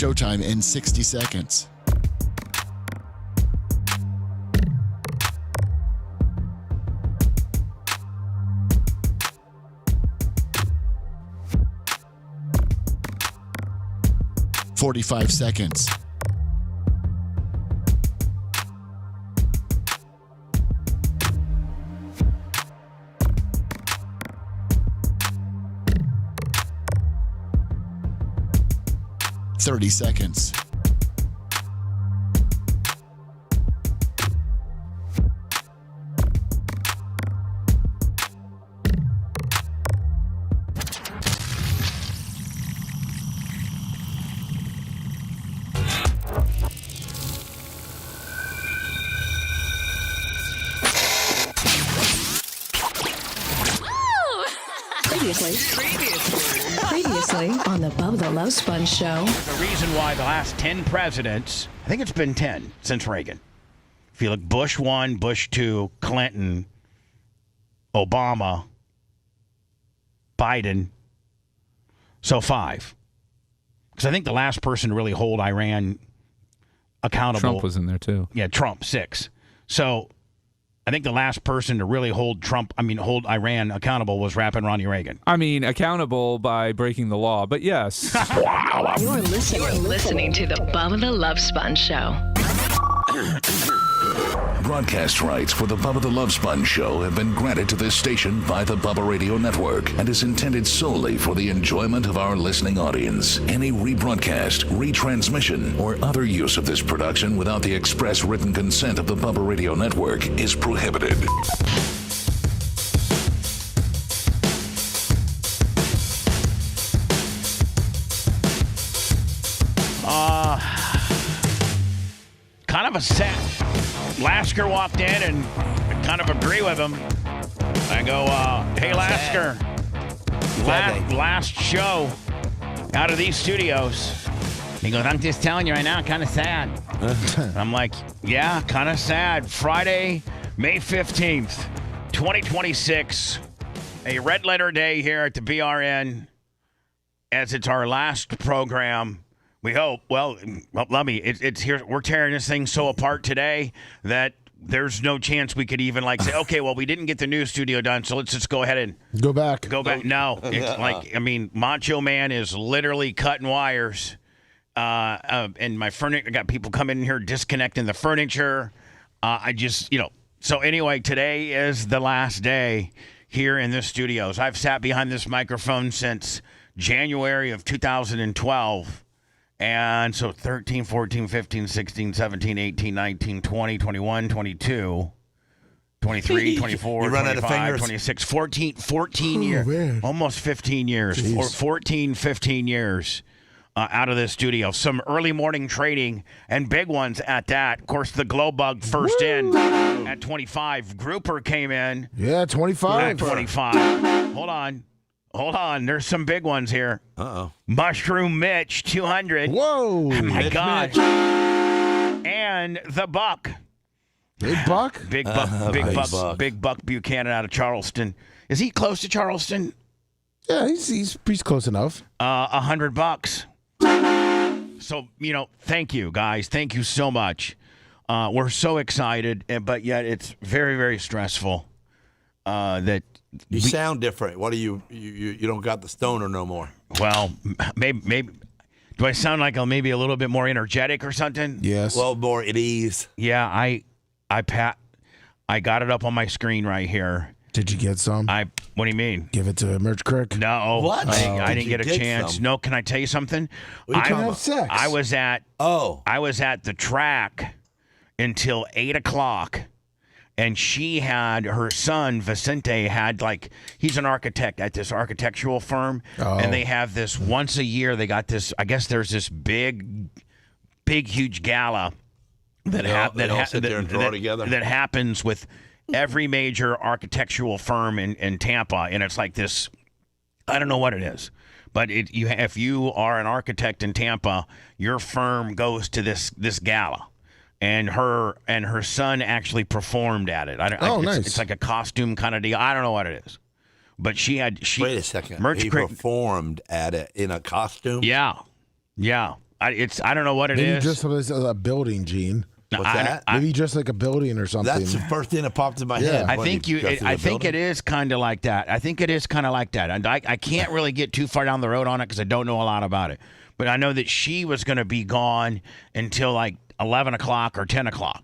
Showtime in 60 seconds. "45 seconds. "30 seconds. Previously on the Bubba the Love Sponge Show. The reason why the last 10 presidents, I think it's been 10 since Reagan. If you look, Bush 1, Bush 2, Clinton, Obama, Biden, so 5. Because I think the last person to really hold Iran accountable. Trump was in there too. Yeah, Trump, 6. So I think the last person to really hold Iran accountable was rapping Ronnie Reagan. I mean, accountable by breaking the law, but yes. You're listening to the Bubba the Love Sponge Show. Broadcast rights for the Bubba the Love Sponge Show have been granted to this station by the Bubba Radio Network and is intended solely for the enjoyment of our listening audience. Any rebroadcast, retransmission, or other use of this production without the express written consent of the Bubba Radio Network is prohibited. Kind of a set. Lasker walked in and I kind of agree with him. I go, hey, Lasker, last show out of these studios. He goes, I'm just telling you right now, kind of sad. I'm like, yeah, kind of sad. Friday, May 15th, 2026, a red letter day here at the BRN, as it's our last program. We hope. Well, let me. It's here. We're tearing this thing so apart today that there's no chance we could even say, okay, well, we didn't get the new studio done, so let's just go ahead and go back. No, it's Macho Man is literally cutting wires, and my furniture. I got people coming in here disconnecting the furniture. So anyway, today is the last day here in the studios. I've sat behind this microphone since January of 2012. And so 13, 14, 15, 16, 17, 18, 19, 20, 21, 22, 23, 24, 25, 26, 14 years. Man. Almost 15 years. 14, 15 years out of this studio. Some early morning trading and big ones at that. Of course, the Glow Bug first in at 25. Grouper came in. Yeah, 25. At 25. Hold on. There's some big ones here. Uh-oh. Mushroom Mitch, 200. Whoa. Oh, my God. Mitch. And the Buck. Big Buck? Big Buck Buchanan out of Charleston. Is he close to Charleston? Yeah, he's close enough. $100. So, thank you, guys. Thank you so much. We're so excited, but yet it's very, very stressful that you sound different. What are you don't got the stoner no more. Well, maybe. Do I sound like I'm maybe a little bit more energetic or something? Yes. Well, more at ease. Yeah, I got it up on my screen right here. Did you get some? What do you mean? Give it to Merch Crick? No. What? I didn't get a chance. Some? No, can I tell you something? You can have sex. I was at the track until 8 o'clock. And she had, her son, Vicente, he's an architect at this architectural firm. Oh. And they have this, once a year, they got this, I guess there's this big, huge gala that happens with every major architectural firm in Tampa. And it's like this, I don't know what it is. But if you are an architect in Tampa, your firm goes to this gala. And her son actually performed at it. Nice. It's like a costume kind of deal. I don't know what it is. But wait a second. He performed at it in a costume? Yeah. I don't know what it is. Maybe just a building, Gene. What's that? Maybe just like a building or something. That's the first thing that popped in my head. I think it is kind of like that. And I can't really get too far down the road on it because I don't know a lot about it. But I know that she was going to be gone until like 11 o'clock or 10 o'clock.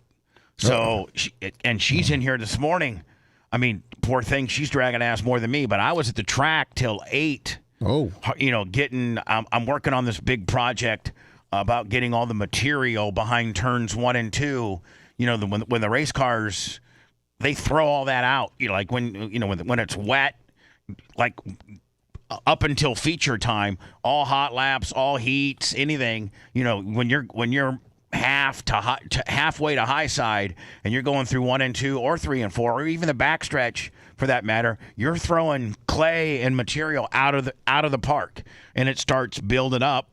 So she's in here this morning. I mean, poor thing, she's dragging ass more than me. But I was at the track till 8. Oh, I'm working on this big project about getting all the material behind turns 1 and 2. When the race cars, they throw all that out. Like when it's wet, like up until feature time, all hot laps, all heats, anything. When you're halfway to high side, and you're going through 1 and 2 or 3 and 4, or even the backstretch for that matter, you're throwing clay and material out of the park, and it starts building up.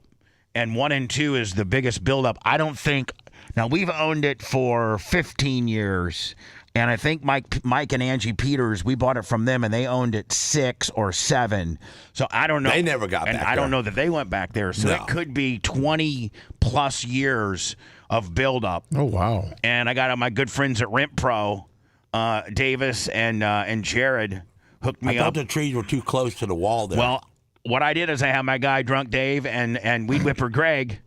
And 1 and 2 is the biggest buildup. I don't think. Now we've owned it for 15 years, and I think Mike and Angie Peters, we bought it from them, and they owned it 6 or 7. So I don't know. They never got back there. I don't know that they went back there. So it could be 20 plus years of buildup. Oh wow! And I got my good friends at Rent Pro, Davis and Jared, hooked me I thought up. the trees were too close to the wall there. Well, what I did is I had my guy Drunk Dave and Weed Whipper Greg.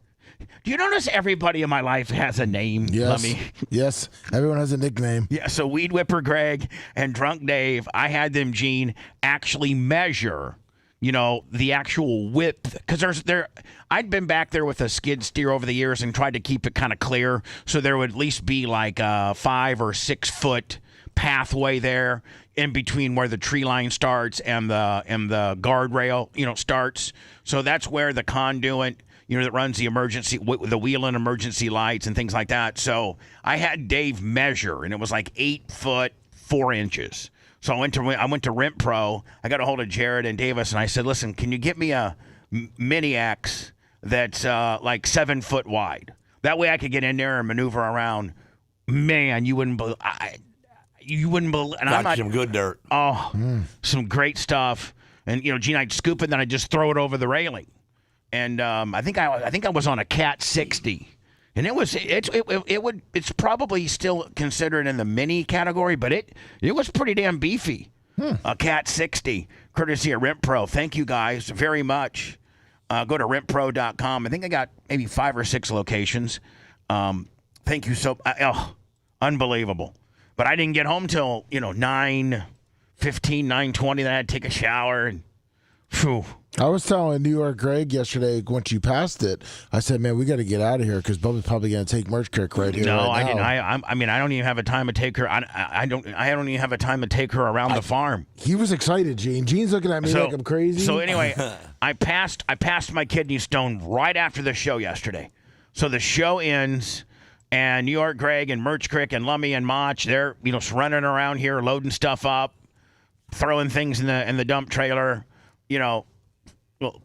Do you notice everybody in my life has a name? Yes. Yes. Everyone has a nickname. Yeah. So Weed Whipper Greg and Drunk Dave, I had them, Gene, actually measure, the actual width, because I'd been back there with a skid steer over the years and tried to keep it kind of clear, so there would at least be like a 5 or 6 foot pathway there in between where the tree line starts and the guardrail, starts. So that's where the conduit, that runs the wheel and emergency lights and things like that. So I had Dave measure, and it was like 8 foot 4 inches. So I went to Rent Pro. I got a hold of Jared and Davis, and I said, listen, can you get me a Mini X that's like 7 foot wide? That way I could get in there and maneuver around. Man, you wouldn't believe. You wouldn't believe. And got some good dirt. Oh, some great stuff. And Gene, I'd scoop it, then I'd just throw it over the railing. And I think I was on a Cat 60, and it's probably still considered in the mini category, but it was pretty damn beefy. A Cat 60, courtesy of Rent Pro. Thank you guys very much. Go to rentpro.com. I think I got maybe 5 or 6 locations. Thank you unbelievable. But I didn't get home till 9:15, 9:20. Then I had to take a shower and. Phew. I was telling New York Greg yesterday once you passed it, I said, man, we got to get out of here because Bubba's probably going to take Merch Crick right here. No, right I now. didn't. I mean, I don't even have a time to take her. I don't even have a time to take her around the farm. He was excited, Gene. Gene's looking at me like I'm crazy. So anyway, I passed my kidney stone right after the show yesterday. So the show ends, and New York Greg and Merch Crick and Lummy and Mach, they're running around here loading stuff up, throwing things in the dump trailer. Well,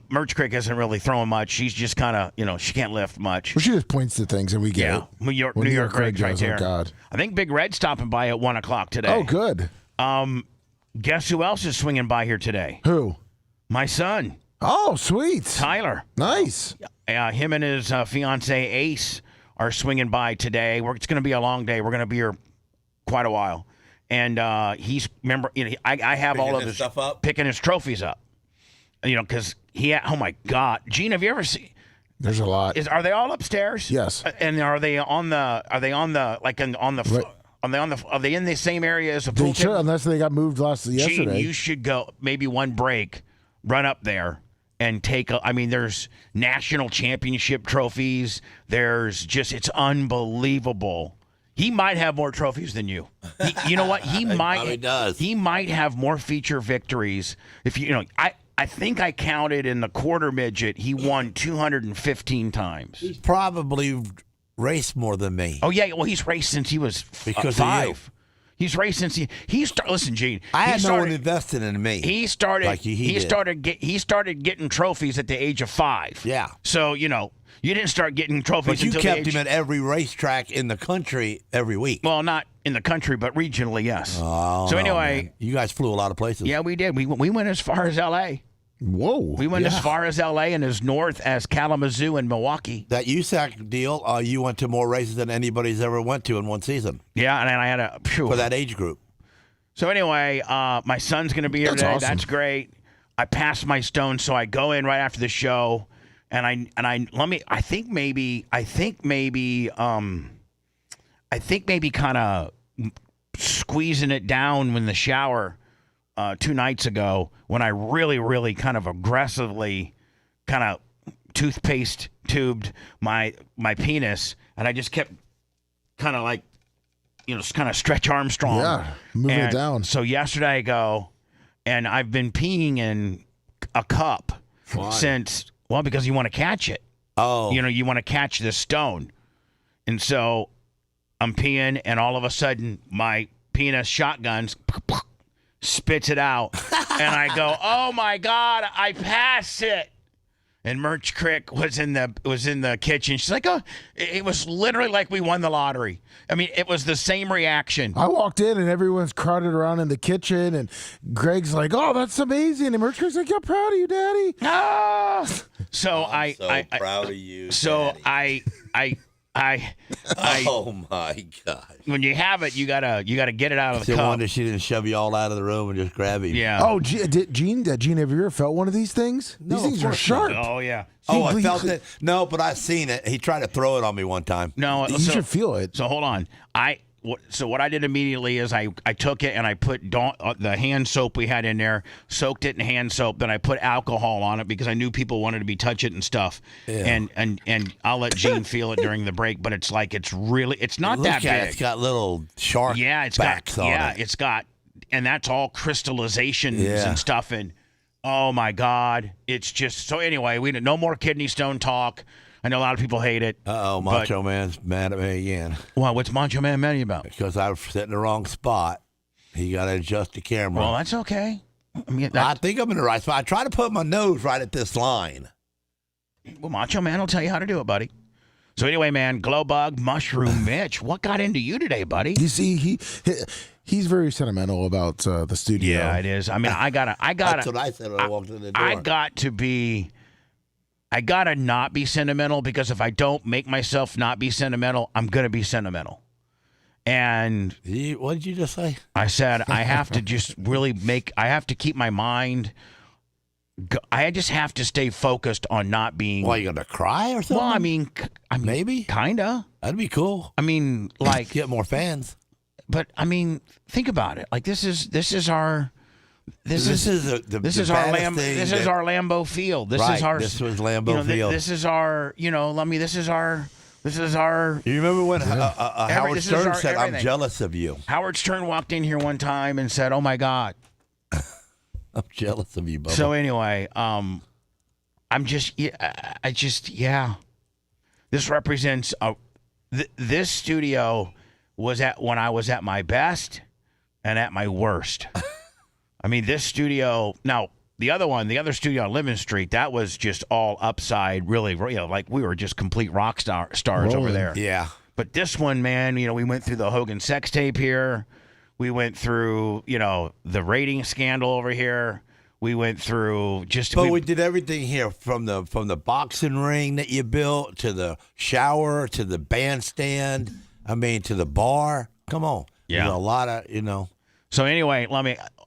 Merch Crick isn't really throwing much. She's just kind of, she can't lift much. Well, she just points to things and we get it. New York Greg's right there. Oh, God. I think Big Red's stopping by at 1 o'clock today. Oh, good. Guess who else is swinging by here today? Who? My son. Oh, sweet. Tyler. Nice. Him and his fiance Ace are swinging by today. It's going to be a long day. We're going to be here quite a while. And he's, remember, I have all of his stuff up, picking his trophies up. Because oh my God, Gene, have you ever seen? There's a lot. Are they all upstairs? Yes. And are they on the are they in the same area as the pool? They should, unless they got moved yesterday. Gene, you should go maybe one break, run up there and take there's national championship trophies. It's unbelievable. He might have more trophies than you. You know what? He might. He does. He might have more feature victories. If I think I counted in the quarter midget, he won 215 times. He's probably raced more than me. Oh yeah, well he's raced since he was because 5. Of you. He's raced since listen, Gene. I had no one invested in me. He started. Like he started getting trophies at the age of 5. Yeah. So you didn't start getting trophies. But you until kept him at every racetrack in the country every week. Well, not in the country, but regionally, yes. Oh, so anyway, man. You guys flew a lot of places. Yeah, we did. We went as far as L.A. Whoa. We went as far as L.A. and as north as Kalamazoo and Milwaukee. That USAC deal, you went to more races than anybody's ever went to in one season. Yeah, and I had for that age group. So anyway, my son's going to be here today. Awesome. That's great. I passed my stone, so I go in right after the show, and I think maybe kind of squeezing it down in the shower 2 nights ago when I really, really kind of aggressively kind of toothpaste tubed my penis, and I just kept kind of like, just kind of Stretch Armstrong. Yeah, moving it down. So yesterday I go, and I've been peeing in a cup since, because you want to catch it. Oh. You want to catch this stone. And so I'm peeing, and all of a sudden my penis shotguns spits it out. And I go, oh, my God, I passed it. And Merch Crick was in the kitchen. She's like, oh, it was literally like we won the lottery. I mean, it was the same reaction. I walked in and everyone's crowded around in the kitchen, and Greg's like, "Oh, that's amazing!" And Merch Crick's like, "I'm proud of you, Daddy." Ah! So I'm proud of you. So Daddy. Oh my God! When you have it, you gotta get it out of the No cup. wonder she didn't shove you all out of the room and just grab him. Yeah. Oh, Gene, have you ever felt one of these things? No, These things of are course sharp. Oh yeah. Oh, I felt it. No, but I've seen it. He tried to throw it on me one time. No, You should feel it. So hold on. So what I did immediately is I took it and I put the hand soap we had in there, soaked it in hand soap. Then I put alcohol on it because I knew people wanted to be touching it and stuff. Yeah. And I'll let Gene feel it during the break. But it's like it's not that big. It's got little shark backs on it. It's got, and that's all crystallizations Yeah. and stuff. And oh my God, it's just so. Anyway, no more kidney stone talk. I know a lot of people hate it. Uh-oh, Macho Man's mad at me again. Well, what's Macho Man mad at you about? Because I was sitting in the wrong spot. He got to adjust the camera. Well, that's okay. I mean, I think I'm in the right spot. I try to put my nose right at this line. Well, Macho Man will tell you how to do it, buddy. So anyway, man, Glow Bug, Mushroom Mitch, what got into you today, buddy? You see, he's very sentimental about the studio. Yeah, it is. I mean, I gotta. That's what I said when I walked in the door. I gotta not be sentimental, because if I don't make myself not be sentimental, I'm gonna be sentimental. And What did you just say? I said I have to just really I have to keep my mind. I just have to stay focused on not being. Why, you going to cry or something? Well, I mean, maybe. Kinda. That'd be cool. I mean, like, Get more fans. but I mean, think about it. Like, this is our. This is our Lambeau Field. This was Lambeau Field. This is our. This is our. You remember when Howard this is Stern our said, everything. "I'm jealous of you. Howard Stern walked in here one time and said, "Oh my God." I'm jealous of you, Bubba." So anyway, This represents this studio was when I was at my best and at my worst. I mean, this studio. Now, the other studio on Living Street, that was just all upside. Really, like we were just complete rock stars over there. Yeah. But this one, man, we went through the Hogan sex tape here. We went through, the rating scandal over here. We went through But we did everything here, from the boxing ring that you built to the shower to the bandstand. I mean, to the bar. Come on. Yeah. There's a lot of, So anyway,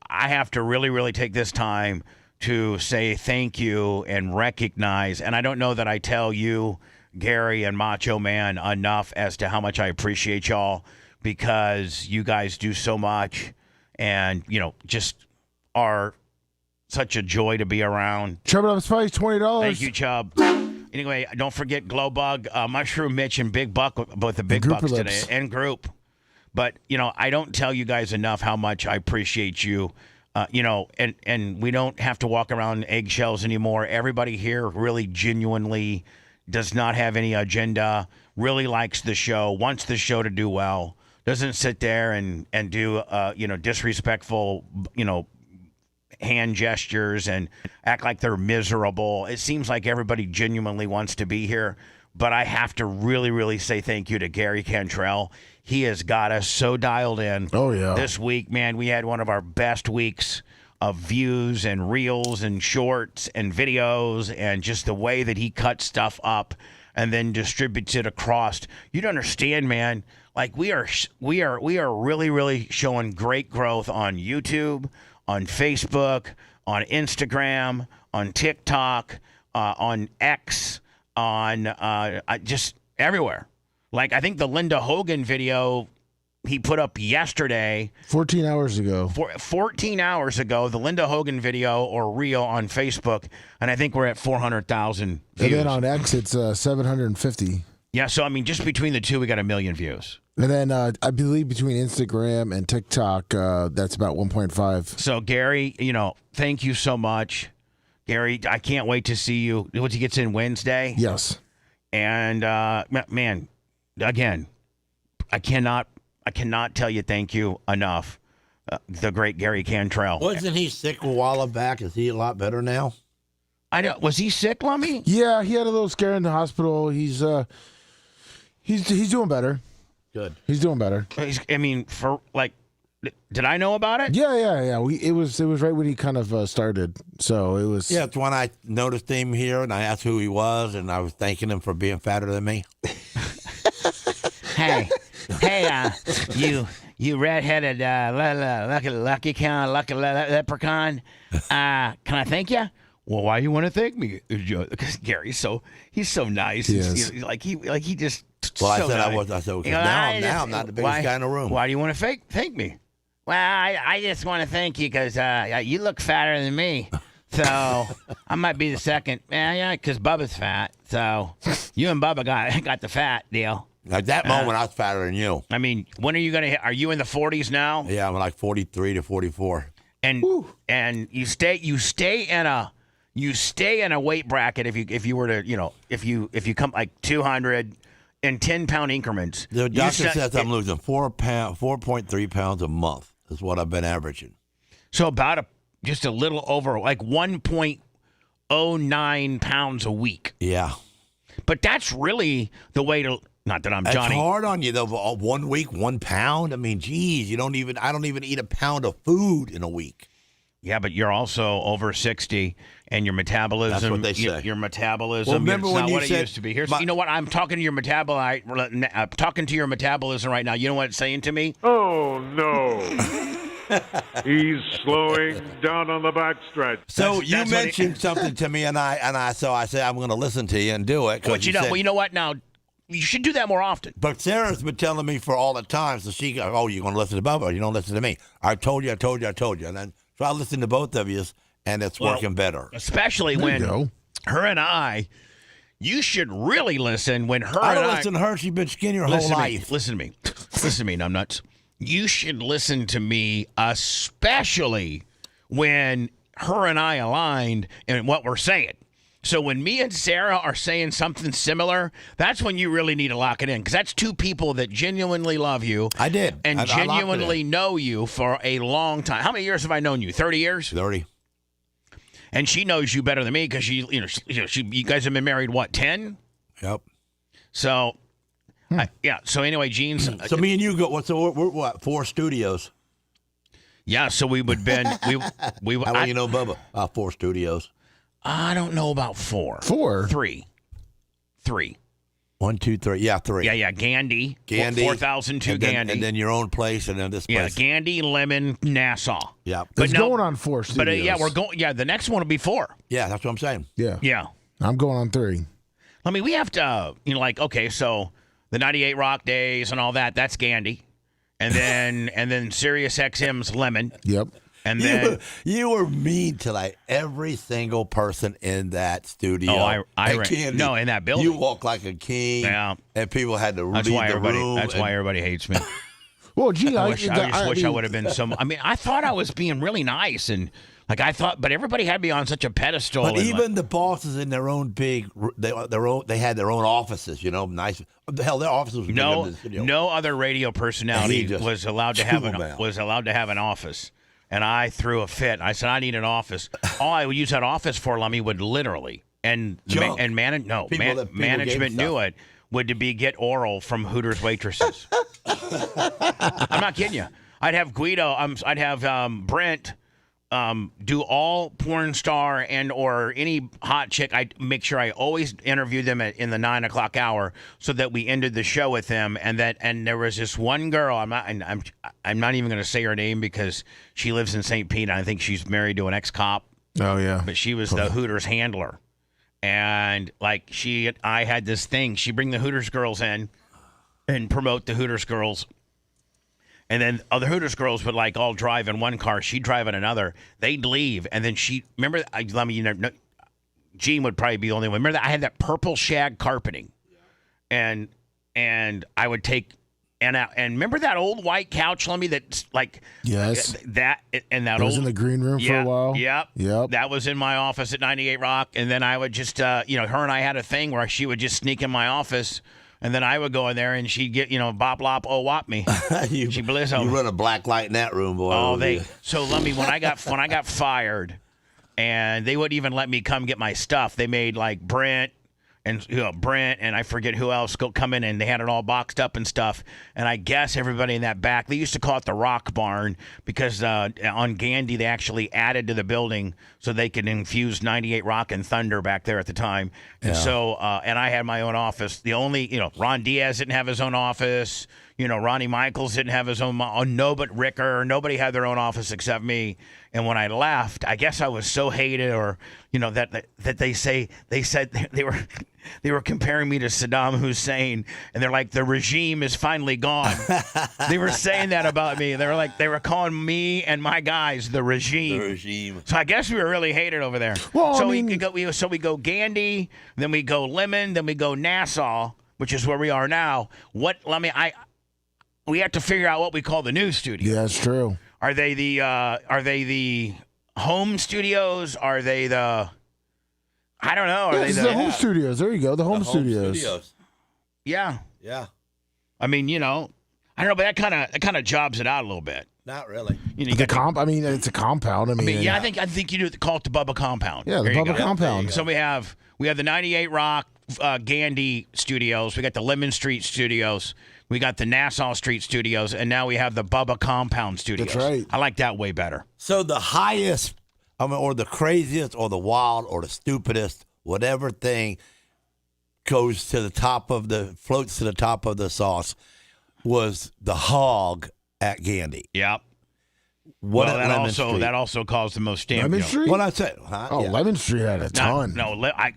I have to really, really take this time to say thank you and recognize, and I don't know that I tell you, Gary and Macho Man, enough as to how much I appreciate y'all, because you guys do so much and, just are such a joy to be around. Chubb Up Spice, $20. Thank you, Chubb. Anyway, don't forget Glow Bug, Mushroom Mitch, and Big Buck, both the Big Bucks today, and Group. But, I don't tell you guys enough how much I appreciate you. And we don't have to walk around eggshells anymore. Everybody here really genuinely does not have any agenda, really likes the show, wants the show to do well, doesn't sit there and do, disrespectful, hand gestures and act like they're miserable. It seems like everybody genuinely wants to be here. But I have to really, really say thank you to Gary Cantrell. He has got us so dialed in. Oh, yeah. This week, man, we had one of our best weeks of views and reels and shorts and videos and just the way that he cuts stuff up and then distributes it across. You don't understand, man. Like we are really, really showing great growth on YouTube, on Facebook, on Instagram, on TikTok, on X, on just everywhere. Like I think the Linda Hogan video he put up yesterday. 14 hours ago. 14 hours ago, the Linda Hogan video or reel on Facebook, and I think we're at 400,000 views. And then on X, it's 750. Yeah, so I mean, just between the two, we got 1 million views. And then I believe between Instagram and TikTok, that's about 1.5. So Gary, thank you so much. Gary, I can't wait to see you. What he gets in Wednesday? Yes. And man, again, I cannot tell you thank you enough. The great Gary Cantrell. Wasn't he sick a while back? Is he a lot better now? I know. Was he sick, Lummy? Yeah, he had a little scare in the hospital. He's doing better. Good. He's doing better. Did I know about it? Yeah. It was right when he kind of started. So it was. Yeah, it's when I noticed him here and I asked who he was and I was thanking him for being fatter than me. Hey, you redheaded lucky leprechaun. Can I thank you? Well, why you want to thank me? Because Gary's he's so nice. Yes. He just. Well, so I said nice. I was. I said now I'm not the biggest guy in the room. Why do you want to thank me? Well, I just want to thank you because you look fatter than me. So I might be the second. Yeah, because Bubba's fat. So you and Bubba got the fat deal. At that moment, I was fatter than you. I mean, when are you going to hit? Are you in the 40s now? Yeah, I'm like 43 to 44. And you stay in a weight bracket if you were to if you come like 200 in 10-pound increments. The doctor says I'm losing 4.3 pounds a month is what I've been averaging. So about just a little over like 1.09 pounds a week. Yeah. But that's really the way to. Not that I'm Johnny. It's hard on you though. 1 week, 1 pound. I mean, geez, I don't even eat a pound of food in a week. Yeah, but you're also over 60, and your metabolism. That's what they say. Your metabolism. Well, remember it's when not you what said, it used to be. You know what? I'm talking to your metabolite. I'm talking to your metabolism right now. You know what it's saying to me? Oh no. He's slowing down on the backstretch. So you mentioned something to me, and I said I'm going to listen to you and do it. But you know what? Now you should do that more often. But Sarah's been telling me for all the time, so she goes, "Oh, you're going to listen to Bubba? You don't listen to me." I told you, and then so I listened to both of you, and it's working better. Especially when her and I. You should really listen when her. I don't listen to her. She's been skinny her whole life. Listen to me, numbnuts. You should listen to me, especially when her and I aligned in what we're saying. So when me and Sarah are saying something similar, that's when you really need to lock it in, because that's two people that genuinely love you. I did. And genuinely know you for a long time. How many years have I known you? 30 years? 30. And she knows you better than me because you guys have been married, what, 10? Yep. So, So anyway, Gene's. So me and you go. We're what? 4 studios. Yeah. So we would been we. How well you know Bubba? 4 studios. I don't know about 4. 4. 3. 1, 2, 3. Yeah, 3. Yeah. Gandy. 4,002 Gandy. And then your own place, and then this place. Yeah, Gandy, Lemon, Nassau. Yeah. It's going on 4 studios. But we're going. Yeah, the next one will be 4. Yeah, that's what I'm saying. Yeah. I'm going on 3. I mean, we have to, okay, so the 98 Rock Days and all that, that's Gandy. And then Sirius XM's Lemon. Yep. And then you were mean to like every single person in that studio. Oh, in that building. You walk like a king. Yeah. And people had to leave why the room. That's why everybody hates me. Well, gee, I wish I would have been some. I mean, I thought I was being really nice and. But everybody had me on such a pedestal. But even the bosses in their own they had their own offices, nice. Hell, their offices were bigger than the studio. No other radio personality was allowed to have an office. And I threw a fit. I said, I need an office. All I would use that office for, Lummy, would literally management knew it would be get oral from Hooters waitresses. I'm not kidding you. I'd have Guido. I'd have Brent. do all porn star and or any hot chick. I make sure I always interview them in the 9 o'clock hour, so that we ended the show with them. And there was this one girl. I'm not even going to say her name because she lives in St. Pete. And I think she's married to an ex-cop. Oh yeah, but she was the Hooters handler, and like I had this thing. She'd bring the Hooters girls in and promote the Hooters girls. And then other Hooters girls would like all drive in one car. She'd drive in another. They'd leave. And then Gene would probably be the only one. Remember that I had that purple shag carpeting. And I would take, and remember that old white couch, Lummy, that's like. Yes. That was in the green room for a while. Yep. That was in my office at 98 Rock. And then I would just, her and I had a thing where she would just sneak in my office. And then I would go in there, and she'd get, bop, lop, oh, wop me. She bliss You run a black light in that room, boy. Oh, so let me, when I got fired, and they wouldn't even let me come get my stuff. They made like Brent and I forget who else come in, and they had it all boxed up and stuff. And I guess everybody in that back, they used to call it the Rock Barn because on Gandhi they actually added to the building so they could infuse 98 Rock and Thunder back there at the time. And so, and I had my own office. The only, Ron Diaz didn't have his own office. Ronnie Michaels didn't have his own. Nobody had their own office except me. And when I left, I guess I was so hated, or that they said they were comparing me to Saddam Hussein, and they're like, the regime is finally gone. They were saying that about me. They were calling me and my guys the regime. The regime. So I guess we were really hated over there. Well, so we go Gandhi, then we go Lemon, then we go Nassau, which is where we are now. We have to figure out what we call the new studio. Yeah, that's true. Are they the home studios? Are they the? I don't know. Are they the home studios? There you go. The home studios. Yeah. Yeah. I mean, I don't know, but that kind of jobs it out a little bit. Not really. You got I mean, it's a compound. I mean, I think you do call it the Bubba compound. Yeah, the Bubba compound. So we have the 98 Rock Gandhi studios. We got the Lemon Street studios. We got the Nassau Street studios, and now we have the Bubba Compound studios. That's right. I like that way better. So the highest, or the craziest, or the wild, or the stupidest, whatever thing floats to the top of the sauce was the hog at Gandhi. Yep. That also caused the most damage. Lemon Street? What I said? Lemon Street had a ton.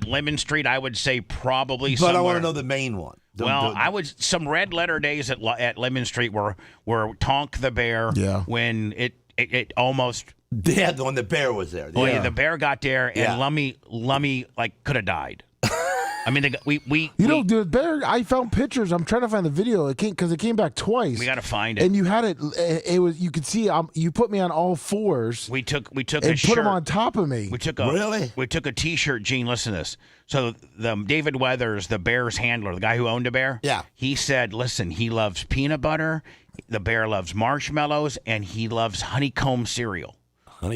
Lemon Street, I would say probably. But I want to know the main one. I would some red letter days at Lemon Street were Tonk the Bear. Yeah. When it almost. Yeah, when the bear was there. Oh yeah, the bear got there, and Lummy like could have died. I mean, the bear. I found pictures. I'm trying to find the video. It came back twice. We got to find it. And you had it. It was. You could see. You put me on all fours. We took and a shirt. Put him on top of me. We took a T-shirt. Gene, listen to this. So the David Weathers, the Bears handler, the guy who owned a bear. Yeah. He said, listen, he loves peanut butter. The bear loves marshmallows, and he loves honeycomb cereal.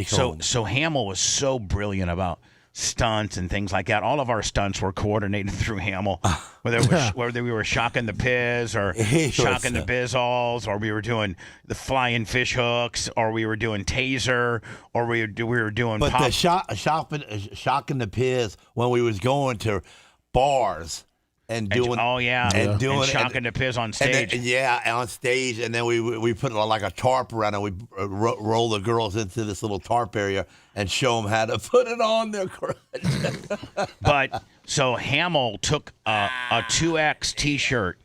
So Hamill was so brilliant about stunts and things like that. All of our stunts were coordinated through Hamill, whether we were shocking the Piz or shocking the Bizzles, or we were doing the flying fish hooks, or we were doing taser, or we were doing. But the shocking the Piz when we was going to bars. And doing shocking the Piz on stage. On stage, and then we put like a tarp around it. We roll the girls into this little tarp area and show them how to put it on their crutch. But so Hamill took a 2X T-shirt.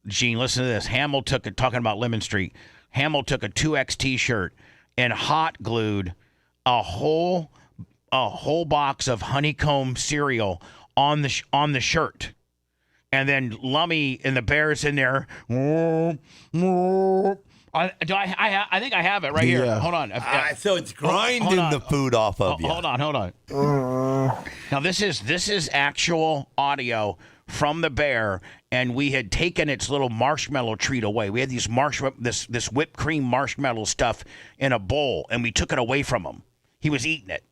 Gene, listen to this. Hamill talking about Lemon Street. Hamill took a 2X T-shirt and hot glued a whole box of honeycomb cereal on the shirt. And then Lummy and the Bears in there. I think I have it right here. Hold on. So it's grinding the food off of you. Hold on. Now this is actual audio from the bear, and we had taken its little marshmallow treat away. We had these this whipped cream marshmallow stuff in a bowl, and we took it away from him. He was eating it,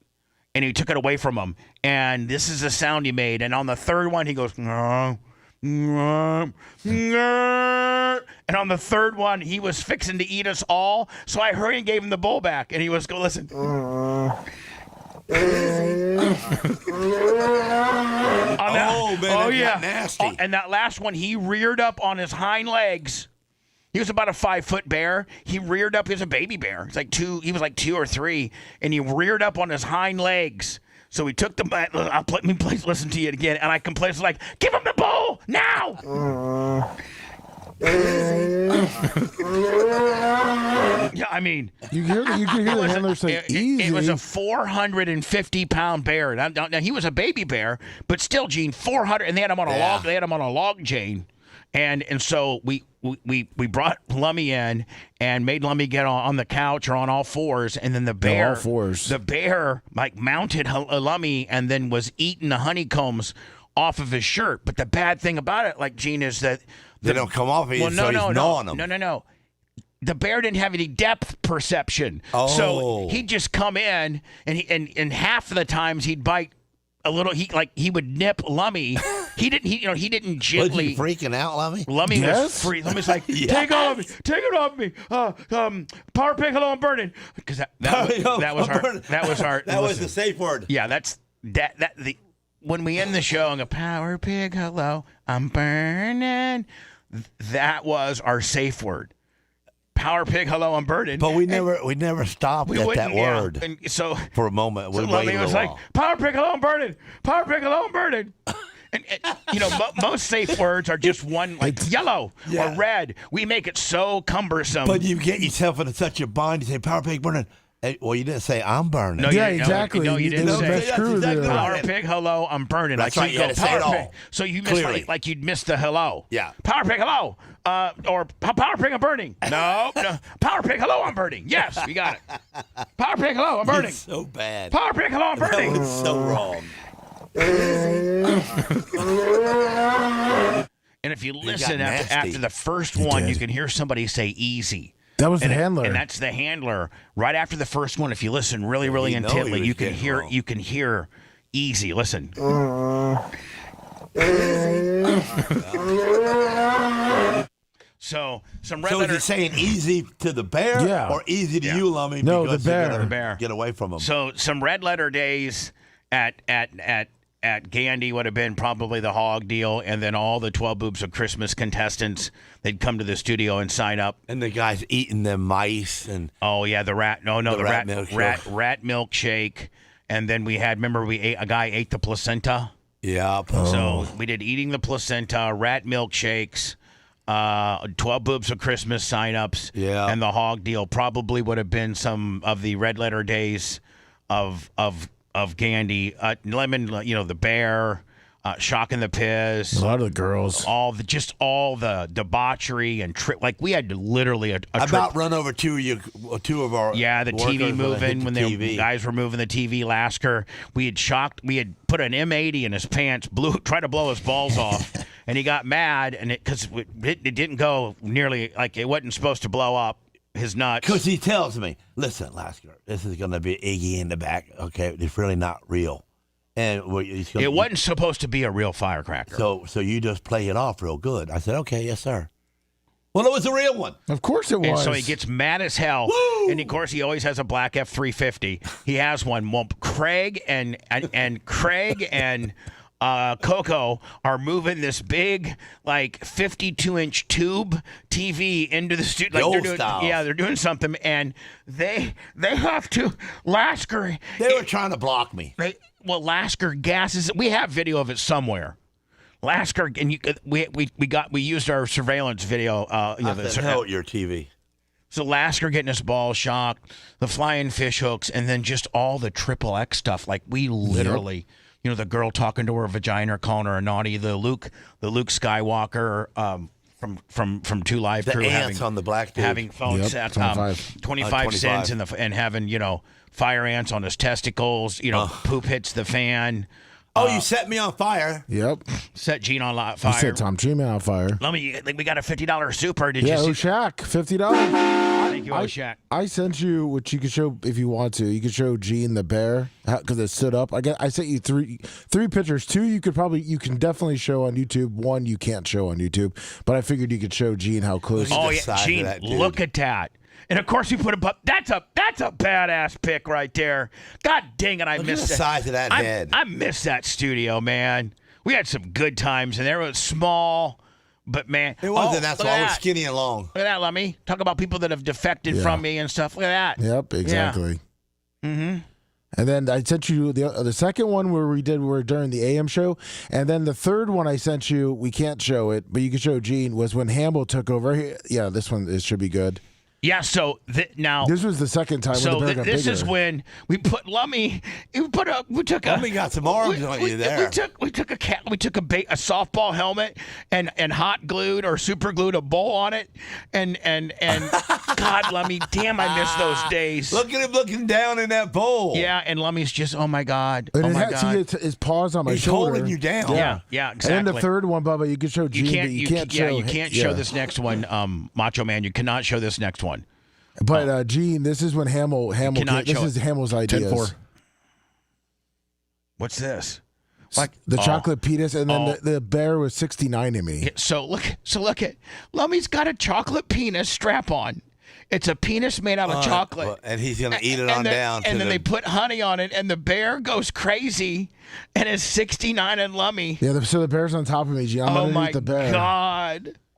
and he took it away from him. And this is the sound he made. And on the third one, he goes, no. And on the third one, he was fixing to eat us all. So I hurried and gave him the bowl back. And he was go, listen. Got nasty. And that last one, he reared up on his hind legs. He was about a 5-foot bear. He reared up. He was a baby bear. It's like two. He was like 2 or 3, and he reared up on his hind legs. So we took the. Let me please listen to you again. And I complained, like, give him the bowl now. Yeah, I mean, you can hear the handler say easy. It was a 450-pound bear. Now he was a baby bear, but still, Gene, 400, and they had him on a log. They had him on a log chain, and so we brought Lummy in and made Lummy get on the couch or on all fours, and then the bear, the bear, like mounted Lummy and then was eating the honeycombs off of his shirt. But the bad thing about it, like Gene, is that they don't come off of you, so he's gnawing them. No. The bear didn't have any depth perception, so he'd just come in, and half of the times he'd bite a little. He would nip Lummy. He didn't gently. Was he freaking out, Lummy? Lummy was free. Lummy's like, take it off me. Power pig, hello, I'm burning. Because that was the safe word. Yeah, when we end the show and go, power pig, hello, I'm burning. That was our safe word. Power pig, hello, I'm burning. But we never stopped at that word. And so for a moment, we Lummy waited was like, power pig, hello, I'm burning. Power pig, hello, I'm burning. And most safe words are just one, like yellow or red. We make it so cumbersome. But you get yourself into such a bind. You say, power pig burning. Well, you didn't say I'm burning. No, exactly. No, you didn't say power Right. pig, hello, I'm burning. That's right. You had to say it all. So you missed like you'd missed the hello. Yeah. Power pig, hello. Or power pig, I'm burning. No. Power pig, hello, I'm burning. Yes, you got it. Power pig, hello, I'm burning. It's so bad. Power pig, hello, I'm burning. That was so wrong. And if you listen after the first one, you can hear somebody say easy. That was the handler. And that's the handler. Right after the first one, if you listen really, really intently, you can hear easy. Listen. So some red letter. Is he saying easy to the bear or easy to you, Lummy? No, because the bear. you're gonna get away from him. So some red letter days at Gandy would have been probably the hog deal, and then all the 12 Boobs of Christmas contestants, they'd come to the studio and sign up. And the guys eating them mice and the rat milkshake. And then we had, remember, a guy ate the placenta. Yeah. So we did eating the placenta, rat milkshakes, 12 Boobs of Christmas sign-ups, and the hog deal probably would have been some of the red letter days of Gandy. Lemon, the bear, shocking the piss. A lot of the girls. All the debauchery and trip. Like we had literally a about run over two of our the TV moving when the guys were moving the TV. Lasker, we had put an M80 in his pants, tried to blow his balls off, and he got mad, and because it didn't go nearly like it wasn't supposed to blow up his nuts. Because he tells me, listen, Lasker, this is going to be Iggy in the back. Okay, it's really not real. And it wasn't supposed to be a real firecracker. So you just play it off real good. I said, okay, yes, sir. Well, it was a real one. Of course it was. And so he gets mad as hell. Woo! And, of course, he always has a black F-350. He has one. Well, Craig and Coco are moving this big, like 52-inch tube TV into the studio. Like they're doing something, and they have to. Lasker. They were trying to block me. Lasker gasses. We have video of it somewhere. Lasker, and we used our surveillance video. Hell, your TV. So Lasker getting his balls shocked, the flying fish hooks, and then just all the XXX stuff. Like we literally. Yep. The girl talking to her vagina, calling her a naughty. The Luke Skywalker from 2 Live the Crew ants on the black dude. having phone sets 25 cents and having fire ants on his testicles. Poop hits the fan. You set me on fire. Yep. Set Gene on fire. You set Tom Treeman on fire. Lummy, we got a $50 super. Did you see? Shaq, $50. Thank you, Oshak. I sent you, which you could show if you want to. You could show Gene the bear because it stood up. I sent you three pictures. Two you can definitely show on YouTube. One you can't show on YouTube. But I figured you could show Gene how close. Oh yeah, Gene, look at that. And of course, we put him up. That's a badass pick right there. God dang it, I missed the size of that head. I missed that studio, man. We had some good times, and there was small, but man, it wasn't. That's why I was skinny and long. Look at that, Lummy. Talk about people that have defected from me and stuff. Look at that. Yep, exactly. Yeah. Mm-hmm. And then I sent you the second one where we were during the AM show, and then the third one I sent you. We can't show it, but you can show Gene. Was when Hamill took over. Yeah, this one should be good. Yeah, so now this was the second time. So when the bear got this bigger. is when we put Lummy. Lummy got some arms on you there. We took a softball helmet and hot glued or super glued a bowl on it, and God, Lummy, damn, I miss those days. Look at him looking down in that bowl. Yeah, and Lummy's just, oh my God, and oh my God. See his paws on my He's shoulder. holding you down. Yeah, exactly. And then the third one, Bubba, you can show Gene, you can't show. You can't show this next one, Macho Man. You cannot show this next one. But Gene, this is when Hamill this is Hamill's ideas. 10-4. What's this? Like the chocolate penis, and then the bear was 69 to me. Yeah, so look at Lummy's got a chocolate penis strap on. It's a penis made out of chocolate, and he's gonna eat it down. And then they put honey on it, and the bear goes crazy, and is 69 and Lummy. Yeah, so the bear's on top of me, Gene. I'm underneath the bear.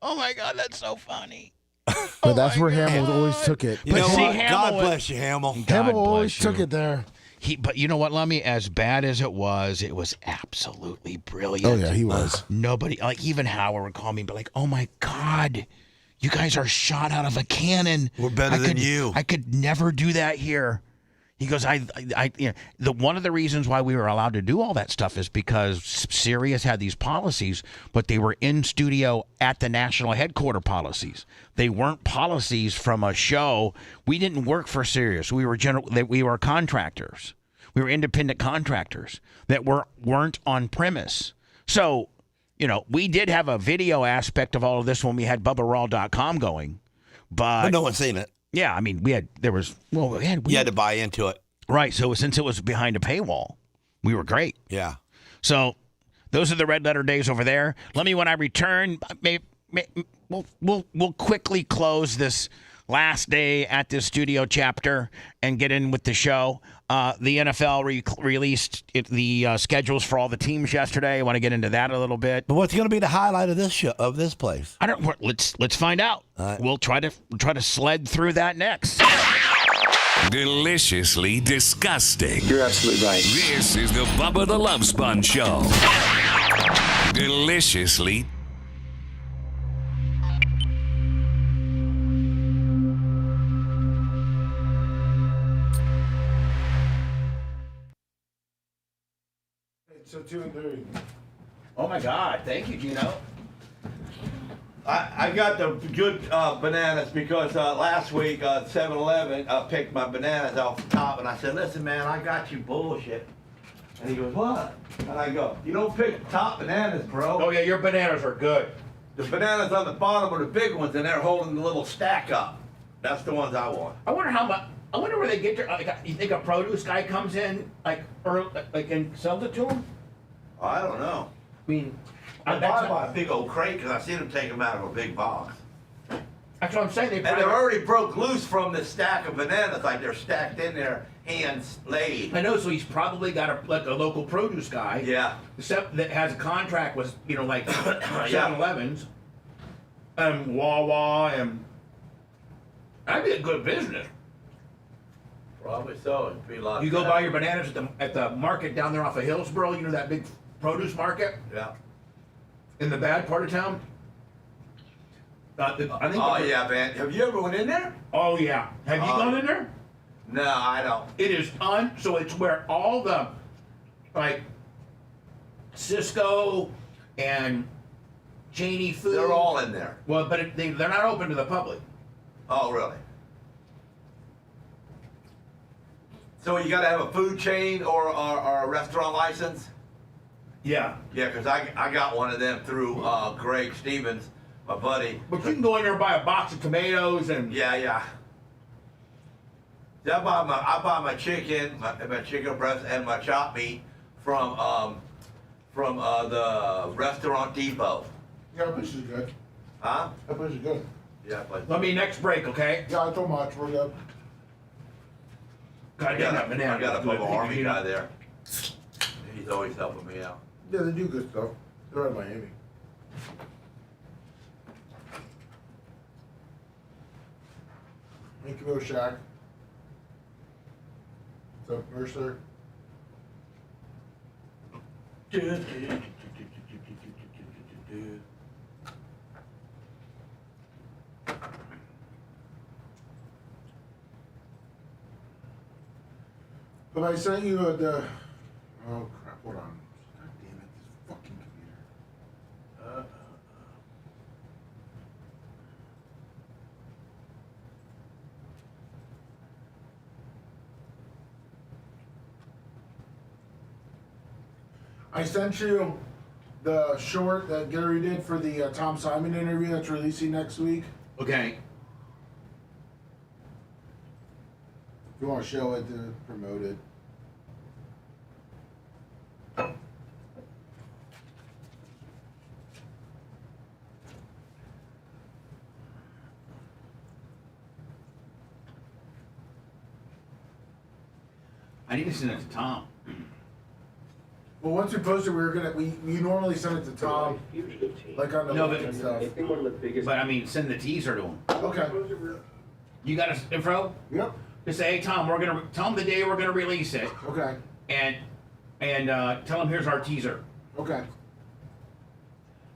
Oh my God, that's so funny. But that's where Hamill always took it. You know what? God bless you, Hamill. Hamill always took it there. But you know what, Lummy? As bad as it was absolutely brilliant. Oh yeah, he was. Nobody, like even Howard would call me, and be like, "Oh my God, you guys are shot out of a cannon. We're better than you. I could never do that here." He goes, one of the reasons why we were allowed to do all that stuff is because Sirius had these policies, but they were in studio at the national headquarter policies. They weren't policies from a show. We didn't work for Sirius. We were contractors. We were independent contractors that weren't on premise. So, we did have a video aspect of all of this when we had BubbaRaw.com going, but no one's seen it. Yeah, I mean, you had to buy into it. Right, so since it was behind a paywall, we were great. Yeah. So those are the red letter days over there. Let me, when I return, we'll quickly close this last day at this studio chapter and get in with the show. The NFL released the schedules for all the teams yesterday. I want to get into that a little bit. But what's going to be the highlight of this show, of this place? I don't. Let's find out. Right. We'll try to sled through that next. Deliciously disgusting. You're absolutely right. This is the Bubba the Love Sponge Show. Deliciously. So 2 and 3. Oh my God! Thank you, Gino. I got the good bananas because last week 7-Eleven picked my bananas off the top, and I said, "Listen, man, I got you bullshit." And he goes, "What?" And I go, "You don't pick the top bananas, bro. Oh yeah, your bananas are good. The bananas on the bottom are the big ones, and they're holding the little stack up. That's the ones I want." I wonder how much. I wonder where they get their. You think a produce guy comes in and sells it to them? I don't know. I mean, I buy a big old crate because I seen them take them out of a big box. That's what I'm saying. And they're already broke loose from the stack of bananas, like they're stacked in there, hands laid. I know, so he's probably got a local produce guy. Yeah. That has a contract with 7-Elevens, and Wawa, and that'd be a good business. Probably so. It'd be a lot. You go buy your bananas at the market down there off of Hillsboro. You know that big produce market? Yeah. In the bad part of town? I think yeah, man. Have you ever went in there? Oh, yeah. Have you gone in there? No, I don't. It is so it's where all the, Cisco and Cheney food. They're all in there. Well, but they're not open to the public. Oh, really? So you got to have a food chain or a restaurant license? Yeah. Yeah, because I got one of them through Greg Stevens, my buddy. But you can go in there and buy a box of tomatoes and... Yeah. See, I buy my chicken, my chicken breast, and my chopped meat from the Restaurant Depot. Yeah, that place is good. Huh? That place is good. Yeah, but Let me next break, okay? Yeah, I told much. We're good. I got a Bubba Army guy there. He's always helping me out. Yeah, they do good stuff. They're in Miami. Thank you, Shaq. What's up, Mercer? But I sent you the. Oh crap! Hold on. God damn it! This fucking computer. I sent you the short that Gary did for the Tom Simon interview that's releasing next week. Okay. If you want to show it to promote it. I need to send it to Tom. Well, once we post it, we normally send it to Tom, like on the link and stuff. But I mean, send the teaser to him. Okay. You got his info? Yep. Just say, hey Tom, tell him the day we're gonna release it, Okay. and tell him here's our teaser. Okay.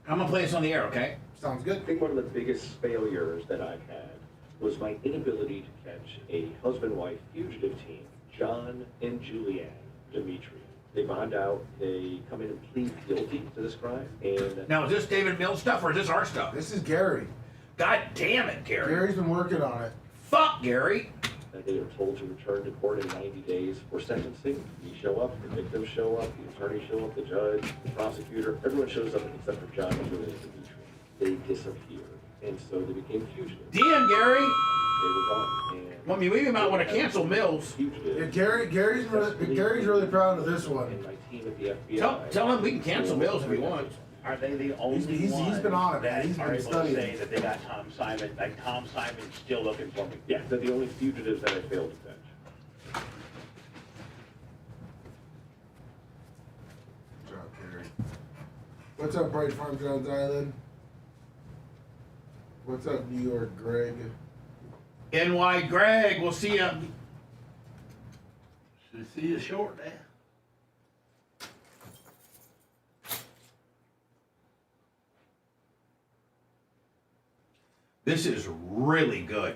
I'm gonna play this on the air, okay? Sounds good. I think one of the biggest failures that I've had was my inability to catch a husband-wife fugitive team, John and Julianne Dimitri. They bond out, they come in and plead guilty to this crime, and... Now, is this David Mills stuff or is this our stuff? This is Gary. God damn it, Gary. Gary's been working on it. Fuck, Gary. They are told to return to court in 90 days for sentencing. We show up, the victims show up, the attorneys show up, the judge, the prosecutor, everyone shows up except for John and Julianne Dimitri. They disappeared, and so they became fugitives. Damn, Gary. They were gone. And Well, I mean, we might want to cancel Mills. Yeah, Gary's really proud of this one. And my team at the FBI. Tell him we can cancel Mills if he wants. Are they the only He's ones been on it, that man. He's are been able to studying. say that they got Tom Simon? Like Tom Simon's still looking for me. Yeah, they're the only fugitives that I failed to catch. Good job, Gary. What's up, Bright Farm Jones Island? What's up, New York, Greg? NY Greg, we'll see ya. Should see you short there. This is really good.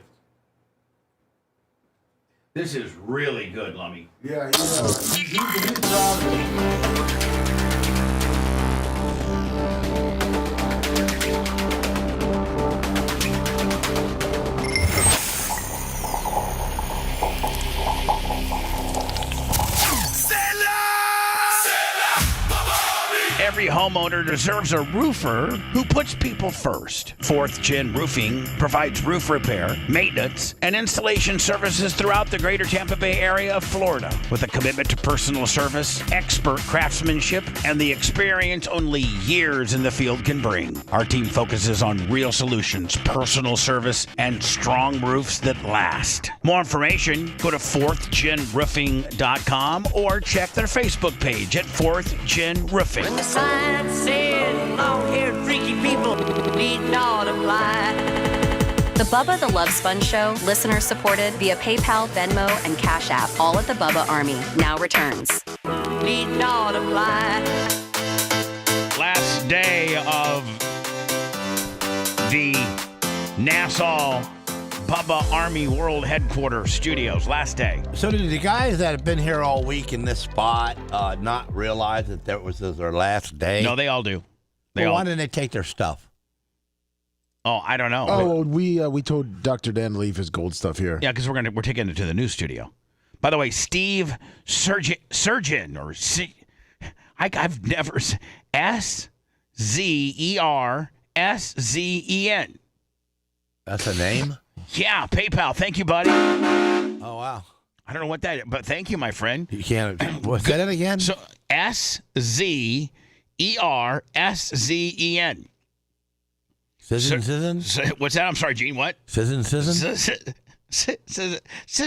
This is really good, Lummy. Yeah, he's proud of it. Every homeowner deserves a roofer who puts people first. 4th Gen Roofing provides roof repair, maintenance, and installation services throughout the greater Tampa Bay area of Florida. With a commitment to personal service, expert craftsmanship, and the experience only years in the field can bring. Our team focuses on real solutions, personal service, and strong roofs that last. More information, go to 4thgenroofing.com or check their Facebook page at 4th Gen Roofing. When the sign said long-haired freaky people need not apply. The Bubba the Love Sponge Show, listener supported via PayPal, Venmo, and Cash App, all at the Bubba Army, now returns. Need not apply. Last day of the Nassau Bubba Army World Headquarters Studios. Last day. So did the guys that have been here all week in this spot not realize that that was their last day? No, they all do. Why didn't they take their stuff? Oh, I don't know. Oh, we told Dr. Dan to leave his gold stuff here. Yeah, because we're taking it to the new studio. By the way, Steve Surgeon or I've never SZERSZEN. That's a name? Yeah, PayPal. Thank you, buddy. Oh wow. I don't know what that is, but thank you, my friend. You can't. What's that again? So SZERSZEN. Citizen? What's that? I'm sorry, Gene. What? Citizen? Citizen. Citizen. It's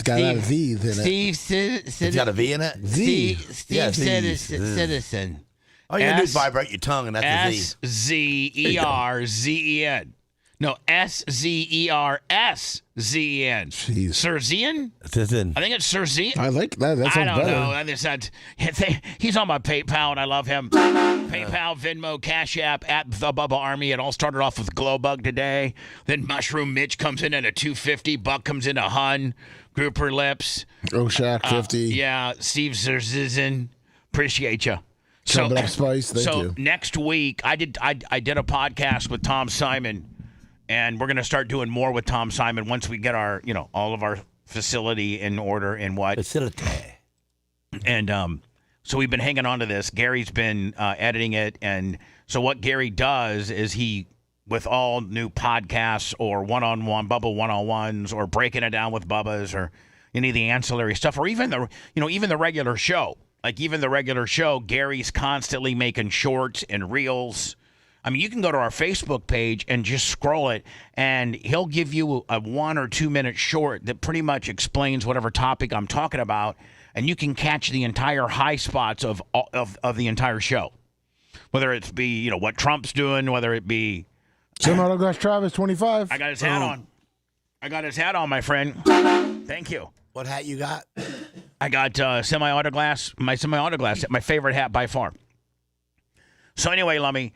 got a lot of V's in it. It's got a V in it? Steve Citizen. All you gotta do is vibrate your tongue, and that's a Z. SZERZEN. No, SZERSZEN. Serzian? Citizen. I think it's Serzian. I like that. That I sounds don't better. know. He's on my PayPal, and I love him. PayPal, Venmo, Cash App, at the Bubba Army. It all started off with Glowbug today. Then Mushroom Mitch comes in at a $250. Buck comes in a Hun. Grouper Lips. Shaq 50. Yeah, Steve Zerzizin. Appreciate you. Chub it up spice. Thank you. Next week, I did a podcast with Tom Simon. And we're going to start doing more with Tom Simon once we get our, all of our facility in order and what. Facility. And so we've been hanging on to this. Gary's been editing it. And so what Gary does is he, with all new podcasts or one-on-one, Bubba one-on-ones, or breaking it down with Bubba's or any of the ancillary stuff, or even the regular show. Like even the regular show, Gary's constantly making shorts and reels. I mean, you can go to our Facebook page and just scroll it, and he'll give you a 1 or 2 minute short that pretty much explains whatever topic I'm talking about, and you can catch the entire high spots of the entire show. Whether it be, what Trump's doing, whether it be... Semi-autograph Travis, 25. I got his hat on. I got his hat on, my friend. Thank you. What hat you got? I got my semi-autograph, my favorite hat by far. So anyway, Lummy...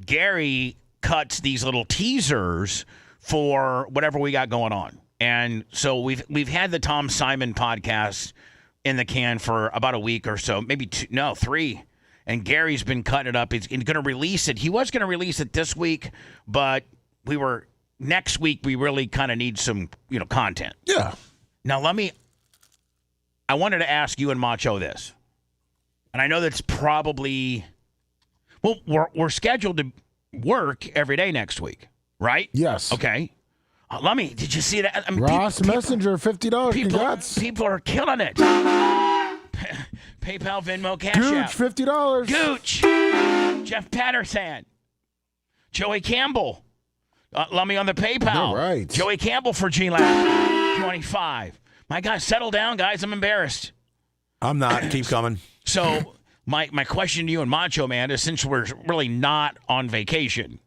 Gary cuts these little teasers for whatever we got going on. And so we've had the Tom Simon podcast in the can for about a week or so, maybe 3. And Gary's been cutting it up. He's going to release it. He was going to release it this week, but next week we really kind of need some, content. Yeah. Now I wanted to ask you and Macho this. And I know that's probably... Well, we're scheduled to work every day next week, right? Yes. Okay. Did you see that? I mean, Ross Messenger, $50. Congrats. People are killing it. PayPal, Venmo, Cash App. Gooch, $50. Gooch. Jeff Patterson. Joey Campbell. Lummy on the PayPal. You're right. Joey Campbell for G-Lab. 25. My God, settle down, guys. I'm embarrassed. I'm not. Keep coming. So... My question to you and Macho Man is, since we're really not on vacation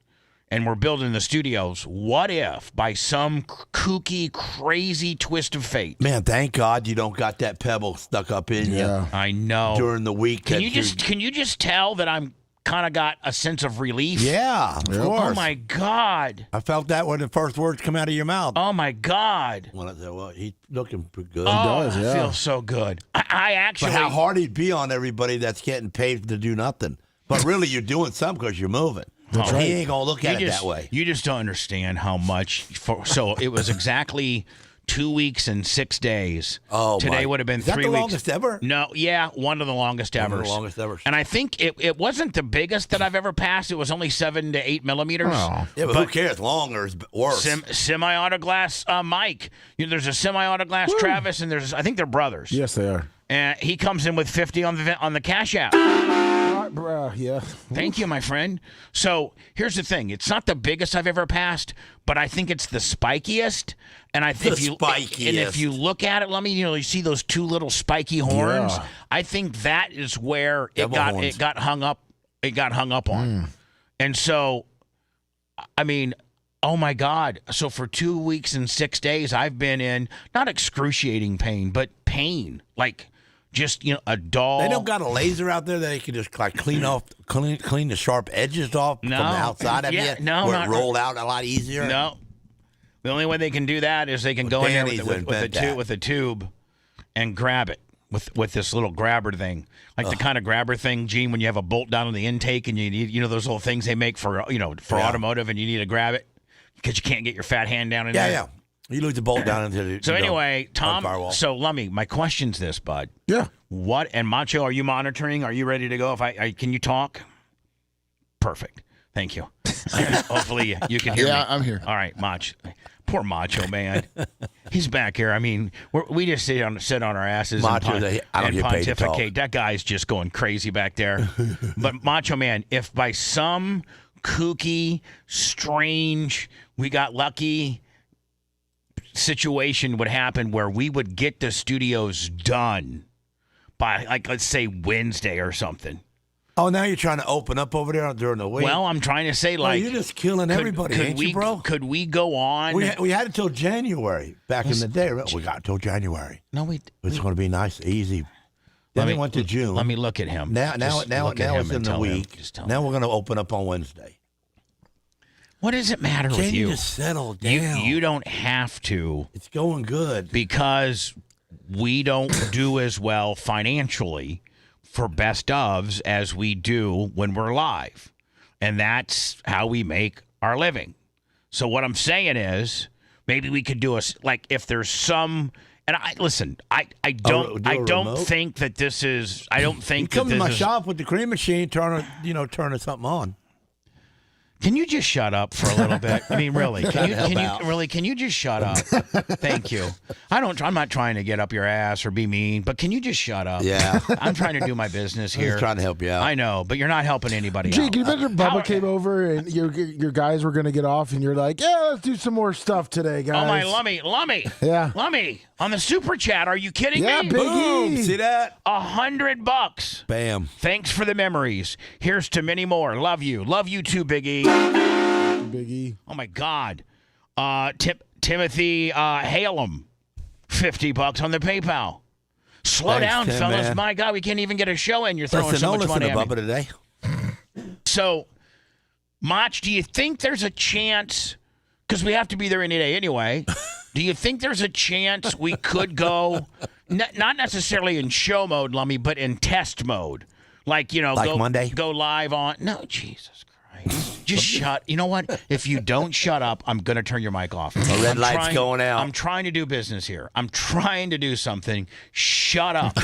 and we're building the studios, what if by some kooky, crazy twist of fate? Man, thank God you don't got that pebble stuck up in you. I know. During the week. Can you just tell that I'm kind of got a sense of relief? Yeah, of course. Oh, my God. I felt that when the first words come out of your mouth. Oh, my God. Well, he's looking pretty good. Oh, I feel so good. I actually... But how hard he'd be on everybody that's getting paid to do nothing. But really, you're doing something because you're moving. That's right. He ain't going to look at it that way. You just don't understand how much... So it was exactly 2 weeks and 6 days. Oh, Today would have been 3 weeks. Is that the longest ever? No, yeah, one of the longest ever. One of the longest ever. And I think it wasn't the biggest that I've ever passed. It was only 7 to 8 millimeters. Oh. Yeah, but who cares? Longer is worse. Semi-autoglass Mike. There's a semi-autoglass Travis, and I think they're brothers. Yes, they are. And he comes in with 50 on the Cash App. Yeah. Thank you, my friend. So here's the thing. It's not the biggest I've ever passed, but I think it's the spikiest. And if you look at it, you see those 2 little spiky horns. Yeah. I think that is where it got hung up. It got hung up on. And so, I mean, oh my God. So for 2 weeks and 6 days, I've been in not excruciating pain, but pain. Like just, a dull. They don't got a laser out there that they can just clean the sharp edges off from the outside of you? No, where it rolled out a lot easier? No. The only way they can do that is they can go in there with a tube and grab it with this little grabber thing. Like the kind of grabber thing, Gene, when you have a bolt down on the intake and you need, those little things they make for automotive and you need to grab it because you can't get your fat hand down in there. Yeah. You lose the bolt down into the So anyway, Tom, so Lummy, my question's this, bud. Yeah. And Macho, are you monitoring? Are you ready to go? Can you talk? Perfect. Thank you. Hopefully you can hear me. Yeah, I'm here. All right, Poor Macho Man. He's back here. I mean, we just sit on our asses Macho, and, I don't get paid to talk. pontificate. That guy's just going crazy back there. But Macho Man, if by some kooky, strange, we got lucky situation would happen where we would get the studios done by, like, let's say Wednesday or something. Oh, now you're trying to open up over there during the week? Well, I'm trying to say, like, you're just killing everybody, ain't you, bro? Could we go on? We had until January back in the day. We got until January. No, it's going to be nice, easy. Then we went to June. Let me look at him. Now it's in the week. Now we're going to open up on Wednesday. What does it matter with you? Can you just settle down? You don't have to. It's going good. Because we don't do as well financially for best ofs as we do when we're live. And that's how we make our living. So what I'm saying is maybe we could do like if there's some, and I don't think that this is, I don't think you come to my shop with the cream machine, turn something on. Can you just shut up for a little bit? I mean, really? Can you just shut up? Thank you. I'm not trying to get up your ass or be mean, but can you just shut up? Yeah. I'm trying to do my business here. I'm just trying to help you out. I know, but you're not helping anybody out. Can you imagine Bubba came over and your guys were going to get off and you're like, yeah, let's do some more stuff today, guys. Oh, my Lummy. Yeah. Lummy, on the super chat, are you kidding me? Big Boom. See that? $100. Bam. Thanks for the memories. Here's to many more. Love you. Love you too, Biggie. Biggie. Oh, my God. Timothy Halem, $50 on the PayPal. Slow down, Tim, fellas. man. My God, we can't even get a show in. You're throwing so much money at me. Bubba today. So, Mach, do you think there's a chance, because we have to be there any day anyway, do you think there's a chance we could go, not necessarily in show mode, Lummy, but in test mode? Like, go Monday? Go live on. No, Jesus Christ. Just shut. You know what? If you don't shut up, I'm going to turn your mic off. The red light's going out. I'm trying to do business here. I'm trying to do something. Shut up.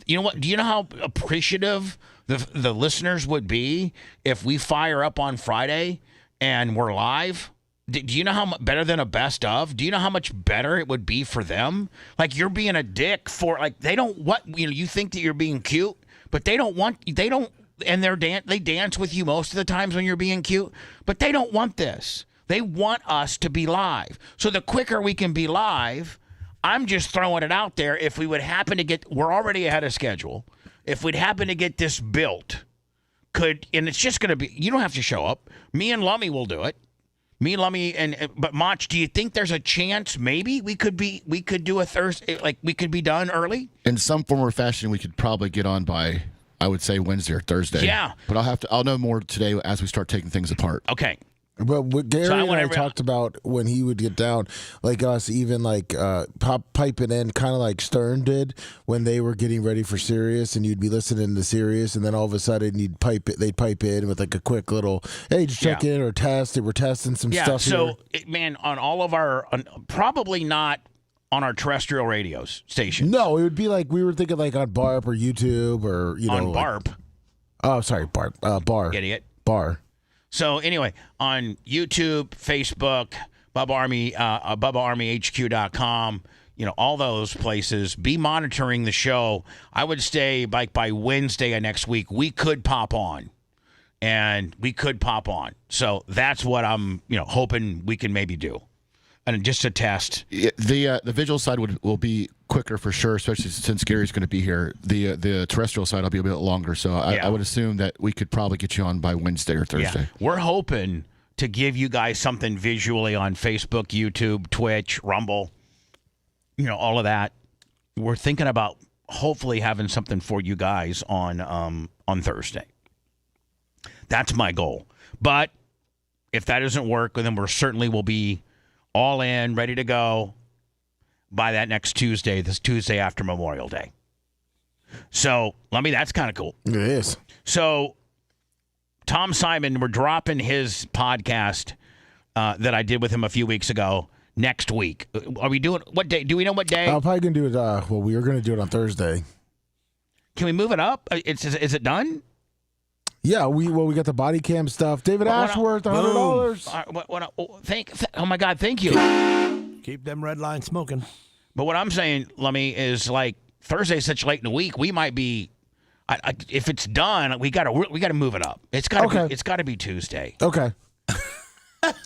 You know what? Do you know how appreciative the listeners would be if we fire up on Friday and we're live? Do you know how better than a best of? Do you know how much better it would be for them? Like, you're being a dick for, like, they don't you think that you're being cute, but they don't, and they dance with you most of the times when you're being cute, but they don't want this. They want us to be live. So the quicker we can be live, I'm just throwing it out there. If we would happen to we're already ahead of schedule. If we'd happen to get this built, and it's just going to be, you don't have to show up. Me and Lummy will do it. Me, Lummy, but Mach, do you think there's a chance maybe we could do a Thursday, like we could be done early? In some form or fashion, we could probably get on by, I would say, Wednesday or Thursday. Yeah. But I'll know more today as we start taking things apart. Okay. But what Gary and I talked about when he would get down, like us, even like piping in, kind of like Stern did when they were getting ready for Sirius, and you'd be listening to Sirius, and then all of a sudden they'd pipe in with like a quick little, hey, just check in or test it. We're testing some stuff. So man, on all of our, probably not on our terrestrial radio stations. No, it would be like we were thinking like on BARP or YouTube or on BARP. Sorry, BARP. Bar. Idiot. Bar. So anyway, on YouTube, Facebook, Bubba Army, BubbaArmyHQ.com, all those places, be monitoring the show. I would say by Wednesday of next week, we could pop on. So that's what I'm, hoping we can maybe do. And just a test. The visual side will be quicker for sure, especially since Gary's going to be here. The terrestrial side will be a bit longer, so I would assume that we could probably get you on by Wednesday or Thursday. Yeah. We're hoping to give you guys something visually on Facebook, YouTube, Twitch, Rumble, all of that. We're thinking about hopefully having something for you guys on Thursday. That's my goal. But if that doesn't work, then we're certainly will be all in, ready to go by that next Tuesday, this Tuesday after Memorial Day. So, that's kind of cool. It is. So, Tom Simon, we're dropping his podcast that I did with him a few weeks ago next week. Are we doing, what day? Do we know what day? I'm probably going to do it, we were going to do it on Thursday. Can we move it up? Is it done? Yeah, we got the body cam stuff. David Ashworth, $100. Oh my God, thank you. Keep them red lines smoking. But what I'm saying, Lummy, is like Thursday's such late in the week. We might be, if it's done, we got to move it up. It's got to be Tuesday. Okay.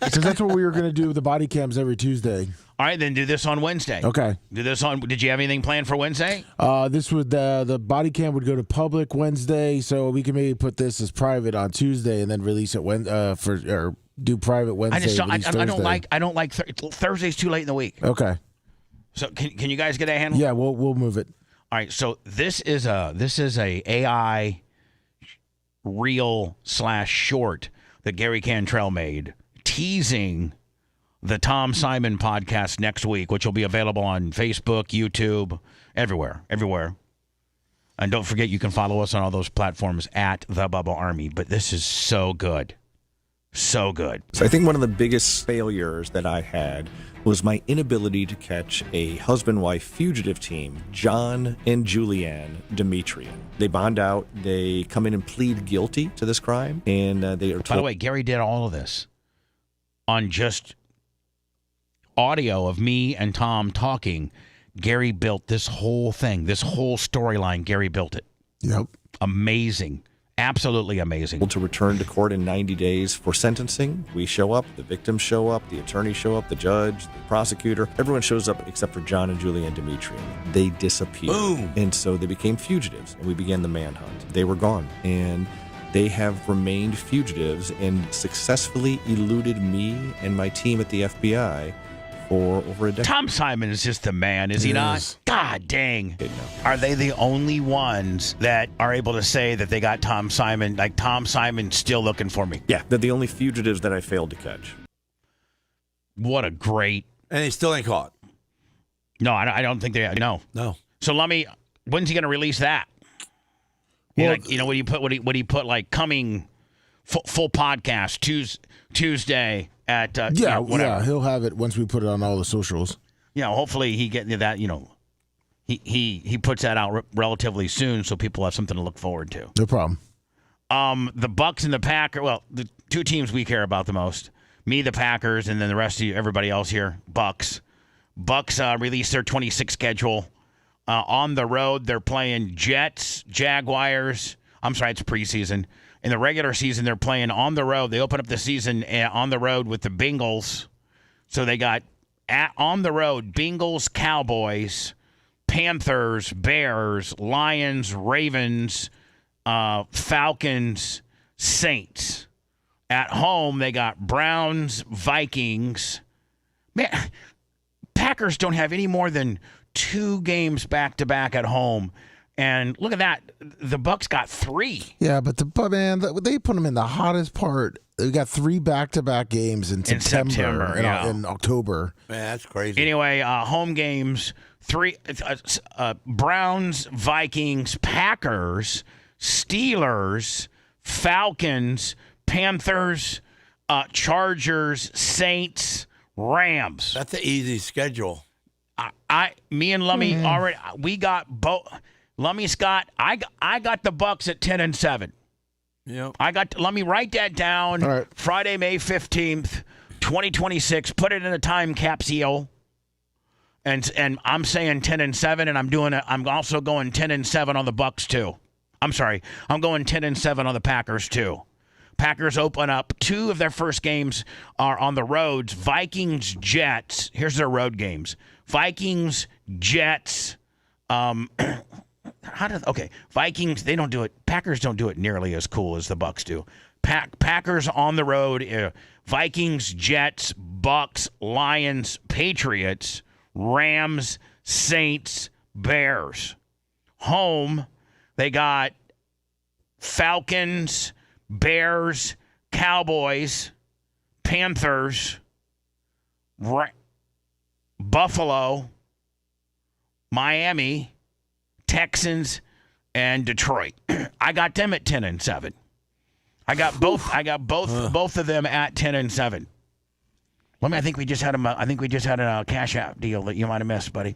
Because that's what we were going to do, the body cams every Tuesday. All right, then do this on Wednesday. Okay. Did you have anything planned for Wednesday? This would the body cam would go to public Wednesday, so we can maybe put this as private on Tuesday and then release it do private Wednesday. I don't like Thursday's too late in the week. Okay. So can you guys get that handled? Yeah, we'll move it. All right. So this is a AI reel / short that Gary Cantrell made, teasing the Tom Simon podcast next week, which will be available on Facebook, YouTube, everywhere. And don't forget, you can follow us on all those platforms at the Bubba Army. But this is so good. So good. So I think one of the biggest failures that I had was my inability to catch a husband-wife fugitive team, John and Julianne Demetrian. They bond out. They come in and plead guilty to this crime. And they are told. By the way, Gary did all of this on just audio of me and Tom talking. Gary built this whole thing, this whole storyline. Gary built it. Yep. Amazing. Absolutely amazing. To return to court in 90 days for sentencing. We show up, the victims show up, the attorneys show up, the judge, the prosecutor. Everyone shows up except for John and Julianne Demetrian. They disappeared. Boom. And so they became fugitives, and we began the manhunt. They were gone. And they have remained fugitives and successfully eluded me and my team at the FBI for over a decade. Tom Simon is just the man, is he not? God dang. Are they the only ones that are able to say that they got Tom Simon, like Tom Simon's still looking for me? Yeah, they're the only fugitives that I failed to catch. What a great. And he still ain't caught. No, I don't think they. No. So let me. When's he going to release that? Well, what do you put? What do you put? Like coming full podcast Tuesday at yeah, he'll have it once we put it on all the socials. Hopefully he get that. He puts that out relatively soon, so people have something to look forward to. No problem. The Bucks and the Packers. Well, the two teams we care about the most. Me, the Packers, and then the rest of everybody else here. Bucks released their 26 schedule. On the road, they're playing Jets, Jaguars. I'm sorry, it's preseason. In the regular season, they're playing on the road. They open up the season on the road with the Bengals. So they got on the road, Bengals, Cowboys, Panthers, Bears, Lions, Ravens, Falcons, Saints. At home, they got Browns, Vikings. Man, Packers don't have any more than 2 games back-to-back at home. And look at that. The Bucks got 3. Yeah, but they put them in the hottest part. They got 3 back-to-back games in September and in October. Man, that's crazy. Anyway, home games, 3 Browns, Vikings, Packers, Steelers, Falcons, Panthers, Chargers, Saints, Rams. That's an easy schedule. Me and Lummy already. We got both. Lummy Scott. I got the Bucks at 10-7. Yep. Let me write that down. All right. Friday, May 15th, 2026. Put it in a time capsule. And I'm saying 10-7, and I'm also going 10-7 on the Bucks too. I'm sorry. I'm going 10-7 on the Packers too. Packers open up. 2 of their first games are on the roads. Vikings, Jets. Here's their road games. Vikings, Jets. Vikings, they don't do it. Packers don't do it nearly as cool as the Bucks do. Packers on the road. Vikings, Jets, Bucks, Lions, Patriots, Rams, Saints, Bears. Home, they got Falcons, Bears, Cowboys, Panthers, Buffalo, Miami, Texans, and Detroit. I got them at 10-7. I got both of them at 10-7. I think we just had a Cash App deal that you might have missed, buddy.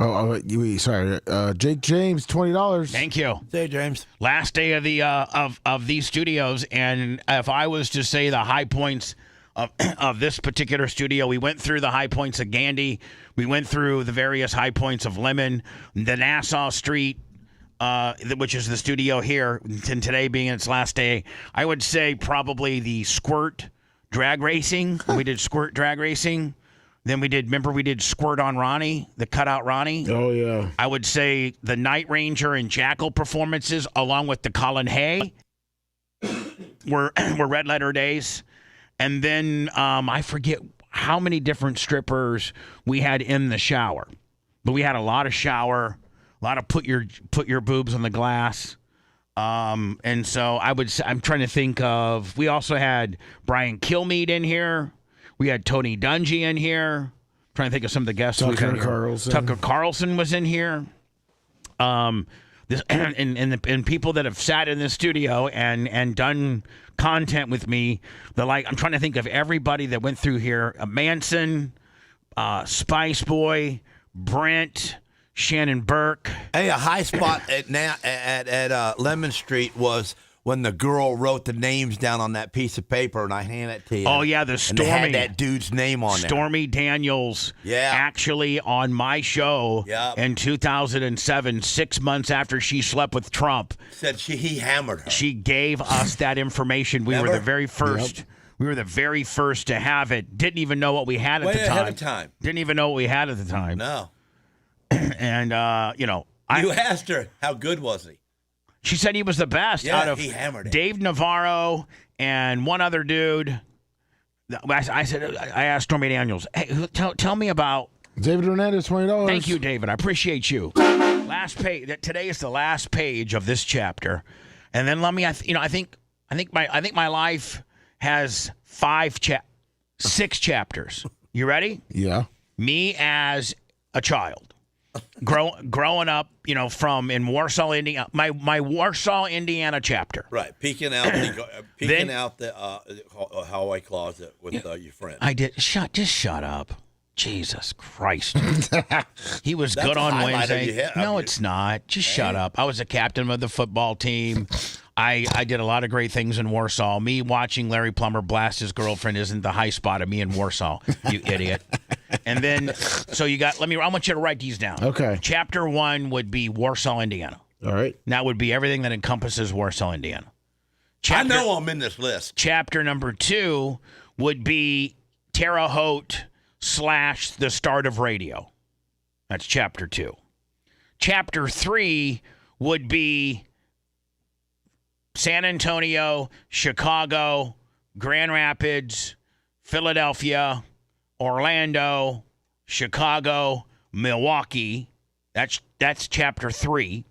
Sorry. Jake James, $20. Thank you. Say, James. Last day of the of these studios, and if I was to say the high points of this particular studio, we went through the high points of Gandy, we went through the various high points of Lemon, the Nassau Street, which is the studio here, and today being its last day. I would say probably the Squirt drag racing. We did Squirt drag racing. Then we did Squirt on Ronnie, the cutout Ronnie. Oh, yeah. I would say the Night Ranger and Jackal performances, along with the Colin Hay, were red letter days. And then I forget how many different strippers we had in the shower. But we had a lot of shower, a lot of put your boobs on the glass. And so I'm trying to think of, we also had Brian Kilmeade in here. We had Tony Dungy in here. Trying to think of some of the guests. Tucker Carlson. Tucker Carlson was in here. And people that have sat in this studio and done content with me. I'm trying to think of everybody that went through here. Manson, Spice Boy, Brent, Shannon Burke. Hey, a high spot at Lemon Street was when the girl wrote the names down on that piece of paper, and I hand it to you. Oh, yeah, the Stormy. And they had that dude's name on there. Stormy Daniels. Yeah. Actually on my show in 2007, 6 months after she slept with Trump. Said he hammered her. She gave us that information. We were the very first. Yep. We were the very first to have it. Didn't even know what we had at the time. Way ahead of time. Didn't even know what we had at the time. No. And, you asked her, how good was he? She said he was the best out of he hammered it. Dave Navarro and one other dude. I asked Stormy Daniels, hey, tell me about David Hernandez, $20. Thank you, David. I appreciate you. Last page. Today is the last page of this chapter, and then let me. I think my life has 6 chapters. You ready? Yeah. Me as a child. Growing up, in Warsaw, Indiana, my Warsaw, Indiana chapter. Right, peeking out the hallway closet with your friend. I did. Just shut up. Jesus Christ. He was good on Wednesday. No, it's not. Just shut up. I was the captain of the football team. I did a lot of great things in Warsaw. Me watching Larry Plummer blast his girlfriend isn't the high spot of me in Warsaw, you idiot. And then, so I want you to write these down. Okay. Chapter 1 would be Warsaw, Indiana. All right. That would be everything that encompasses Warsaw, Indiana. I know I'm in this list. Chapter number 2 would be Terre Haute / the start of radio. That's chapter 2. Chapter 3 would be San Antonio, Chicago, Grand Rapids, Philadelphia, Orlando, Chicago, Milwaukee. That's chapter 3.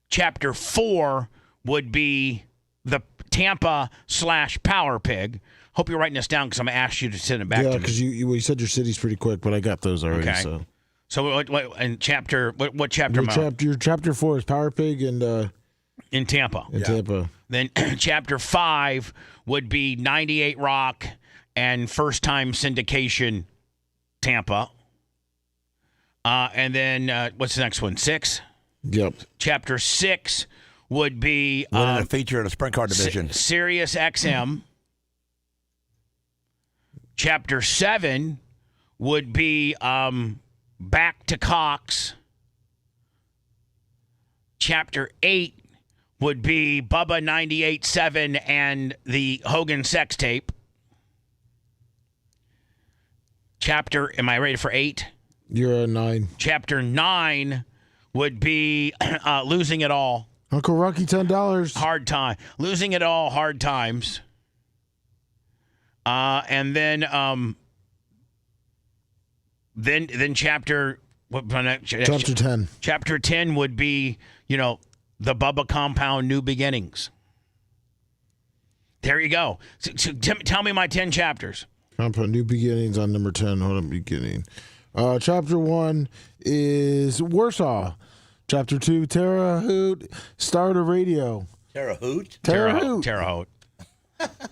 Chapter 4 would be the Tampa / Power Pig. Hope you're writing this down because I'm going to ask you to send it back to me. Yeah, because you said your cities pretty quick, but I got those already. Okay. So what chapter am I? Your chapter 4 is Power Pig and in Tampa. Tampa. Then chapter 5 would be 98 Rock and first time syndication Tampa. And then what's the next one? 6? Yep. Chapter 6 would be a feature in the sprint car division. Sirius XM. Chapter 7 would be Back to Cox. Chapter 8 would be Bubba 98.7 and the Hogan sex tape. Am I ready for 8? You're a 9. Chapter 9 would be Losing It All. Uncle Rocky, $10. Hard time. Losing It All, Hard Times. And then chapter 10. Chapter 10 would be, the Bubba Compound New Beginnings. There you go. So tell me my 10 chapters. Compound New Beginnings on number 10. Hold on, beginning. Chapter 1 is Warsaw. Chapter 2, Terre Haute, Start of Radio. Terre Haute? Terre Haute.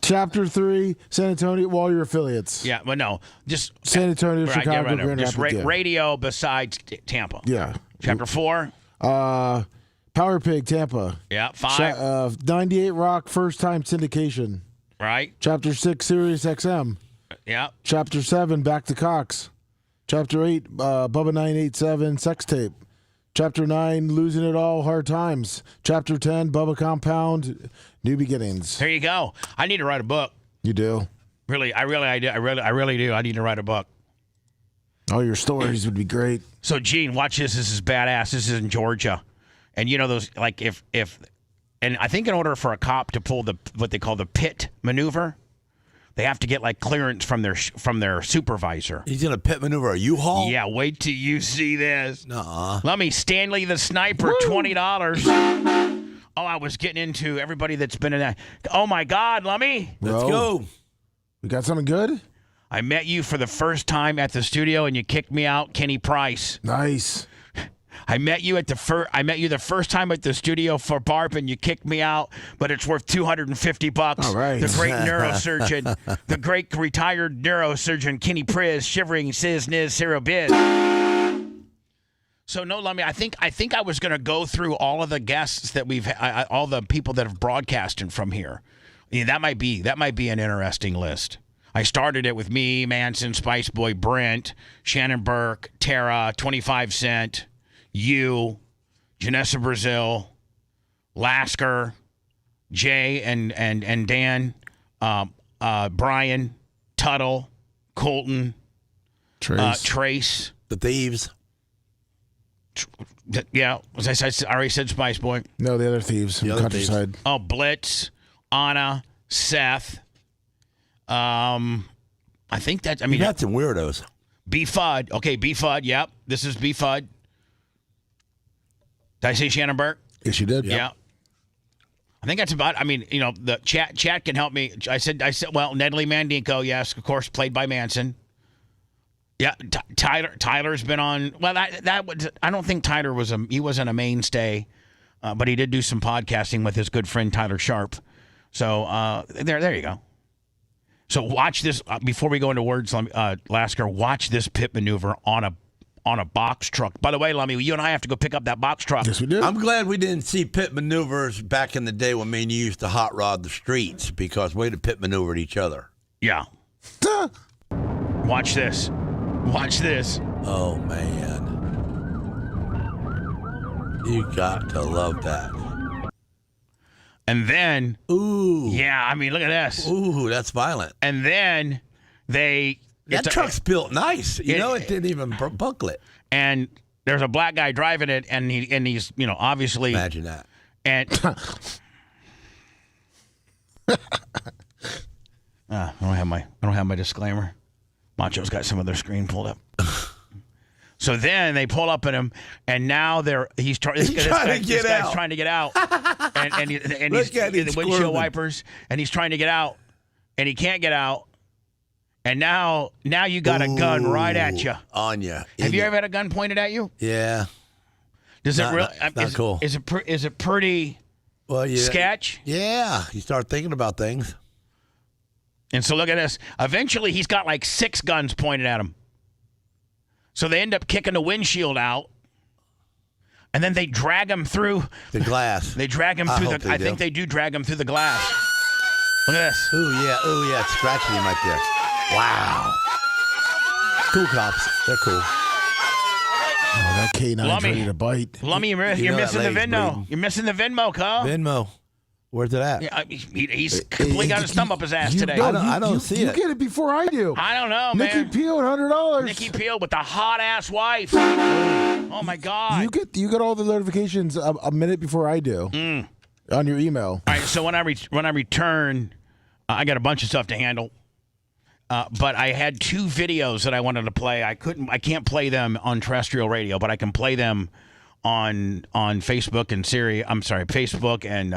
Chapter 3, San Antonio, all your affiliates. Yeah, well, no, just San Antonio, right, Chicago, right, Grand just Rapids. radio besides Tampa. Yeah. Chapter 4. Power Pig, Tampa. Yeah, 5. 98 Rock, first time syndication. Right. Chapter 6, Sirius XM. Yeah. Chapter 7, Back to Cox. Chapter 8, Bubba 987, Sex Tape. Chapter 9, Losing It All, Hard Times. Chapter 10, Bubba Compound, New Beginnings. There you go. I need to write a book. You do? Really, I really do. I need to write a book. All your stories would be great. So, Gene, watch this. This is badass. This is in Georgia. And you know those, like, and I think in order for a cop to pull what they call the pit maneuver, they have to get like clearance from their supervisor. He's gonna pit maneuver a U-Haul? Yeah, wait till you see this. Nuh-uh. Let me Stanley the Sniper, $20. Oh, I was getting into everybody that's been in that. Oh my God, Lummy. Let's go. We got something good? I met you for the first time at the studio and you kicked me out, Kenny Price. Nice. I met you the first time at the studio for Barb, and you kicked me out, but it's worth $250. All right. The great neurosurgeon, the great retired neurosurgeon, Kenny Priz, shivering Siz Niz Sarah Biz. So no, Lummy, I think I was going to go through all of the guests that we've all the people that have broadcasted from here. Yeah, that might be an interesting list. I started it with me, Manson, Spice Boy, Brent, Shannon Burke, Tara, 25 Cent. You, Janessa Brazil, Lasker, Jay and Dan, Brian, Tuttle, Colton, Trace. The Thieves. Yeah, as I already said Spice Boy. No, the other thieves from Countryside. Thieves. Oh, Blitz, Anna, Seth. I think that's, I mean. You got some weirdos. B-Fudd. Okay, B-Fudd, yep. This is B-Fudd. Did I say Shannon Burke? Yes, you did. Yeah. I think that's about. I mean, you know, the chat can help me. I said. Well, Nedley Mandinko, yes, of course, played by Manson. Yeah, Tyler's been on. Well, that was. I don't think Tyler wasn't a mainstay, but he did do some podcasting with his good friend Tyler Sharp. So there you go. So watch this before we go into words, Lasker. Watch this pit maneuver on a box truck. By the way, Lummy, you and I have to go pick up that box truck. Yes, we do. I'm glad we didn't see pit maneuvers back in the day when me and you used to hot rod the streets, because we'd have pit maneuvered each other. Yeah. Watch this. Watch this. Oh, man. You got to love that. And then. Ooh. Yeah, I mean, look at this. Ooh, that's violent. And then they. That truck's built nice. You know, it didn't even buckle it. And there's a black guy driving it, and he's, you know, obviously. Imagine that. And I don't have my disclaimer. Macho's got some of their screen pulled up. So then they pull up at him, and now this guy's trying to get out, and he's in the windshield wipers, and he's trying to get out, and he can't get out. And now you got a gun right at you. On you. Have you ever had a gun pointed at you? Yeah. Does it really? Not cool. Is it pretty? Well, yeah. Sketch. Yeah. You start thinking about things. And so look at this. Eventually, he's got like 6 guns pointed at him. So they end up kicking the windshield out, and then they drag him through the glass. They drag him through I think they do drag him through the glass. Look at this. Ooh yeah. It's scratching him right there. Wow. Cool cops. They're cool. Oh, that K9's ready to bite. Lummy, you're missing the Venmo. Bleeding. You're missing the Venmo, Cole. Venmo. Where's it at? Yeah, he's completely got his thumb up his ass today. I don't see it. You get it before I do. I don't know, man. Nikki Peel, $100. Nikki Peel with the hot ass wife. Oh my God. You get all the notifications a minute before I do on your email. All right. So when I return, I got a bunch of stuff to handle. But I had 2 videos that I wanted to play. I can't play them on terrestrial radio, but I can play them on Facebook and Facebook and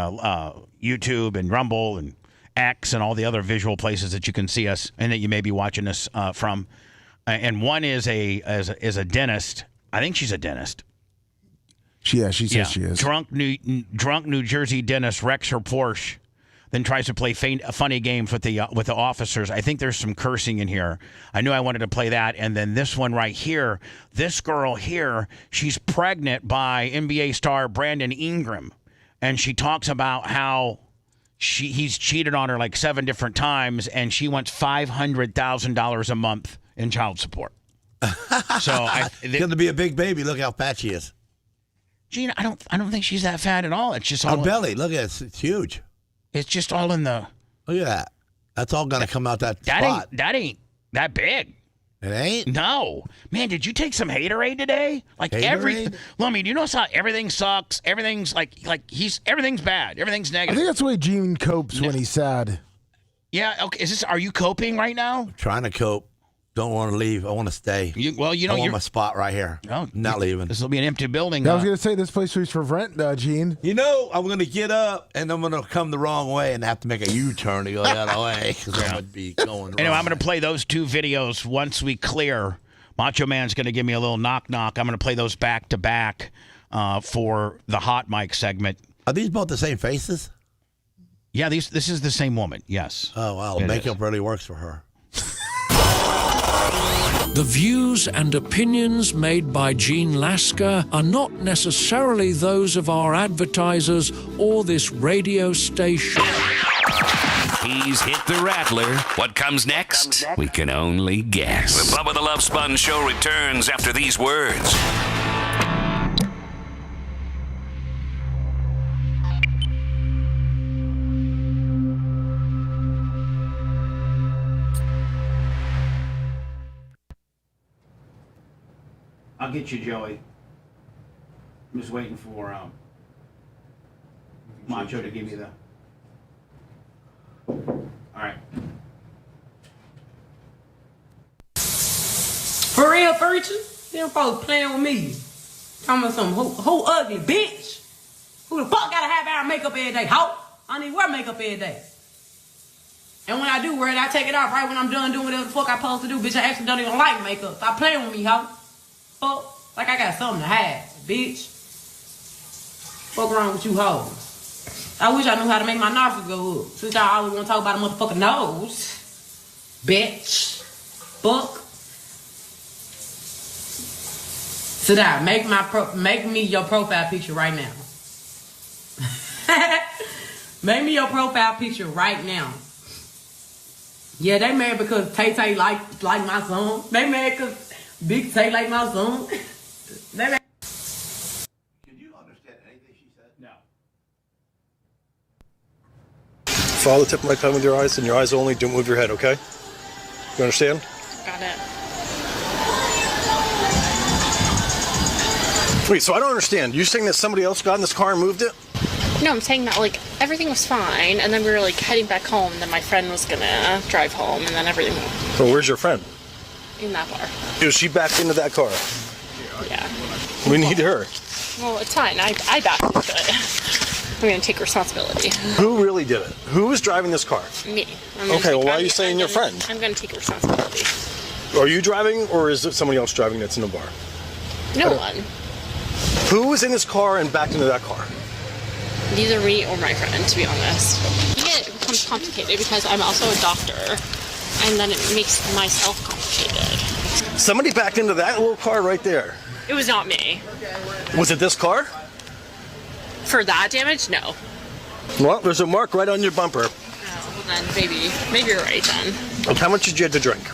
YouTube and Rumble and X and all the other visual places that you can see us and that you may be watching us from. And one is a dentist. I think she's a dentist. She says she is. Drunk New Jersey dentist wrecks her Porsche. then tries to play funny games with the officers. I think there's some cursing in here. I knew I wanted to play that. And then this one right here, this girl here, she's pregnant by NBA star Brandon Ingram. And she talks about how he's cheated on her like 7 different times, and she wants $500,000 a month in child support. So it's going to be a big baby. Look how fat she is. Gene, I don't think she's that fat at all. It's just all her belly. Look at it. It's huge. It's just all in the. Look at that. That's all going to come out that spot. That ain't that big. It ain't? No. Man, did you take some haterade today? Like everything. Lummy, do you notice how everything sucks? Everything's everything's bad. Everything's negative. I think that's the way Gene copes when he's sad. Yeah. Okay. Are you coping right now? I'm trying to cope. Don't want to leave. I want to stay. I want my spot right here. No, not leaving. This will be an empty building. I was going to say this place was for rent, Gene. You know, I'm going to get up and I'm going to come the wrong way and have to make a U-turn to go the other way because I'm going to be going wrong. Anyway, I'm going to play those 2 videos once we clear. Macho Man's going to give me a little knock-knock. I'm going to play those back-to-back for the hot mic segment. Are these both the same faces? Yeah, this is the same woman, yes. Oh, wow. Makeup really works for her. The views and opinions made by Gene Lasker are not necessarily those of our advertisers or this radio station. He's hit the rattler. What comes next? We can only guess. The Bubba the Love Sponge Show returns after these words. I'll get you, Joey. I'm just waiting for Macho to give me the. All right. For real, Furniture? Them folks playing with me. Talking about some who ugly bitch. Who the fuck gotta have our makeup every day? Ho? I need to wear makeup every day. And when I do wear it, I take it off right when I'm done doing whatever the fuck I'm supposed to do. Bitch, I actually don't even like makeup. Stop playing with me, ho. Fuck, like I got something to hide, bitch. Fuck wrong with you hoes? I wish I knew how to make my nostrils go up. Since y'all always want to talk about a motherfucking nose. Bitch. Fuck. Sit down. Make me your profile picture right now. Make me your profile picture right now. Yeah, they mad because Tay-Tay like my song. They mad because Big Tay like my song. They mad. Can you understand anything she said? No. Follow the tip of my pen with your eyes and your eyes only. Don't move your head, okay? You understand? Got it. Wait, so I don't understand. You're saying that somebody else got in this car and moved it? No, I'm saying that, like, everything was fine, and then we were, like, heading back home, and then my friend was gonna drive home, and then everything... Well, where's your friend? In that car. Was she backed into that car? Yeah. We need her. Well, it's fine. I backed into it. I'm gonna take responsibility. Who really did it? Who was driving this car? Me. Okay, well, why are you saying your friend? I'm gonna take responsibility. Are you driving, or is it somebody else driving that's in the bar? No one. Who was in this car and backed into that car? Neither me or my friend, to be honest. It becomes complicated because I'm also a doctor, and then it makes myself complicated. Somebody backed into that little car right there. It was not me. Was it this car? For that damage, no. Well, there's a mark right on your bumper. Oh, well then maybe you're right then. And how much did you have to drink?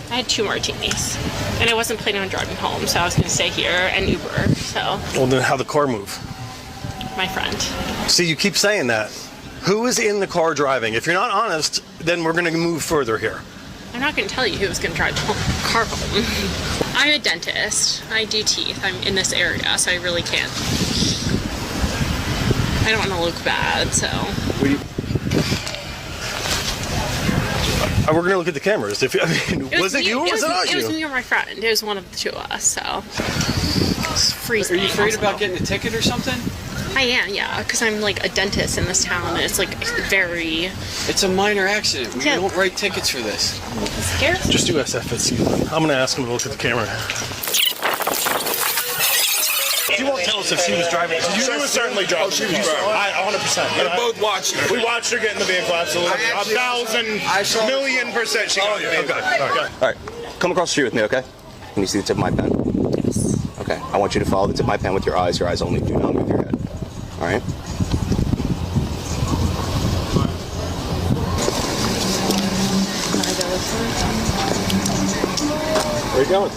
I had 2 martinis, and I wasn't planning on driving home, so I was going to stay here and Uber, so... Well, then how'd the car move? My friend. See, you keep saying that. Who is in the car driving? If you're not honest, then we're going to move further here. I'm not going to tell you who was going to drive the car home. I'm a dentist. I do teeth. I'm in this area, so I really can't. I don't want to look bad, so... We're going to look at the cameras. Was it you or was it not you? It was me or my friend. It was one of the 2 of us, so... It's freezing. Are you afraid about getting a ticket or something? I am, yeah, because I'm like a dentist in this town, and it's like very... It's a minor accident. We don't write tickets for this. Scared? Just do SFSC. I'm going to ask him to look at the camera. She won't tell us if she was driving. She was certainly driving. She was driving. 100%. We both watched her. We watched her get in the vehicle, absolutely. 1,000,000,000% she got in the vehicle. Okay. All right. Come across the street with me, okay? Can you see the tip of my pen? Yes. Okay. I want you to follow the tip of my pen with your eyes. Your eyes only. Do not move your head. All right? Where are you going?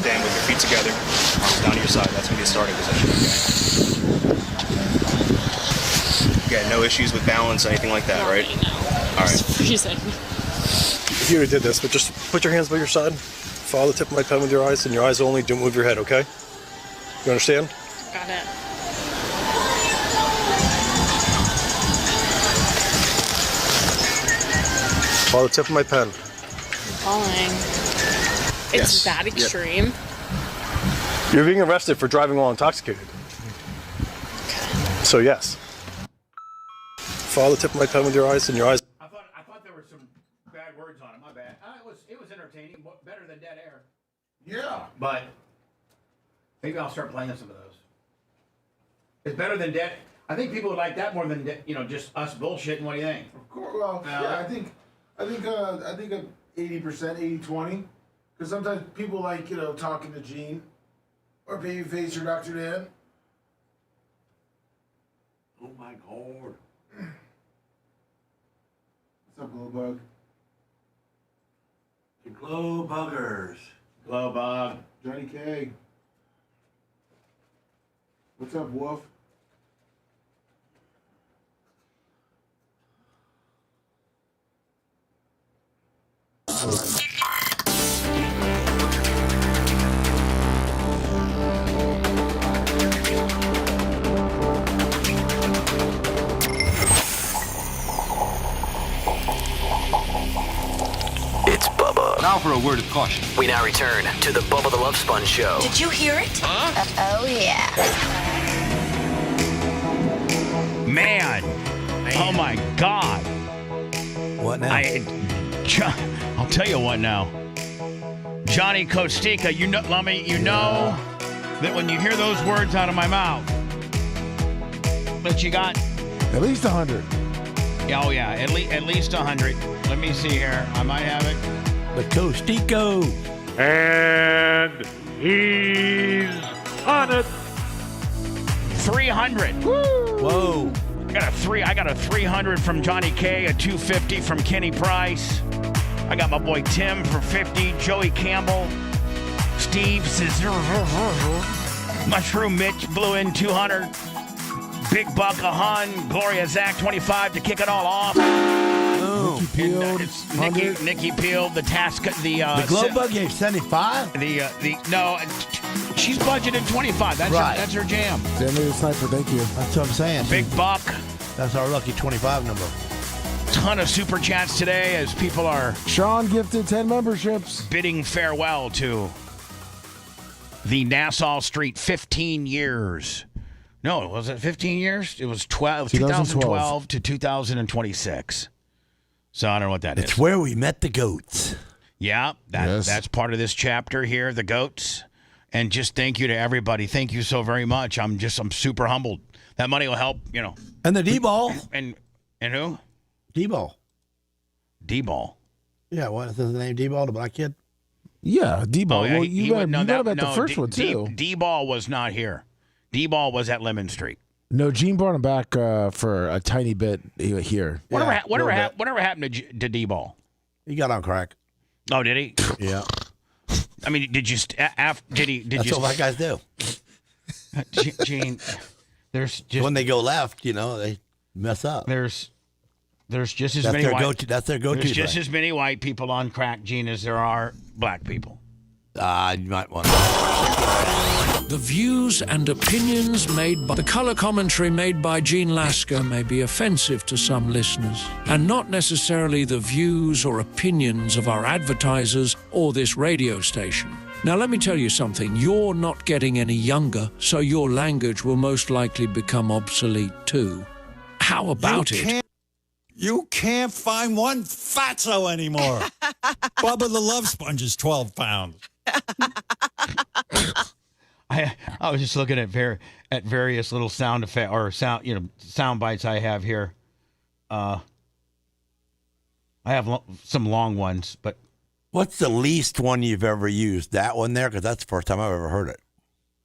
Stand with your feet together, arms down to your side. That's going to be a starting position. Okay, no issues with balance, anything like that, right? No. All right. Freezing. If you already did this, but just put your hands by your side, follow the tip of my pen with your eyes, and your eyes only, don't move your head, okay? You understand? Got it. Follow the tip of my pen. Falling. It's that extreme. You're being arrested for driving while intoxicated. So yes. Follow the tip of my pen with your eyes, and your eyes. I thought there were some bad words on it. My bad. It was entertaining, better than dead air. Yeah. But maybe I'll start playing some of those. It's better than dead. I think people would like that more than just us bullshitting. What do you think? Of course. Well, yeah, I think 80%, 80-20. Because sometimes people like, talking to Gene or Babyface or Dr. Dan. Oh my God. What's up, Glow Bug? The Glow Buggers. Glow Bug. Johnny K. What's up, Wolf? It's Bubba. Now for a word of caution. We now return to the Bubba the Love Sponge Show. Did you hear it? Oh, yeah. Man. Oh, my God. What now? I'll tell you what now. Johnny Kostika, you know that when you hear those words out of my mouth, that you got at least 100. Oh yeah, at least 100. Let me see here. I might have it. The Costico. And he's on it. 300. Woo. Whoa. I got a 300 from Johnny K, a 250 from Kenny Price. I got my boy Tim for 50, Joey Campbell, Steve Scissor, Mushroom Mitch blew in 200, Big Buck a hun, Gloria Zach 25 to kick it all off. Oh, Nikki Peel, the task, the Glow Bug gave 75. No, she's budgeted 25. That's her jam. Sammy the Sniper, thank you. That's what I'm saying. Big Buck. That's our lucky 25 number. Ton of super chats today as people are Sean gifted 10 memberships, bidding farewell to the Nassau Street 15 years. No, was it 15 years? It was 2012 to 2026. So I don't know what that is. It's where we met the goats. Yeah, that's part of this chapter here, the goats. And just thank you to everybody. Thank you so very much. I'm super humbled. That money will help, And the D-ball. And who? D-ball. D-ball. Yeah, what is his name? D-ball, the black kid? Yeah, D-ball. Oh, yeah, well, you met him at the first one, too. D-ball was not here. D-ball was at Lemon Street. No, Gene brought him back for a tiny bit here. Whatever happened to D-ball? He got on crack. Oh, did he? Yeah. I mean, That's what white guys do. Gene, there's just... When they go left, they mess up. There's just as that's many their white... Go-to, that's their go-to There's just thing. as many white people on crack, Gene, as there are black people. You might want to... The views and opinions made by the color commentary made by Gene Lasker may be offensive to some listeners, and not necessarily the views or opinions of our advertisers or this radio station. Now, let me tell you something. You're not getting any younger, so your language will most likely become obsolete too. How about it? You can't find one fatso anymore. Bubba the Love Sponge is 12 pounds. I was just looking at various little sound effect or sound bites I have here. I have some long ones, but what's the least one you've ever used? That one there, because that's the first time I've ever heard it.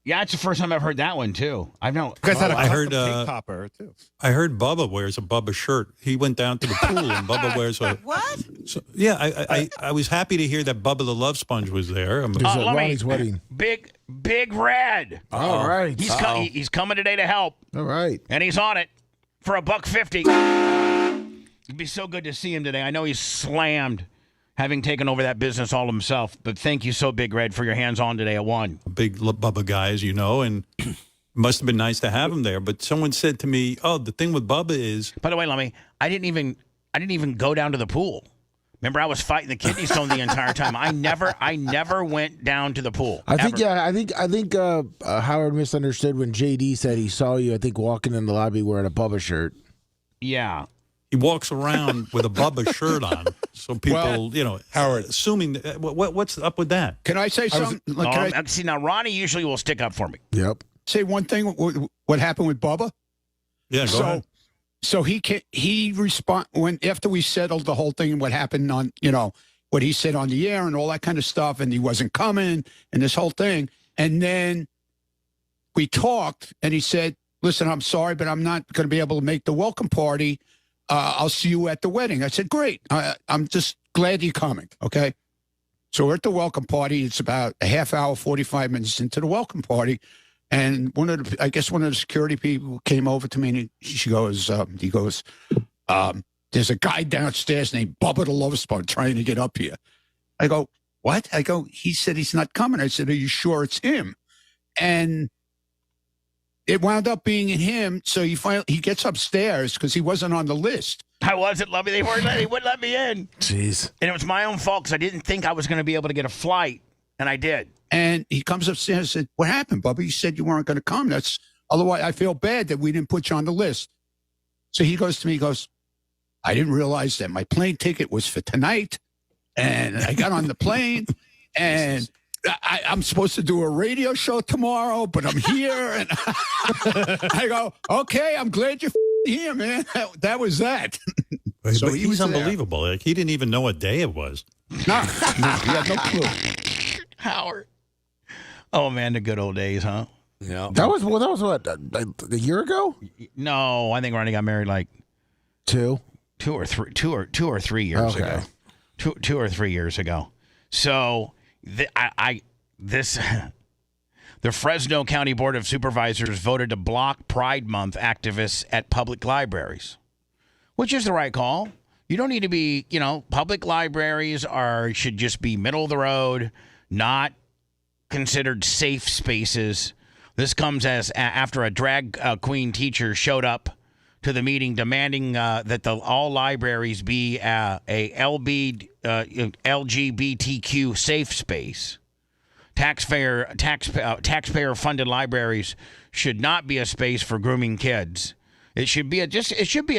Yeah, it's the first time I've heard that one too. I've known. I heard popper too. I heard Bubba wears a Bubba shirt. He went down to the pool and Bubba wears a what? So, yeah, I was happy to hear that Bubba the Love Sponge was there. Ronnie's wedding. Big Red. All right. He's coming today to help. All right. And he's on it for $1.50. It'd be so good to see him today. I know he's slammed, having taken over that business all himself. But thank you so, Big Red, for your hands-on today at 1. A big Bubba guy, as you know, and must have been nice to have him there. But someone said to me, "Oh, the thing with Bubba is." By the way, Lummy, I didn't even go down to the pool. Remember, I was fighting the kidney stone the entire time. I never went down to the pool. I think Howard misunderstood when JD said he saw you. I think walking in the lobby wearing a Bubba shirt. Yeah. He walks around with a Bubba shirt on, so people, Howard, assuming what's up with that? Can I say something? See, now Ronnie usually will stick up for me. Yep. Say one thing. What happened with Bubba? Yeah, go ahead. So he respond when after we settled the whole thing and what happened on what he said on the air and all that kind of stuff, and he wasn't coming and this whole thing, and then we talked and he said, "Listen, I'm sorry, but I'm not going to be able to make the welcome party. I'll see you at the wedding." I said, "Great. I'm just glad you're coming." Okay. So we're at the welcome party. It's about a half hour, 45 minutes into the welcome party. And one of the security people came over to me and he goes, "There's a guy downstairs named Bubba the Love Sponge trying to get up here." I go, "What?" I go, "He said he's not coming." I said, "Are you sure it's him?" And it wound up being him. So he gets upstairs because he wasn't on the list. I wasn't, Lovey. They wouldn't let me in. Jeez. And it was my own fault because I didn't think I was going to be able to get a flight, and I did. And he comes upstairs and said, "What happened, Bubba? You said you weren't going to come. Otherwise, I feel bad that we didn't put you on the list." So he goes to me, "I didn't realize that my plane ticket was for tonight. And I got on the plane and I'm supposed to do a radio show tomorrow, but I'm here." And I go, "Okay, I'm glad you're here, man." That was that. So he was unbelievable. Like, he didn't even know what day it was. No, he had no clue. Howard. Oh man, the good old days, huh? Yeah. That was what, a year ago? No, I think Ronnie got married like 2 or 3 years ago. 2 or 3 years ago. So the Fresno County Board of Supervisors voted to block Pride Month activists at public libraries, which is the right call. You don't need to be, public libraries should just be middle of the road, not considered safe spaces. This comes after a drag queen teacher showed up to the meeting demanding that all libraries be a LGBTQ safe space. Taxpayer-funded libraries should not be a space for grooming kids. It should be a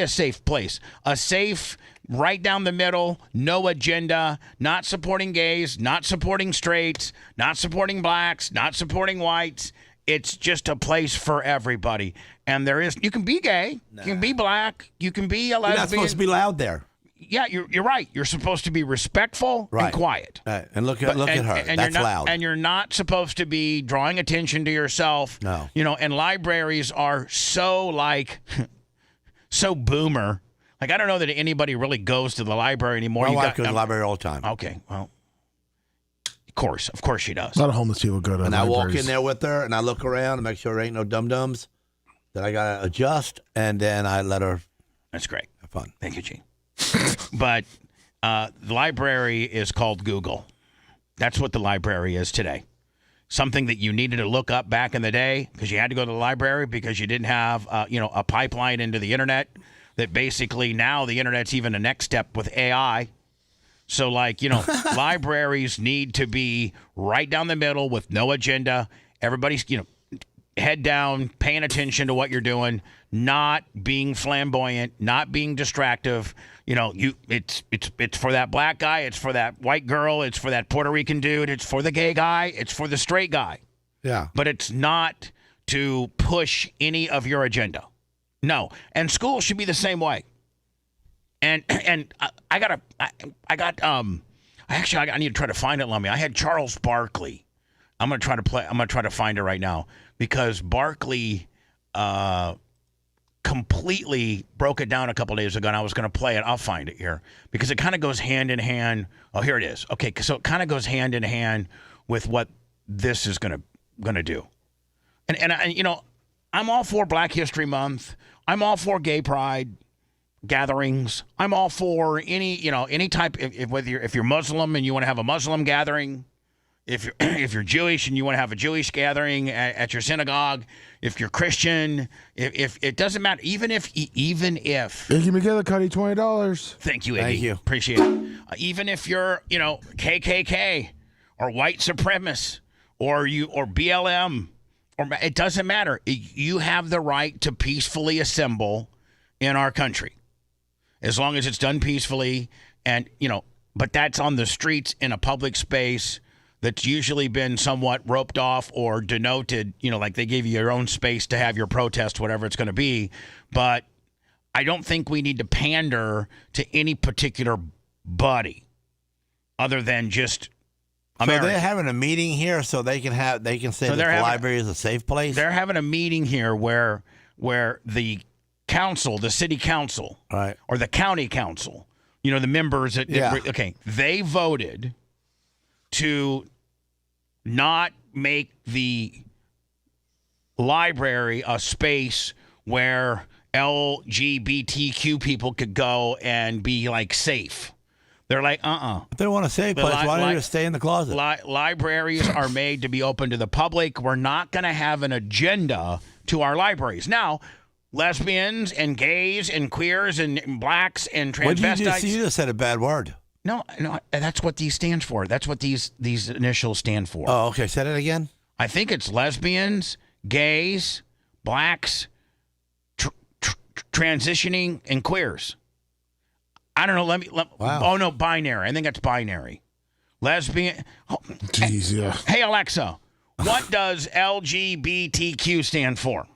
safe place, a safe, right down the middle, no agenda, not supporting gays, not supporting straights, not supporting blacks, not supporting whites. It's just a place for everybody. And you can be gay, you can be black, you can be a lesbian. You're not supposed to be loud there. Yeah, you're right. You're supposed to be respectful and quiet. Right. And look at her. And That's loud. And you're not supposed to be drawing attention to yourself. No. And libraries are so so boomer. Like, I don't know that anybody really goes to the library anymore. My wife goes to the library all the time. Okay, well, of course she does. A lot of homeless people go to and libraries. I walk in there with her, and I look around and make sure there ain't no dum-dums that I got to adjust, and then I let her. That's great. Have fun. Thank you, Gene. But the library is called Google. That's what the library is today. Something that you needed to look up back in the day because you had to go to the library because you didn't have, a pipeline into the internet. That basically now the internet's even a next step with AI. So, libraries need to be right down the middle with no agenda. Everybody's, head down, paying attention to what you're doing, not being flamboyant, not being distractive. It's for that black guy, it's for that white girl, it's for that Puerto Rican dude, it's for the gay guy, it's for the straight guy. Yeah. But it's not to push any of your agenda. No. And school should be the same way. And I need to try to find it, Lummy. I had Charles Barkley. I'm gonna try to find it right now because Barkley completely broke it down a couple days ago, and I was gonna play it. I'll find it here because it kind of goes hand in hand. Oh, here it is. Okay, so it kind of goes hand in hand with what this is gonna do. And I'm all for Black History Month. I'm all for gay pride gatherings. I'm all for any type. If you're Muslim and you want to have a Muslim gathering, if you're Jewish and you want to have a Jewish gathering at your synagogue, if you're Christian, if it doesn't matter. Even if Iggy McGillicuddy, $20. Thank you, Iggy. Thank you. Appreciate it. Even if you're KKK or white supremacist or BLM, or it doesn't matter. You have the right to peacefully assemble in our country. As long as it's done peacefully but that's on the streets in a public space that's usually been somewhat roped off or denoted, like they give you your own space to have your protest, whatever it's going to be. But I don't think we need to pander to any particular body other than just America. So they're having a meeting here so they can say that the library is a safe place? They're having a meeting here where the council, the city council, right, or the county council, the members they voted to not make the library a space where LGBTQ people could go and be safe. They're like, If they want a safe place, why don't you just stay in the closet? Libraries are made to be open to the public. We're not going to have an agenda to our libraries. Now, lesbians and gays and queers and blacks and transvestites. You just said a bad word. No, that's what these stands for. That's what these initials stand for. Oh, okay. Say that again. I think it's lesbians, gays, blacks, transitioning, and queers. I don't know. Wow. Oh no, binary. I think that's binary. Lesbian. Oh, Jeez, yeah. Hey Alexa, what does LGBTQ stand for?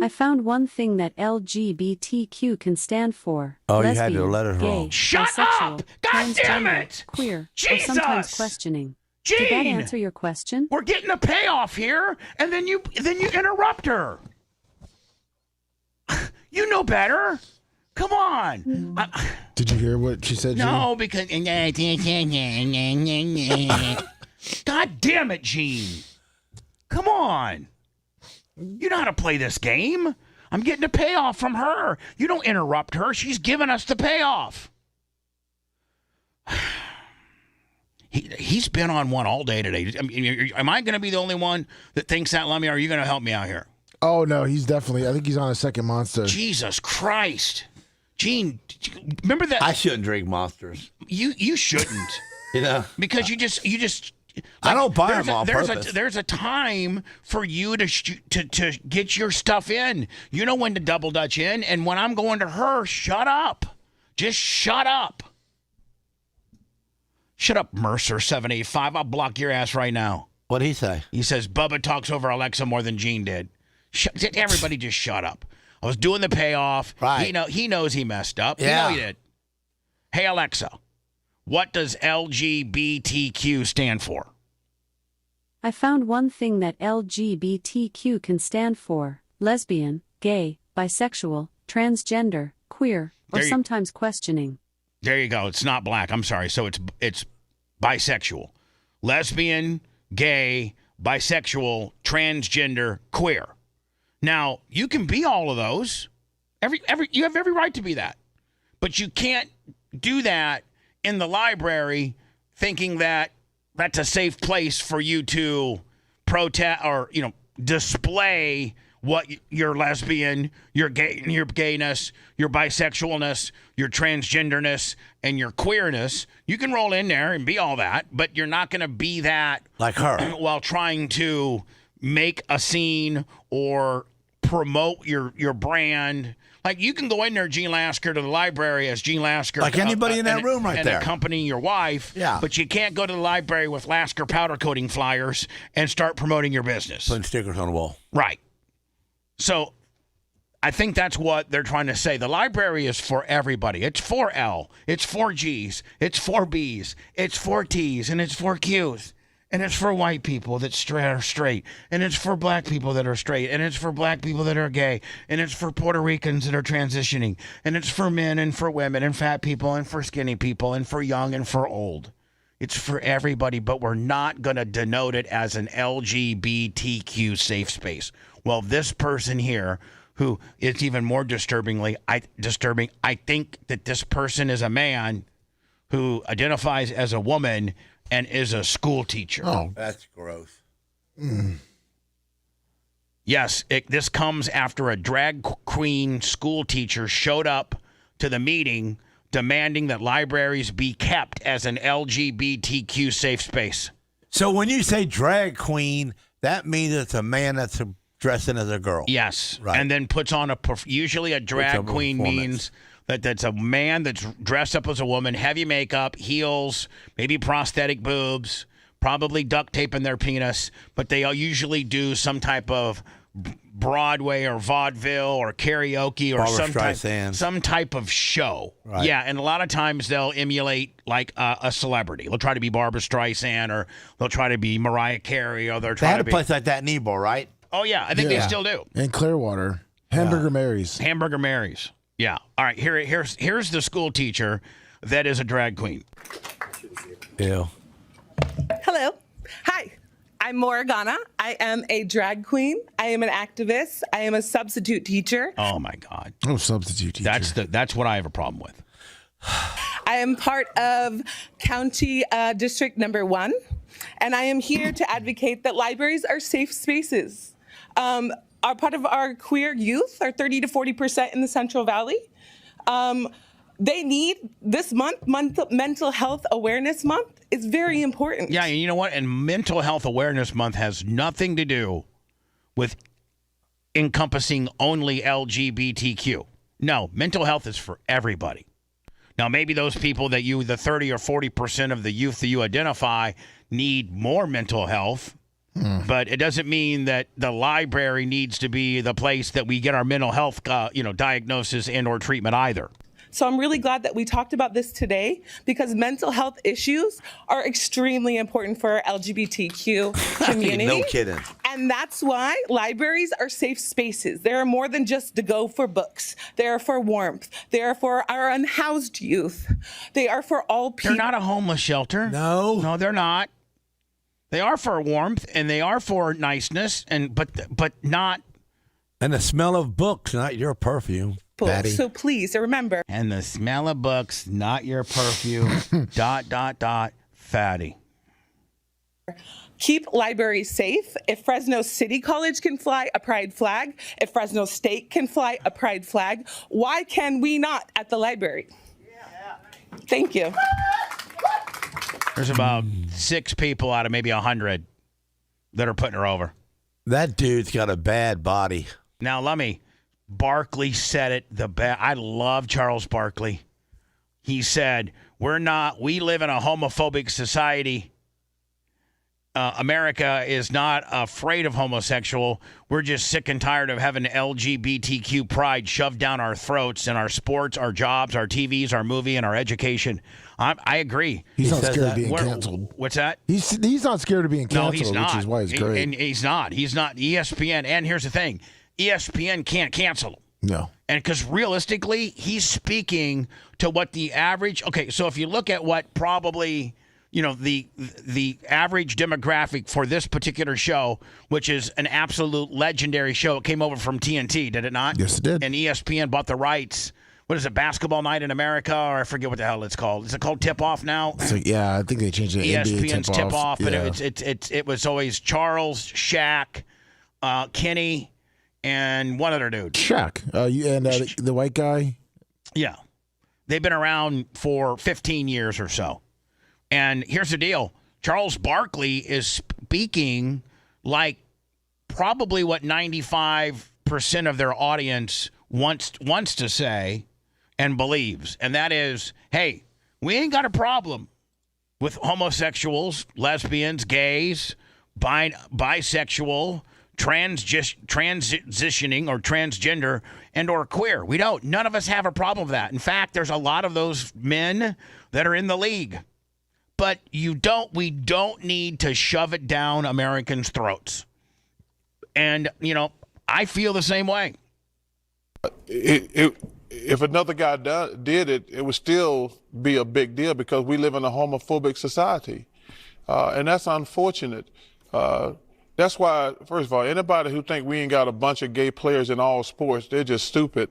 I found one thing that LGBTQ can stand for. Oh, lesbian, you had to let her wrong. gay, Shut bisexual, up! God damn transgender, it! Queer, Jesus! or sometimes questioning. Gene! Did that answer your question? We're getting a payoff here, and then you interrupt her. You know better. Come on. Did you hear what she said? No, because God damn it, Gene. Come on. You know how to play this game. I'm getting a payoff from her. You don't interrupt her. She's giving us the payoff. He's been on one all day today. I mean, am I going to be the only one that thinks that, Lummy? Or are you going to help me out here? Oh, no, he's definitely. I think he's on a second monster. Jesus Christ. Gene, remember that? I shouldn't drink Monsters. You shouldn't. Because you just I don't buy them on purpose. There's a time for you to get your stuff in. You know when to double dutch in, and when I'm going to her, shut up. Just shut up. Shut up, Mercer785. I'll block your ass right now. What'd he say? He says Bubba talks over Alexa more than Gene did. Everybody just shut up. I was doing the payoff. Right. He knows he messed up. Yeah. He did. Hey, Alexa, what does LGBTQ stand for? I found one thing that LGBTQ can stand for. Lesbian, gay, bisexual, transgender, queer, or sometimes questioning. There you go. It's not black. I'm sorry. So it's bisexual. Lesbian, gay, bisexual, transgender, queer. Now, you can be all of those. You have every right to be that. But you can't do that in the library thinking that that's a safe place for you to protest or, display what your lesbian, your gay, your gayness, your bisexualness, your transgenderness, and your queerness. You can roll in there and be all that, but you're not going to be that like her while trying to make a scene or promote your brand. Like, you can go in there, Gene Lasker, to the library as Gene Lasker. Like anybody in that room right and there. And accompanying your wife. Yeah. But you can't go to the library with Lasker powder coating flyers and start promoting your business. Putting stickers on the wall. Right. So I think that's what they're trying to say. The library is for everybody. It's for L. It's for G's. It's for B's. It's for T's. And it's for Q's. And it's for white people that are straight. And it's for black people that are straight. And it's for black people that are gay. And it's for Puerto Ricans that are transitioning. And it's for men and for women and fat people and for skinny people and for young and for old. It's for everybody, but we're not going to denote it as an LGBTQ safe space. Well, this person here, who is even more disturbing, I think that this person is a man who identifies as a woman and is a school teacher. Oh, that's gross. Yes, this comes after a drag queen school teacher showed up to the meeting demanding that libraries be kept as an LGBTQ safe space. So when you say drag queen, that means it's a man that's dressing as a girl. Yes, right. And then puts on usually a drag queen means that's a man that's dressed up as a woman, heavy makeup, heels, maybe prosthetic boobs, probably duct tape in their penis, but they all usually do some type of Broadway or vaudeville or karaoke or some type of show. Right. Yeah, and a lot of times they'll emulate like a celebrity. They'll try to be Barbra Streisand, or they'll try to be Mariah Carey, or they'll They try had to a be. place like that in Ybor, right? Oh yeah, I think they still do. In Clearwater, Hamburger Mary's. Hamburger Mary's. Yeah. All right. Here's the school teacher that is a drag queen. Ew. Hello. Hi. I'm Morgana. I am a drag queen. I am an activist. I am a substitute teacher. Oh my God. Oh, substitute teacher. That's what I have a problem with. I am part of County District Number 1, and I am here to advocate that libraries are safe spaces. Are part of our queer youth are 30 to 40% in the Central Valley. They need this month, Mental Health Awareness Month. It's very important. Yeah, and you know what? And Mental Health Awareness Month has nothing to do with encompassing only LGBTQ. No, mental health is for everybody. Now, maybe those people that the 30 or 40% of the youth that you identify need more mental health. But it doesn't mean that the library needs to be the place that we get our mental health, diagnosis and or treatment either. So I'm really glad that we talked about this today, because mental health issues are extremely important for our LGBTQ community. No kidding. And that's why libraries are safe spaces. They are more than just to go for books. They are for warmth. They are for our unhoused youth. They are for all people. They're not a homeless shelter. No, they're not. They are for warmth and they are for niceness, but not. And the smell of books, not your perfume. Patty. So please remember. And the smell of books, not your perfume. ... Fatty. Keep libraries safe. If Fresno City College can fly a pride flag, if Fresno State can fly a pride flag, why can we not at the library? Thank you. There's about 6 people out of maybe 100 that are putting her over. That dude's got a bad body. Now, Barkley said it the best. I love Charles Barkley. He said, we live in a homophobic society. America is not afraid of homosexual. We're just sick and tired of having LGBTQ pride shoved down our throats in our sports, our jobs, our TVs, our movie, and our education. I agree. He's not scared of being canceled. What's that? He's not scared of being canceled, no, he's not. Which is why he's great. And he's not. He's not. ESPN. And here's the thing. ESPN can't cancel him. No. And because realistically, he's speaking to what the average. Okay, so if you look at what probably, the average demographic for this particular show, which is an absolute legendary show, it came over from TNT, did it not? Yes, it did. And ESPN bought the rights. What is it, Basketball Night in America, or I forget what the hell it's called. Is it called Tip Off now? So, yeah, I think they changed it. ESPN's Tip Off, yeah. but it was always Charles, Shaq, Kenny, and one other dude. Shaq. The white guy? Yeah. They've been around for 15 years or so. And here's the deal. Charles Barkley is speaking like probably what 95% 90% of their audience wants to say and believes, and that is, hey, we ain't got a problem with homosexuals, lesbians, gays, bisexual, transitioning or transgender, and or queer. We don't. None of us have a problem with that. In fact, there's a lot of those men that are in the league. But we don't need to shove it down Americans' throats. And, I feel the same way. If another guy did it, it would still be a big deal because we live in a homophobic society. And that's unfortunate. That's why, first of all, anybody who think we ain't got a bunch of gay players in all sports, they're just stupid.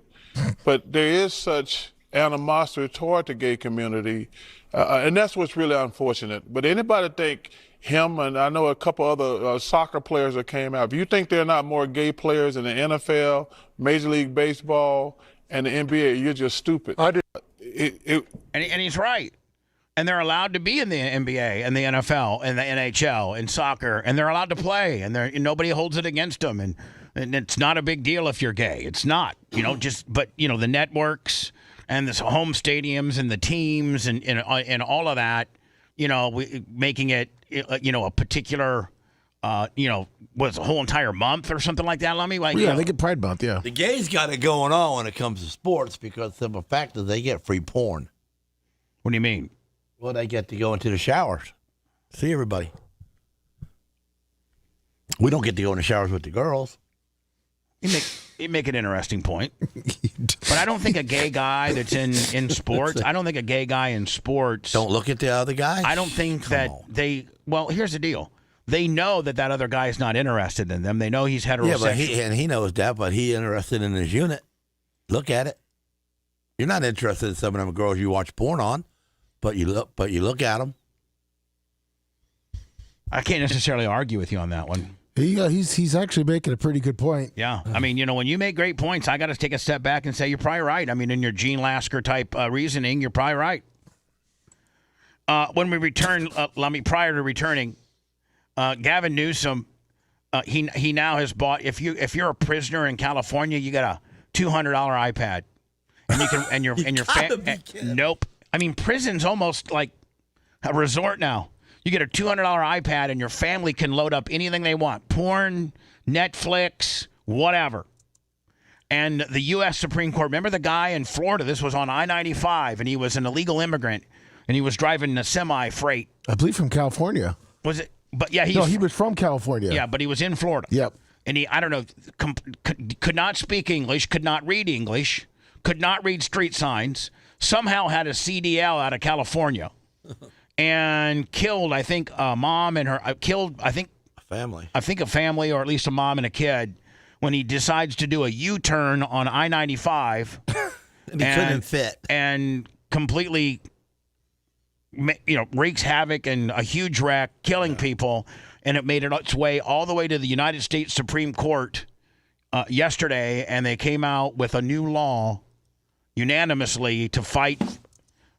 But there is such animosity toward the gay community, and that's what's really unfortunate. But anybody think him, and I know a couple other soccer players that came out, if you think there are not more gay players in the NFL, Major League Baseball, and the NBA, you're just stupid. And he's right. And they're allowed to be in the NBA and the NFL and the NHL and soccer, and they're allowed to play, and nobody holds it against them. And it's not a big deal if you're gay. It's not, but the networks and the home stadiums and the teams and all of that, making it, a particular, was a whole entire month or something like that, Lummy? They get Pride Month, yeah. The gays got it going on when it comes to sports because the simple fact is they get free porn. What do you mean? Well, they get to go into the showers, see everybody. We don't get to go in the showers with the girls. You make an interesting point. But I don't think a gay guy that's in sports, I don't think a gay guy in sports. Don't look at the other guy? I don't think well, here's the deal. They know that other guy is not interested in them. They know he's heterosexual. Yeah, but he knows that, but he's interested in his unit. Look at it. You're not interested in some of them girls you watch porn on. But you look at them. I can't necessarily argue with you on that one. He's actually making a pretty good point. Yeah. I mean, when you make great points, I got to take a step back and say you're probably right. I mean, in your Gene Lasker type reasoning, you're probably right. When we return, prior to returning, Gavin Newsom, he now has bought. If you're a prisoner in California, you got a $200 iPad, and you can nope. I mean, prison's almost like a resort now. You get a $200 iPad, and your family can load up anything they want. Porn, Netflix, whatever. And the U.S. Supreme Court, remember the guy in Florida? This was on I-95, and he was an illegal immigrant, and he was driving a semi-freight. I believe from California. Was it? But yeah, he was from California. Yeah, but he was in Florida. Yep. And he, I don't know, could not speak English, could not read English, could not read street signs, somehow had a CDL out of California, and killed, I think, a mom and her, a family, or at least a mom and a kid, when he decides to do a U-turn on I-95. And he couldn't fit. And completely, wreaks havoc and a huge wreck, killing people. And it made its way all the way to the United States Supreme Court yesterday, and they came out with a new law unanimously to fight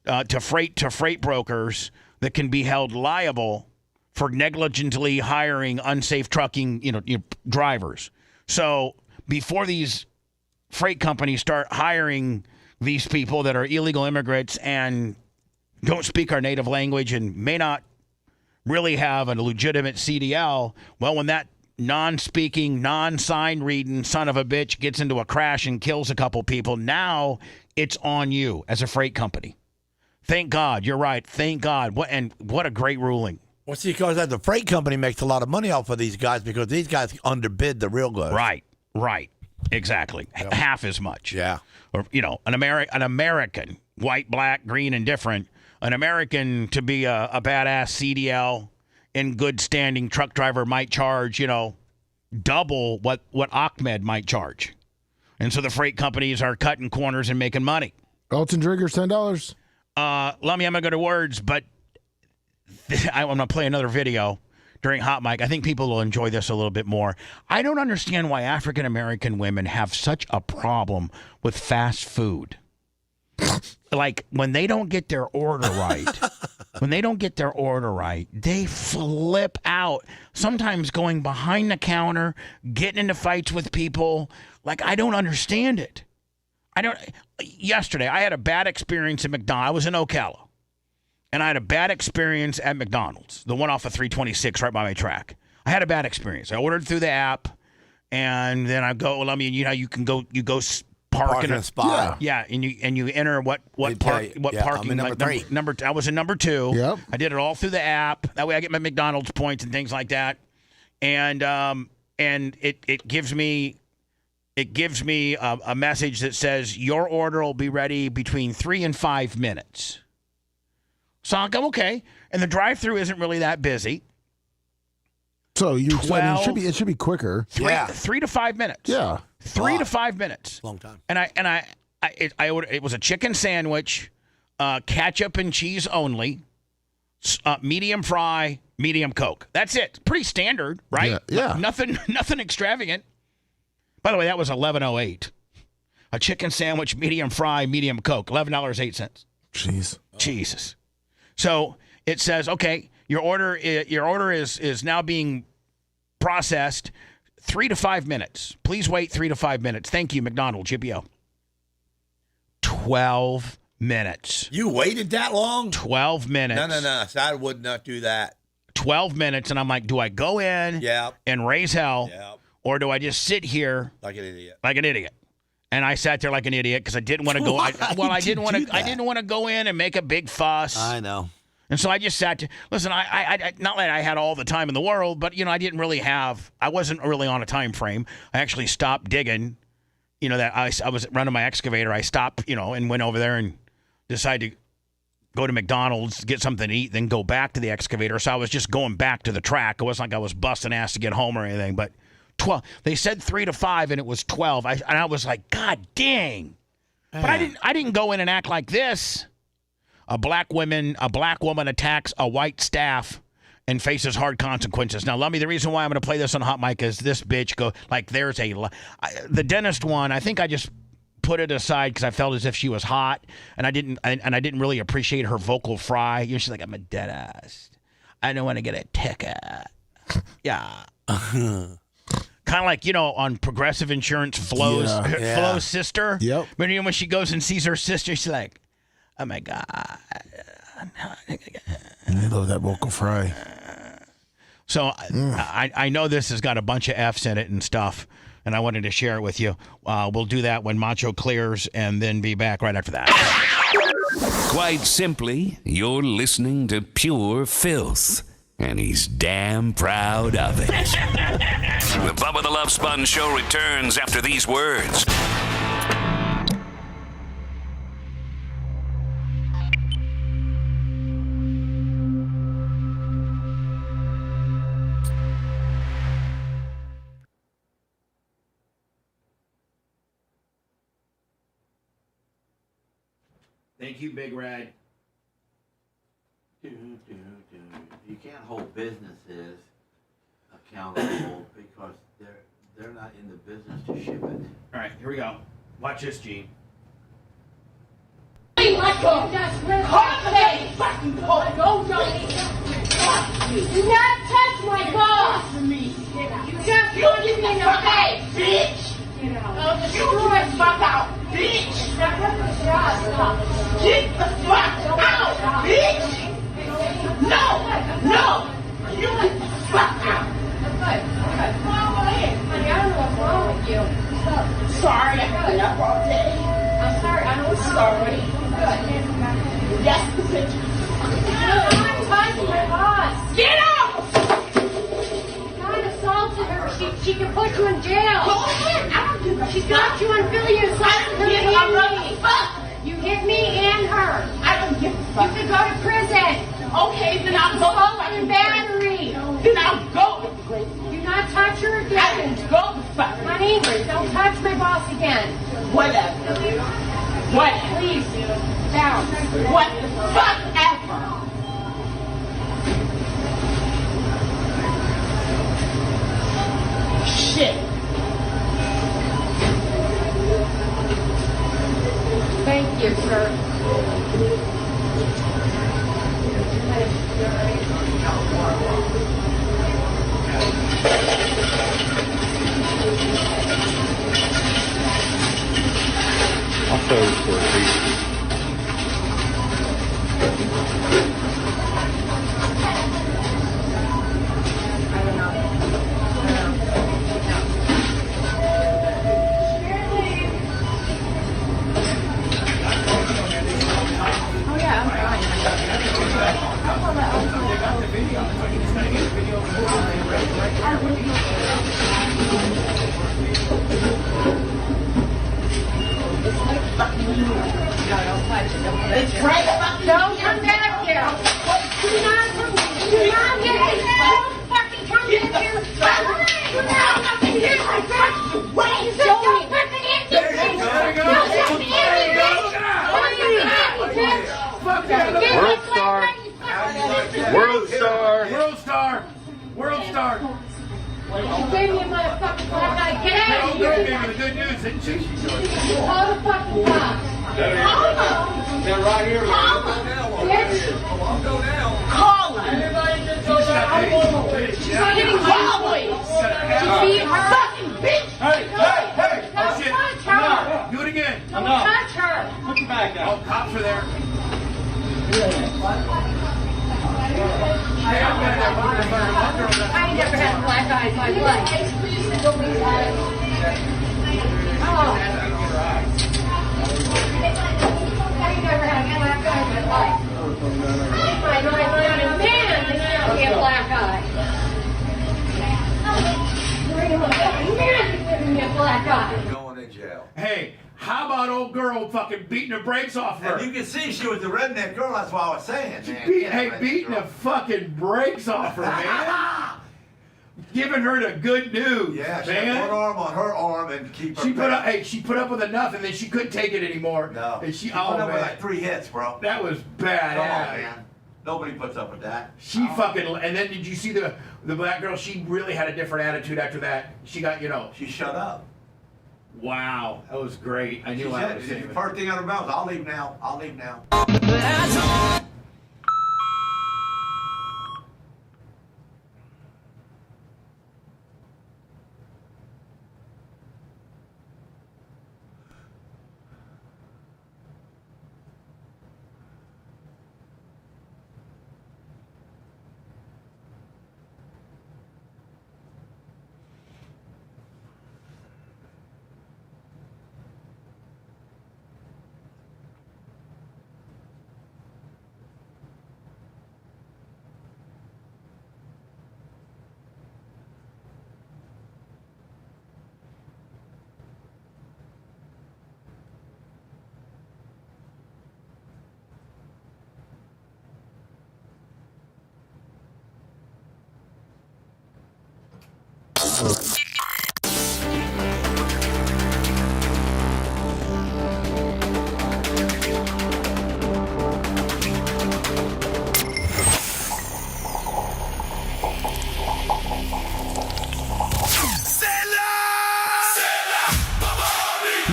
to freight brokers that can be held liable for negligently hiring unsafe trucking drivers. So before these freight companies start hiring these people that are illegal immigrants and don't speak our native language and may not really have a legitimate CDL, well, when that non-speaking, non-sign reading son of a bitch gets into a crash and kills a couple people, now it's on you as a freight company. Thank God. You're right. Thank God. What a great ruling. Well, see, because the freight company makes a lot of money off of these guys because these guys underbid the real guys. Right. Exactly. Yep. Half as much. Yeah. Or, an American, white, black, green, and different, an American to be a badass CDL in good standing truck driver might charge, double what Ahmed might charge. And so the freight companies are cutting corners and making money. Alton Drigger's $10. Let me, I'm going to go to words, but I'm going to play another video during Hot Mic. I think people will enjoy this a little bit more. I don't understand why African-American women have such a problem with fast food. Like, when they don't get their order right, when they don't get their order right, they flip out. Sometimes going behind the counter, getting into fights with people. Like, I don't understand it. Yesterday, I had a bad experience at McDonald's. I was in Ocala, and I had a bad experience at McDonald's, the one off of 326 right by my track. I had a bad experience. I ordered through the app, and then I go, well, I mean, you know, you go park in a spot. Yeah, and you enter what parking. I'm in number 3. I was in number 2. Yep. I did it all through the app. That way, I get my McDonald's points and things like that. And it gives me a message that says your order will be ready between 3 and 5 minutes. So I'll go, okay. And the drive-through isn't really that busy. So it should be quicker. 3 to 5 minutes. Yeah. 3 to 5 minutes. Long time. And I ordered, it was a chicken sandwich, ketchup and cheese only, medium fry, medium Coke. That's it. Pretty standard, right? Yeah. Nothing extravagant. By the way, that was $11.08. A chicken sandwich, medium fry, medium Coke, $11.08. Jeez. Jesus. So it says, okay, your order is now being processed. 3 to 5 minutes. Please wait 3 to 5 minutes. Thank you, McDonald's. GPO. 12 minutes. You waited that long? 12 minutes. No. So I would not do that. 12 minutes, and I'm like, do I go in and raise hell, or do I just sit here like an idiot? And I sat there like an idiot because I didn't want to go. I didn't want to go in and make a big fuss. I know. And so I just sat to listen. I not that I had all the time in the world, but I didn't really have. I wasn't really on a time frame. I actually stopped digging. That I was running my excavator. I stopped, and went over there and decided to go to McDonald's, get something to eat, then go back to the excavator. So I was just going back to the track. It wasn't like I was busting ass to get home or anything. But 12. They said 3 to 5, and it was 12. And I was like, God dang! But I didn't go in and act like this. A black woman attacks a white staff and faces hard consequences. Now, Lummy, the reason why I'm going to play this on Hot Mic is this bitch the dentist one. I think I just put it aside because I felt as if she was hot, and I didn't really appreciate her vocal fry. She's like, I'm a dead ass. I don't want to get a ticket. Yeah. Kind of like, on Progressive Insurance, Flo's sister. Yep. But when she goes and sees her sister, she's like, oh my God. And I love that vocal fry. So I know this has got a bunch of F's in it and stuff, and I wanted to share it with you. We'll do that when Macho clears and then be back right after that. Quite simply, you're listening to pure filth, and he's damn proud of it. The Bubba the Love Sponge Show returns after these words. Thank you, Big Red. You can't hold businesses accountable because they're not in the business to ship it. All right, here we go. Watch this, Gene. Do not touch my boss! You just punched me in the face, bitch! I'll destroy the fuck out, bitch! Get the fuck out, bitch! No! You get the fuck out! Honey, I don't know what's wrong with you. Sorry, I've been up all day. I'm sorry, I'm sorry. Yes, I'm touching my boss. Get out! God assaulted her. She can put you in jail. Go ahead. I don't do that. She's got you on Billy. You assaulted her and me. You hit me and her. I don't give a fuck. You could go to prison. Okay, then I'll go. Assault and battery. Then I'll go. Do not touch her again. I can go the fuck. Honey, don't touch my boss again. Whatever. What? Please. Down. What the fuck ever. Shit. Thank you, sir. code for it, please. It's right fucking. Don't come back here. Do not come. Do not get it. Don't fucking come back here. Do not come here like that. Wait, don't fucking answer. There you go. World star. World star. World star. World star. You gave me a motherfucking black eye. Get out of here. Gave me the good news, didn't she? Call the fucking cops. They're right here. Call them. Bitch. I'll go down. Call them. Everybody just go down. She's getting wobbly. You see her? Fucking bitch. Hey. Don't touch her. Do it again. Don't touch her. Put your back down. Oh, cops are there. I never had black eyes in my life. Oh. I never had black eyes in my life. My man, they can't get black eye. Man, they get black eye. Going to jail. Hey, how about old girl fucking beating the brakes off her? And you can see she was the redneck girl. That's what I was saying, man. Beating the fucking brakes off her, man. Giving her the good news, Yeah, she man. had one arm on her arm and keep her. She put up with enough, and then she couldn't take it anymore. No. And she put up with like 3 hits, bro. That was bad. Come on, man. Nobody puts up with that. She fucking. And then did you see the black girl? She really had a different attitude after that. She got, She shut up. Wow, that was great. I knew I was saying it. First thing out of her mouth, I'll leave now. I'll leave now.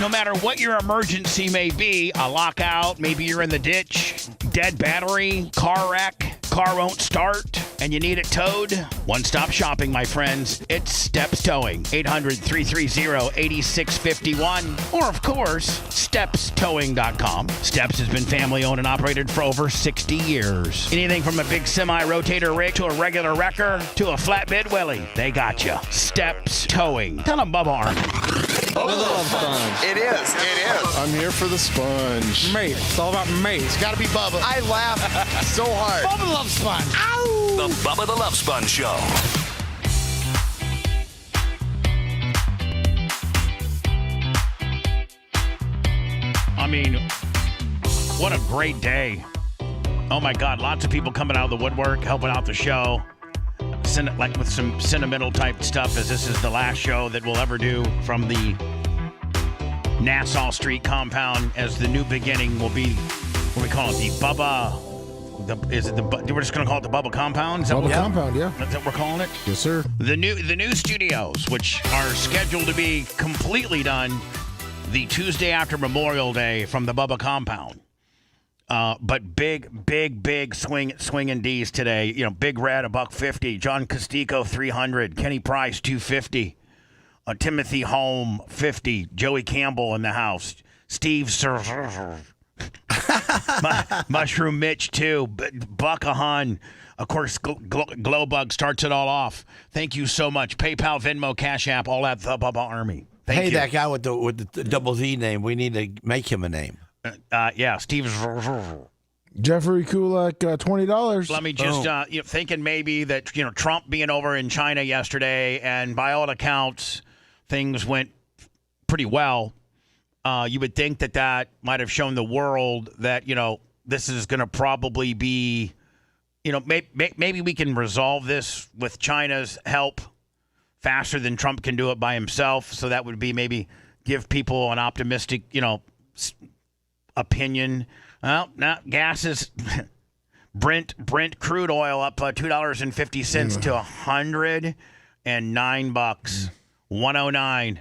No matter what your emergency may be, a lockout, maybe you're in the ditch, dead battery, car wreck, car won't start, and you need it towed, one-stop shopping, my friends. It's Steps Towing, 800-330-8651, or, of course, StepsTowing.com. Steps has been family-owned and operated for over 60 years. Anything from a big semi-rotator rig to a regular wrecker to a flatbed Willie, they got you. Steps Towing. Tell them Bubba Army. Bubba the Love Sponge. It is. I'm here for the sponge. Mate, it's all about mate. It's got to be Bubba. I laugh so hard. Bubba the Love Sponge. Ow! The Bubba the Love Sponge Show. I mean, what a great day. Oh my God, lots of people coming out of the woodwork, helping out the show. Like with some sentimental type stuff, as this is the last show that we'll ever do from the Nassau Street compound, as the new beginning will be, what do we call it, the Bubba, we're just going to call it the Bubba compound? Is that Bubba compound, yeah. That's what we're calling it? Yes, sir. The new studios, which are scheduled to be completely done the Tuesday after Memorial Day from the Bubba compound. But big swinging D's today. You know, Big Red $150, John Costico $300, Kenny Price $250, Timothy Holm $50, Joey Campbell in the house Steve Mushroom Mitch too, Buck a Hun. Of course, Glowbug starts it all off. Thank you so much. PayPal, Venmo, Cash App, all at the Bubba Army. Thank you. That guy with the double Z name, we need to make him a name. Yeah, Steve. Jeffrey Kulak, $20. Let me just thinking maybe that Trump being over in China yesterday, and by all accounts, things went pretty well. You would think that might have shown the world that this is going to probably be, maybe we can resolve this with China's help faster than Trump can do it by himself. So that would be maybe give people an optimistic, opinion. Well, now gas is Brent crude oil up $2.50 to $109, 109.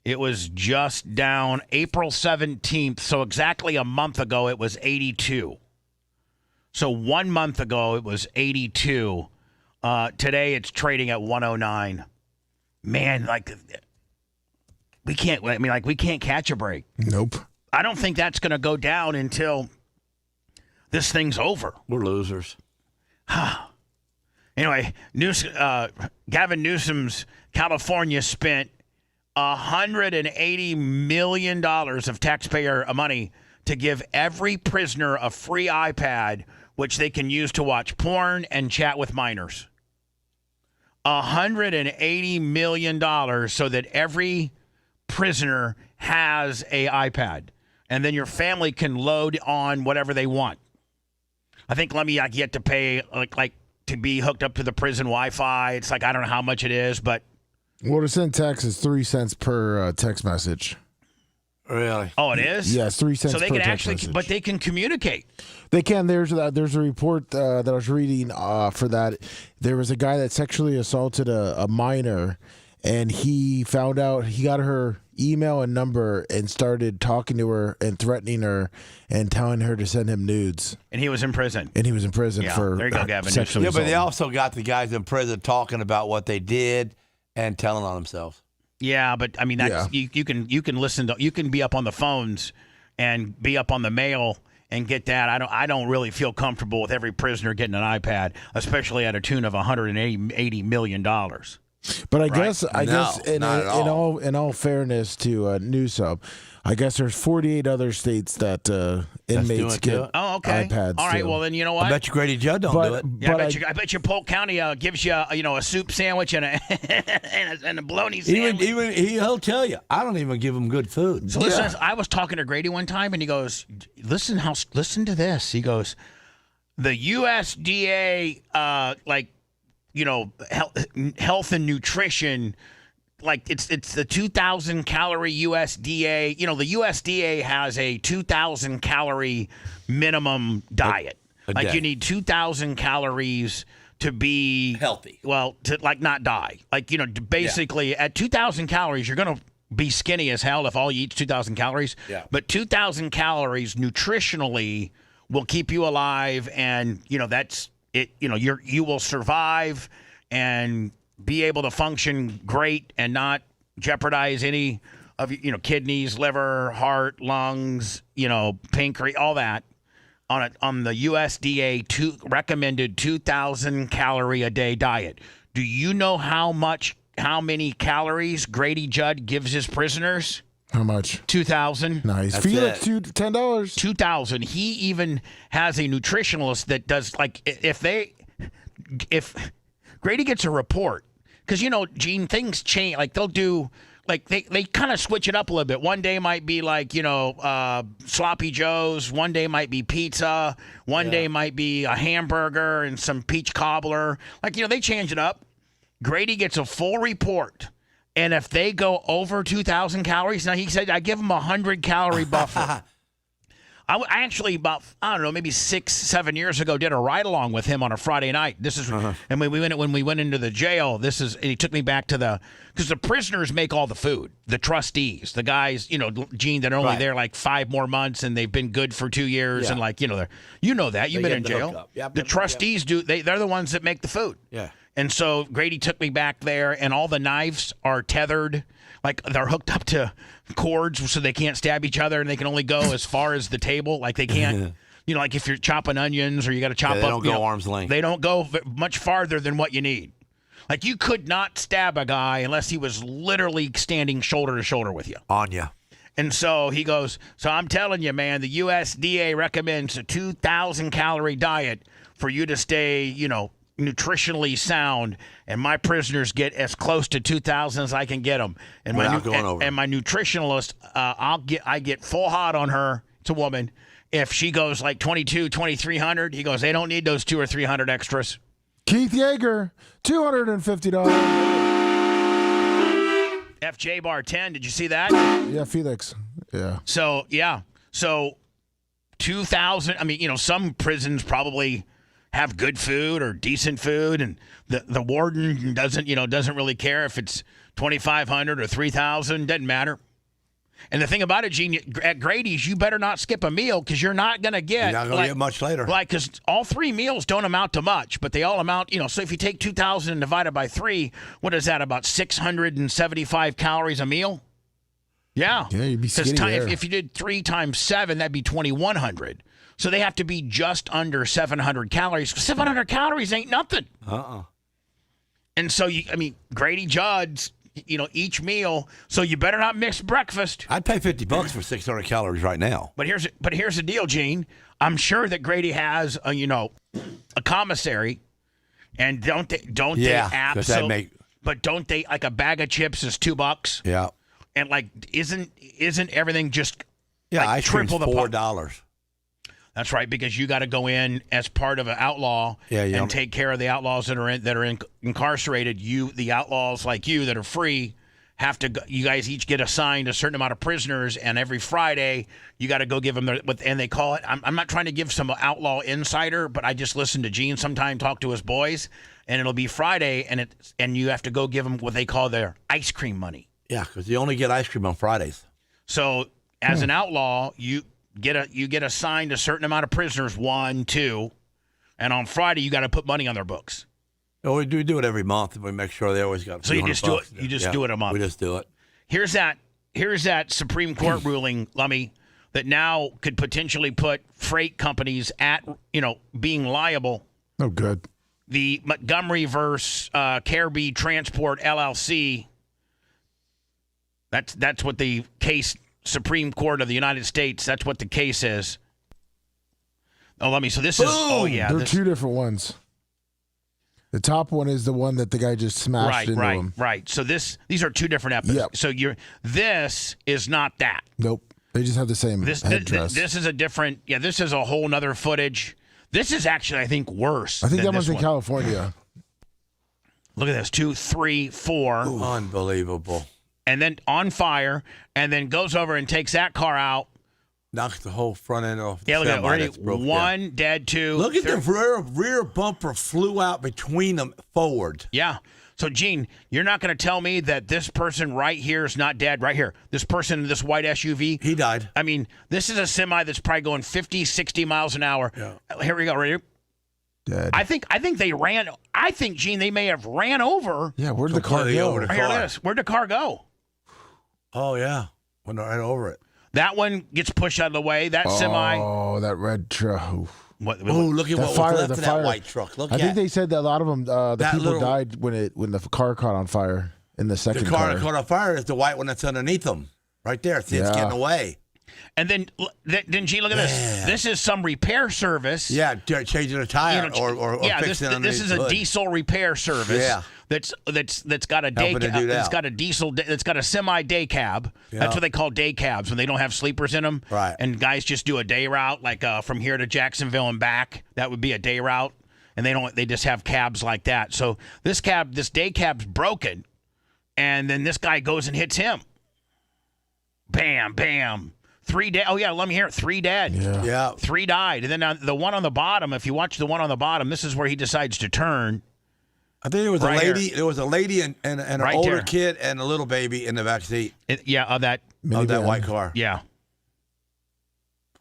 It was just down April 17th, so exactly a month ago it was 82. So 1 month ago it was 82. Today it's trading at 109. Man, we can't catch a break. Nope. I don't think that's going to go down until this thing's over. We're losers. Anyway, Gavin Newsom's California spent $180 million of taxpayer money to give every prisoner a free iPad, which they can use to watch porn and chat with minors. $180 million so that every prisoner has an iPad. And then your family can load on whatever they want. I think you have to pay like to be hooked up to the prison Wi-Fi. It's I don't know how much it is, but Well, to send text is 3 cents per text message. Really? Oh, it is? Yes, 3 cents per text message. So they can actually, but they can communicate. They can. There's a report that I was reading for that. There was a guy that sexually assaulted a minor, and he found out, he got her email and number and started talking to her and threatening her and telling her to send him nudes. And he was in prison. For there you go, Gavin. Sexually but they also got the guys in prison talking about what they did and telling on themselves. Yeah, but I mean, you can listen to, you can be up on the phones and be up on the mail and get that. I don't really feel comfortable with every prisoner getting an iPad, especially at a tune of $180 million. But I guess in all fairness to Newsom, I guess there's 48 other states that inmates get iPads. All right, too. well then you know what? I bet you Grady Judd don't do it. Yeah, I bet you Polk County gives you a soup sandwich and a bologna sandwich. Even he'll tell you, I don't even give him good food. So listen, I was talking to Grady one time and he goes, listen to this. He goes, the USDA health and nutrition, it's the 2,000 calorie USDA. The USDA has a 2,000 calorie minimum diet. You need 2,000 calories to be healthy. Well, to not die. Basically at 2,000 calories, you're going to be skinny as hell if all you eat is 2,000 calories. Yeah. But 2,000 calories nutritionally will keep you alive, and that's it. You will survive and be able to function great and not jeopardize any of kidneys, liver, heart, lungs, pancreas, all that on the USDA recommended 2,000 calorie a day diet. Do you know how many calories Grady Judd gives his prisoners? How much? 2,000. Nice. Felix, $10. 2,000. He even has a nutritionalist that does if Grady gets a report, because Gene, things change. They'll do they kind of switch it up a little bit. One day might be sloppy joes. One day might be pizza. One day might be a hamburger and some peach cobbler. They change it up. Grady gets a full report. And if they go over 2,000 calories, now he said, I give them a 100-calorie buffer. I actually, maybe 6-7 years ago, did a ride-along with him on a Friday night. This is, and when we went into the jail, and he took me back to because the prisoners make all the food, the trustees, the guys, Gene, that are only there 5 more months, and they've been good for 2 years, and that, you've been in jail. The trustees they're the ones that make the food. Yeah. And so Grady took me back there, and all the knives are tethered. like they're hooked up to cords so they can't stab each other and they can only go as far as the table. Like they can't, like if you're chopping onions or you got to chop they up. They don't go arm's length. They don't go much farther than what you need. Like you could not stab a guy unless he was literally standing shoulder to shoulder with you. On you. And so he goes, so I'm telling you, man, the USDA recommends a 2,000 calorie diet for you to stay, nutritionally sound, and my prisoners get as close to 2,000 as I can get them. And my nutritionalist, I get full hot on her. It's a woman. If she goes like 2,300, he goes, they don't need those 200 or 300 extras. Keith Yeager, $250. FJ Bar 10. Did you see that? Yeah, Felix. Yeah. So 2,000. I mean, some prisons probably have good food or decent food, and the warden doesn't really care if it's 2,500 or 3,000. Doesn't matter. And the thing about it, Gene, at Grady's, you better not skip a meal because you're not going to get. You're not going to get much later. Because all 3 meals don't amount to much, but they all amount, so if you take 2,000 and divide it by 3, what is that, about 675 calories a meal? Yeah. Yeah, you'd be skinny there. If you did 3 times 7, that'd be 2,100. So they have to be just under 700 calories. 700 calories ain't nothing. And so, Grady Judd's, each meal. So you better not miss breakfast. I'd pay $50 for 600 calories right now. But here's the deal, Gene. I'm sure that Grady has a commissary, and don't they but don't they, like a bag of chips is $2? Yeah. And like isn't everything just ice triple the $4? That's right, because you got to go in as part of an outlaw and take care of the outlaws that are incarcerated. The outlaws like you that are free have to. You guys each get assigned a certain amount of prisoners, and every Friday you got to go give them and they call it. I'm not trying to give some outlaw insider, but I just listen to Gene sometime talk to his boys, and it'll be Friday, and you have to go give them what they call their ice cream money. Yeah, because you only get ice cream on Fridays. So as an outlaw, you get assigned a certain amount of prisoners, 1, 2, and on Friday you got to put money on their books. Oh, we do it every month. We make sure they always got. So you just do it. You just do it a month. We just do it. Here's that Supreme Court ruling, Lummy, that now could potentially put freight companies at being liable. Oh, good. The Montgomery versus Careby Transport LLC. That's what the case. Supreme Court of the United States. That's what the case is. Oh, let me. So this is. Oh, yeah. They're 2 different ones. The top one is the one that the guy just smashed into him. Right. So these are 2 different episodes. Yep. So this is not that. Nope. They just have the same headdress. This is a different. Yeah. This is a whole nother footage. This is actually, I think, worse. I think that one's in California. Look at this. 2, 3, 4. Ooh, unbelievable. And then on fire, and then goes over and takes that car out. Knocks the whole front end off. Yeah, look at that. 1 dead, 2. Look at the rear bumper flew out between them forward. Yeah. So, Gene, you're not going to tell me that this person right here is not dead right here. This person in this white SUV. He died. I mean, this is a semi that's probably going 50, 60 miles an hour. Yeah. Here we go, right here. Dead. I think they ran. I think, Gene, they may have ran over. Yeah, where'd the car go? Here it is. Where'd the car go? Oh, yeah. Went right over it. That one gets pushed out of the way. That semi. Oh, that red truck. Oh, look at what was left of that white truck. I think they said that a lot of them, the people died when the car caught on fire in the second car. The car that caught on fire is the white one that's underneath them. Right there. See, it's getting away. And then Gene, look at this. This is some repair service. Yeah, changing a tire or fixing it. This is a diesel repair service. Yeah. That's got a day cab. It's got a diesel. It's got a semi day cab. Yeah. That's what they call day cabs when they don't have sleepers in them. Right. And guys just do a day route, like from here to Jacksonville and back. That would be a day route. And they just have cabs like that. So this day cab's broken, and then this guy goes and hits him. Bam, bam. 3 dead. Oh, yeah, let me hear it. 3 dead. Yeah. 3 died. And then the one on the bottom, if you watch the one on the bottom, this is where he decides to turn. I think there was a lady. There was a lady and an older kid and a little baby in the back seat. Of that white car. Yeah.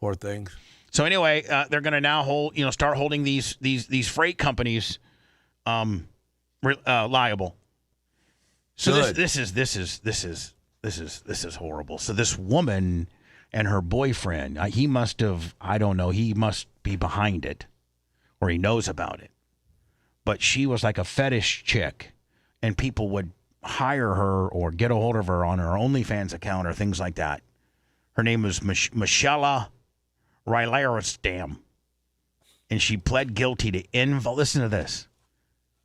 Poor things. So anyway, they're going to now start holding these freight companies liable. So this is This is horrible. So this woman and her boyfriend, he must have, I don't know, he must be behind it, or he knows about it. But she was like a fetish chick, and people would hire her or get a hold of her on her OnlyFans account or things like that. Her name was Michelle Rylaristam, and she pled guilty to listen to this.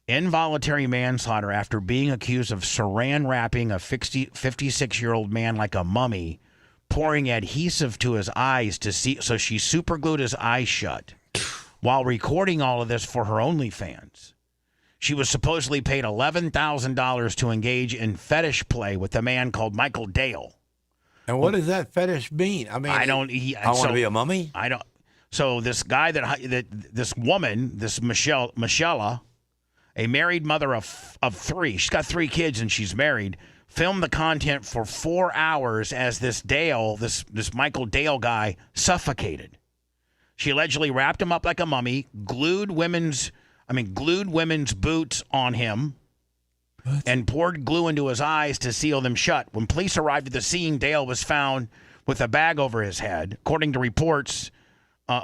Involuntary manslaughter after being accused of saran wrapping a 56-year-old man like a mummy, pouring adhesive to his eyes to see, so she superglued his eyes shut while recording all of this for her OnlyFans. She was supposedly paid $11,000 to engage in fetish play with a man called Michael Dale. And what does that fetish mean? I mean, I want to be a mummy. I don't. So this guy this woman, this Michelle, a married mother of 3. She's got 3 kids and she's married. Filmed the content for 4 hours as this Michael Dale guy suffocated. She allegedly wrapped him up like a mummy, glued women's boots on him, and poured glue into his eyes to seal them shut. When police arrived at the scene, Dale was found with a bag over his head. According to reports,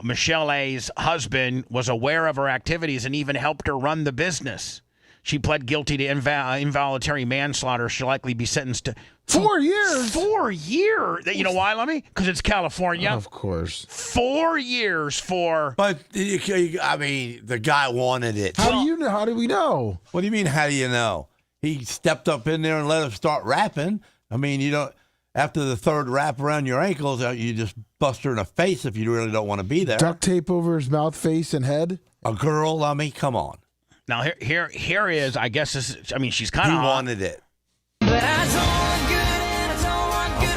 Michelle's husband was aware of her activities and even helped her run the business. She pled guilty to involuntary manslaughter. She'll likely be sentenced to 4 years. 4 years. You know why, Lummy? Because it's California. Of course. 4 years for. But I mean, the guy wanted it. How do you know? How do we know? What do you mean? How do you know? He stepped up in there and let him start rapping. I mean, you don't. After the 3rd wrap around your ankles, you just bust her in the face if you really don't want to be there. Duct tape over his mouth, face, and head. A girl, I mean, come on. Now here is, I guess this is, I mean, she's kind of He wanted it. I'll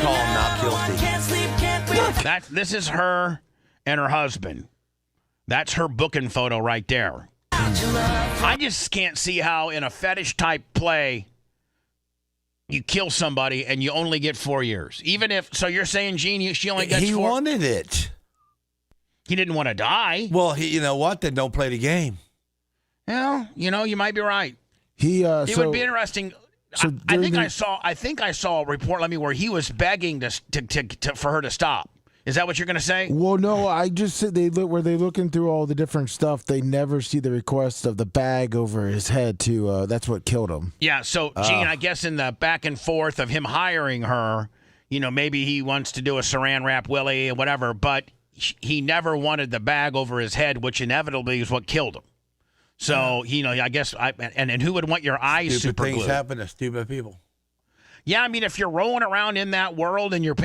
call him not guilty. This is her and her husband. That's her booking photo right there. I just can't see how in a fetish type play you kill somebody and you only get 4 years. Even if, so you're saying, Gene, she only gets 4? He wanted it. He didn't want to die. Well, you know what? Then don't play the game. Well, you might be right. It would be interesting. So I think I saw a report, where he was begging for her to stop. Is that what you're going to say? Well, no, I just said they looking through all the different stuff. They never see the request of the bag over his head to. That's what killed him. Yeah. So, Gene, I guess in the back and forth of him hiring her, maybe he wants to do a saran wrap Willie or whatever, but he never wanted the bag over his head, which inevitably is what killed him. So, I guess, and who would want your eyes Stupid super things glued? happen to stupid people. Yeah, I mean, if you're rolling around in that world and you're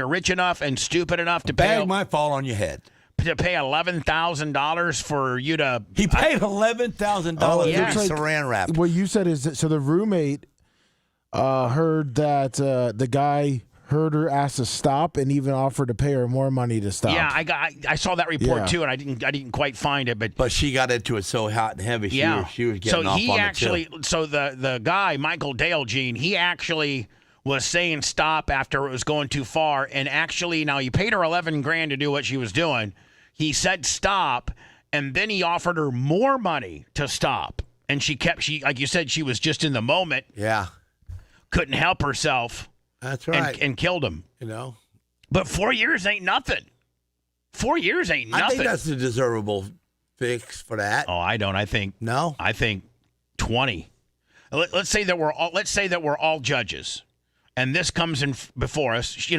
rich enough and stupid enough to pay, bag might fall on your head. To pay $11,000 for you to. He paid $11,000 for saran wrap. What you said is that, so the roommate heard that the guy heard her ask to stop and even offered to pay her more money to stop. Yeah, I saw that report too, and I didn't quite find it, but she got into it so hot and heavy. She was getting off on it. So the guy Michael Dale, Gene, he actually was saying stop after it was going too far, and actually now he paid her $11,000 to do what she was doing. He said stop, and then he offered her more money to stop, and she like you said, she was just in the moment. Yeah, couldn't help herself. That's right. And killed him. But 4 years ain't nothing. 4 years ain't nothing. I think that's a deservable fix for that. Oh, I don't. I think 20. Let's say that we're all judges, and this comes in before us.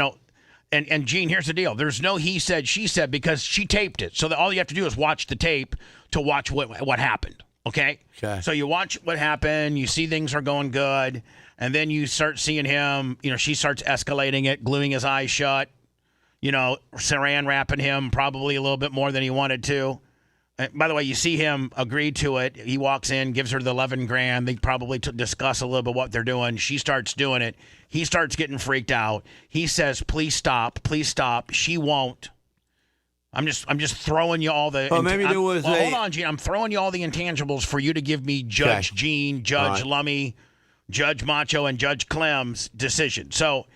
And Gene, here's the deal. There's no he said, she said, because she taped it. So all you have to do is watch the tape to watch what happened. Okay. So you watch what happened. You see things are going good. And then you start seeing him, she starts escalating it, gluing his eyes shut, saran wrapping him probably a little bit more than he wanted to. And by the way, you see him agree to it. He walks in, gives her the $11,000. They probably discuss a little bit what they're doing. She starts doing it. He starts getting freaked out. He says, please stop. Please stop. She won't. I'm just throwing you all the. Hold on, Gene. I'm throwing you all the intangibles for you to give me Judge Gene, Judge Lummy, Judge Macho, and Judge Clem's decision. So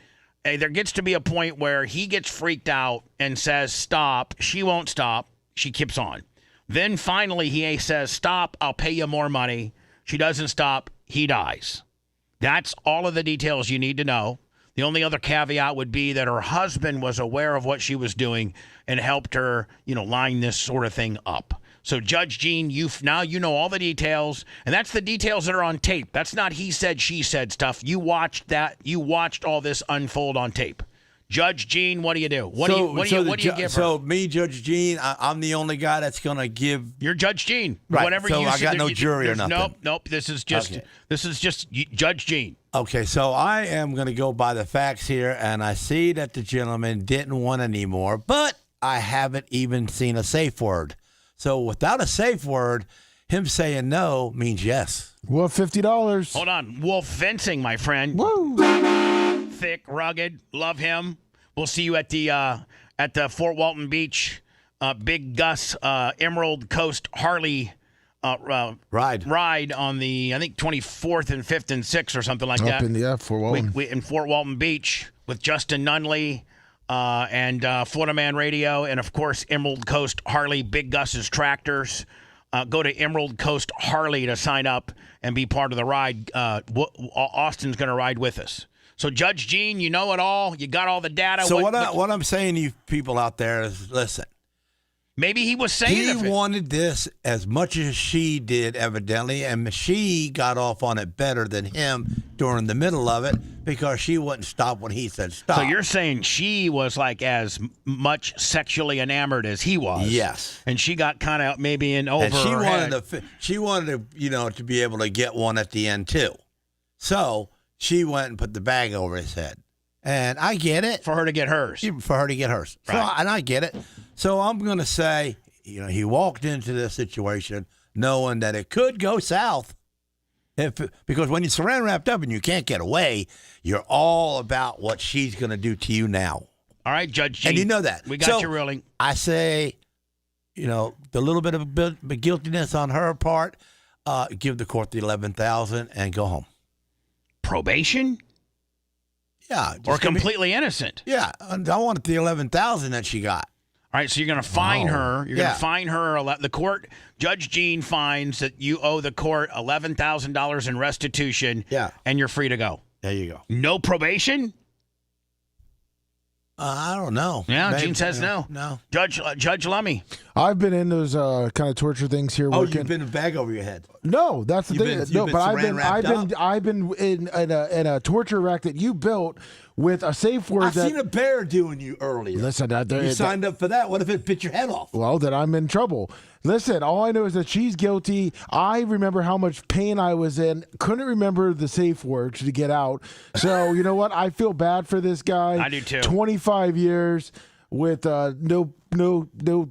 there gets to be a point where he gets freaked out and says, stop. She won't stop. She keeps on. Then finally he says, stop. I'll pay you more money. She doesn't stop. He dies. That's all of the details you need to know. The only other caveat would be that her husband was aware of what she was doing and helped her, line this sort of thing up. So Judge Jean, now you know all the details, and that's the details that are on tape. That's not he said, she said stuff. You watched that. You watched all this unfold on tape. Judge Jean, what do you do? What do you give her? So me, Judge Jean, I'm the only guy that's going to give. You're Judge Jean. Right. Whatever so you I got no jury or nothing. Nope. This is just Judge Jean. Okay, so I am going to go by the facts here, and I see that the gentleman didn't want any more, but I haven't even seen a safe word. So without a safe word, him saying no means yes. Well, $50. Hold on. Wolf fencing, my friend. Woo! Thick, rugged, love him. We'll see you at the Fort Walton Beach Big Gus Emerald Coast Harley ride on the, I think, 24th and 5th and 6th or something like that. Up in Fort Walton. In Fort Walton Beach with Justin Nunley and Florida Man Radio and, of course, Emerald Coast Harley, Big Gus's Tractors. Go to Emerald Coast Harley to sign up and be part of the ride. Austin's going to ride with us. So, Judge Jean, you know it all. You got all the data. So what I'm saying to you people out there is, listen. Maybe he was saying he wanted this as much as she did, evidently, and she got off on it better than him during the middle of it because she wouldn't stop when he said stop. So you're saying she was like as much sexually enamored as he was. Yes. And she got kind of maybe in over and she her wanted head. She wanted to be able to get one at the end too. So she went and put the bag over his head. And I get it. For her to get hers. For her to get hers. Right. So, and I get it. So I'm going to say, he walked into this situation knowing that it could go south. Because when you're saran wrapped up and you can't get away, you're all about what she's going to do to you now. All right, Judge Jean. And you know that. We got your ruling. I say, the little bit of guiltiness on her part, give the court the $11,000 and go home. Probation? Yeah. Or completely innocent? Yeah. I wanted the $11,000 that she got. All right, so you're going to fine her. You're going to fine her. The court, Judge Jean finds that you owe the court $11,000 in restitution. Yeah. And you're free to go. There you go. No probation? I don't know. Yeah, Maybe, Jean says no. No. Judge Lummy. I've been in those kind of torture things here. Oh, working. you've been a bag over your head. No, that's the thing. But I've been in a torture rack that you built with a safe word. I've seen a bear doing you earlier. Listen, you signed up for that. What if it bit your head off? Well, then I'm in trouble. Listen, all I know is that she's guilty. I remember how much pain I was in. Couldn't remember the safe word to get out. So, you know what? I feel bad for this guy. I do too. 25 years with no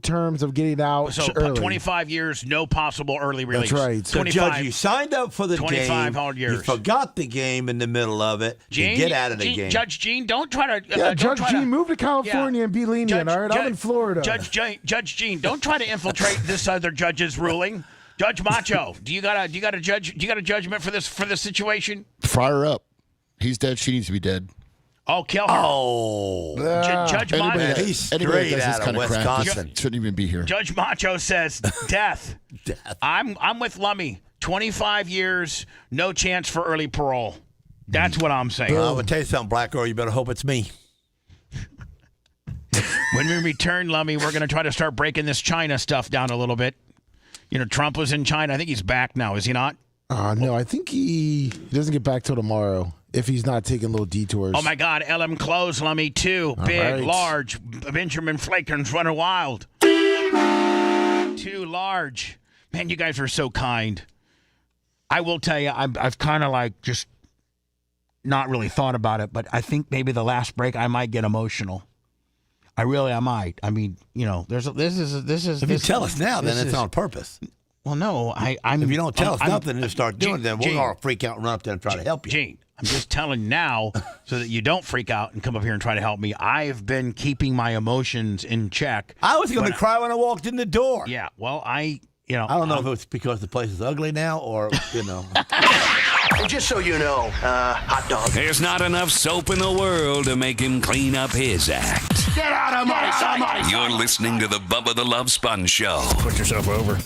terms of getting out early. 25 years, no possible early release. That's right. So, Judge, you signed up for the 25 game. hard years. You forgot the game in the middle of it. Jean, you get out of the game. Judge Jean, don't try to... Judge Jean, move to California and be lenient, all right? I'm in Florida. Judge Jean, don't try to infiltrate this other judge's ruling. Judge Macho, do you got a judgment for this situation? Fire her up. He's dead. She needs to be dead. Oh, kill her. Oh. Judge Macho. He's straight out of Wisconsin. Shouldn't even be here. Judge Macho says death. Death. I'm with Lummy. 25 years, no chance for early parole. That's what I'm saying. I'm going to tell you something, Black Girl. You better hope it's me. When we return, Lummy, we're going to try to start breaking this China stuff down a little bit. Trump was in China. I think he's back now. Is he not? No, I think he doesn't get back till tomorrow if he's not taking little detours. Oh, my God. LM Clothes, Lummy, too. Big, large. Benjamin Flaker's running wild. Too large. Man, you guys are so kind. I will tell you, I've kind of just not really thought about it, but I think maybe the last break I might get emotional. I might. I mean, this is. If you tell us now, then it's on purpose. Well, no, I'm. If you don't tell us nothing and start doing it, then we'll all freak out and run up there and try to help you. Gene, I'm just telling you now so that you don't freak out and come up here and try to help me. I've been keeping my emotions in check. I was going to cry when I walked in the door. Yeah, well, I don't know if it's because the place is ugly now or, Just so you know, hot dog. There's not enough soap in the world to make him clean up his act. Get out of my sight. You're listening to the Bubba the Love Sponge Show. Put yourself over.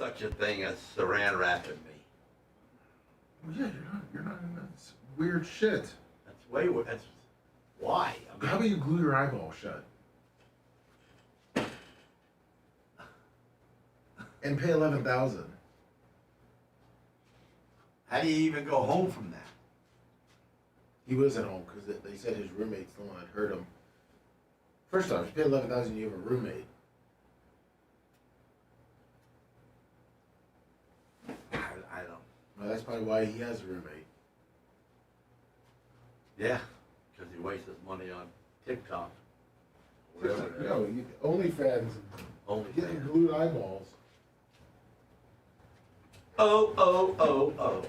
such a thing as saran wrap in me. Well, yeah, you're not in that weird shit. That's way. That's why. I mean, how about you glue your eyeball shut? And pay $11,000. How do you even go home from that? He was at home because they said his roommate's the one that hurt him. First off, you pay $11,000, you have a roommate. I don't. Well, that's probably why he has a roommate. Yeah, because he wastes his money on TikTok. No, OnlyFans. Getting glued eyeballs. Oh.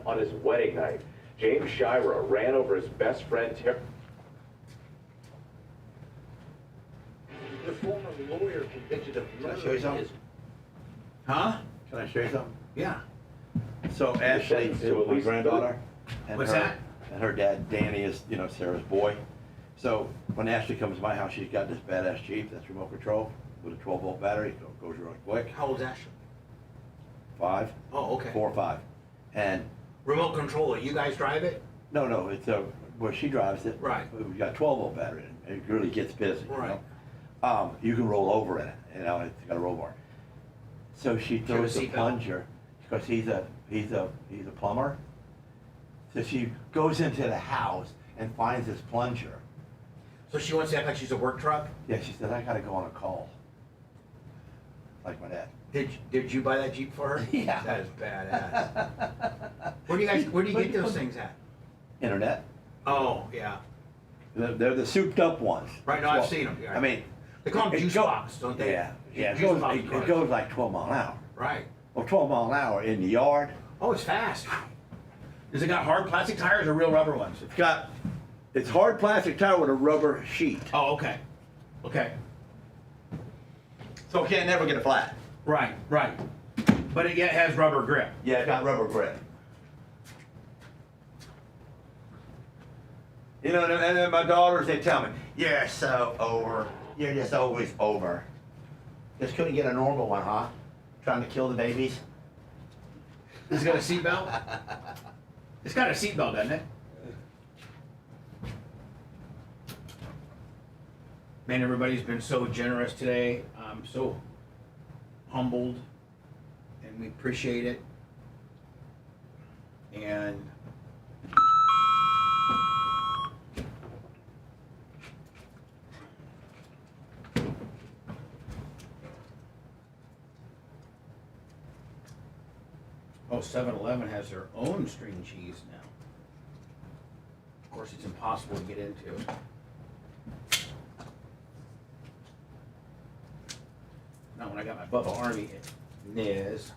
On his wedding night, James Shira ran over his best friend, the former lawyer convicted of murder. Can I show you something? Huh? Can I show you something? Yeah. So Ashley is my granddaughter. And What's her, that? And her dad, Danny, is, Sarah's boy. So when Ashley comes to my house, she's got this badass Jeep that's remote control with a 12-volt battery. It goes really quick. How old's Ashley? 5. Oh, okay. 4 or 5. And Remote control, you guys drive it? no, it's where she drives it. Right. We've got 12-volt battery in it. It really gets busy. Right. You can roll over in it. It's got a roll bar. So she throws the plunger because he's a plumber. So she goes into the house and finds this plunger. So she wants to act like she's a work truck? Yeah, she said, I gotta go on a call. Like my dad. Did you buy that Jeep for her? Yeah. That is badass. Where do you get those things at? Internet. Oh, yeah. They're the souped up ones. Right, no, I've seen them. Yeah. I mean, they call them juice box, don't they? Yeah, it Juice goes like 12 mile an hour. Right. Well, 12 mile an hour in the yard. Oh, it's fast. Does it got hard plastic tires or real rubber ones? It's hard plastic tire with a rubber sheet. Oh, okay. Okay. So it can't never get a flat. Right. But it has rubber grip. Yeah, it's got rubber grip. And then my daughters, they tell me, you're so over. You're just always over. Just couldn't get a normal one, huh? Trying to kill the babies. It's got a seatbelt? It's got a seatbelt, doesn't it? Man, everybody's been so generous today. I'm so humbled, and we appreciate it. And oh, 7-Eleven has their own string cheese now. Of course, it's impossible to get into. Not when I got my Bubba Army at Niz.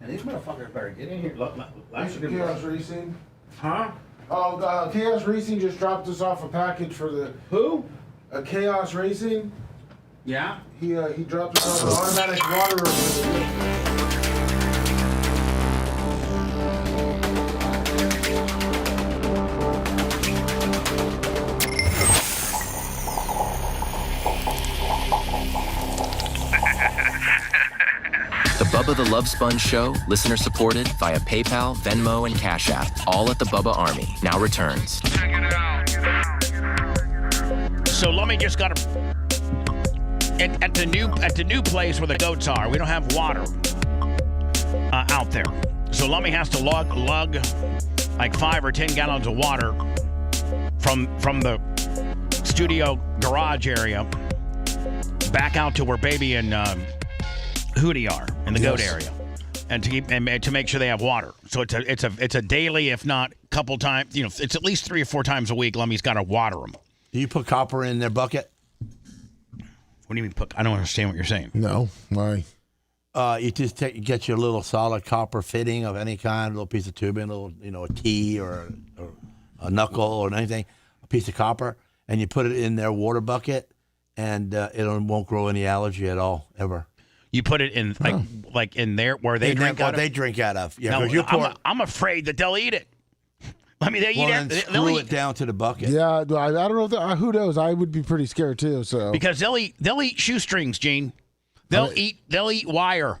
And these motherfuckers better get in here. Look, Chaos Racing. Huh? Oh, Chaos Racing just dropped us off a package for the... Who? Chaos Racing. Yeah? He dropped us off an automatic water. The Bubba the Love Sponge Show, listener supported via PayPal, Venmo, and Cash App, all at the Bubba Army, now returns. So Lummy just got at the new place where the goats are. We don't have water out there, so Lummy has to lug like 5 or 10 gallons of water from the studio garage area back out to where Baby and Hootie are in the goat area, and to make sure they have water. So it's a daily, if not couple times. It's at least 3 or 4 times a week. Lummy's got to water them. Do you put copper in their bucket? What do you mean put? I don't understand what you're saying. No, why? You just get your little solid copper fitting of any kind, a little piece of tubing, a little, a key or a knuckle or anything, a piece of copper, and you put it in their water bucket, and it won't grow any algae at all, ever. You put it in like in there where they drink out of? They drink out of. Yeah, no, I'm afraid that they'll eat it. I mean, they eat it. They'll eat it down to the bucket. Yeah, I don't know. Who knows? I would be pretty scared too. So because they'll eat shoestrings, Gene. They'll eat wire.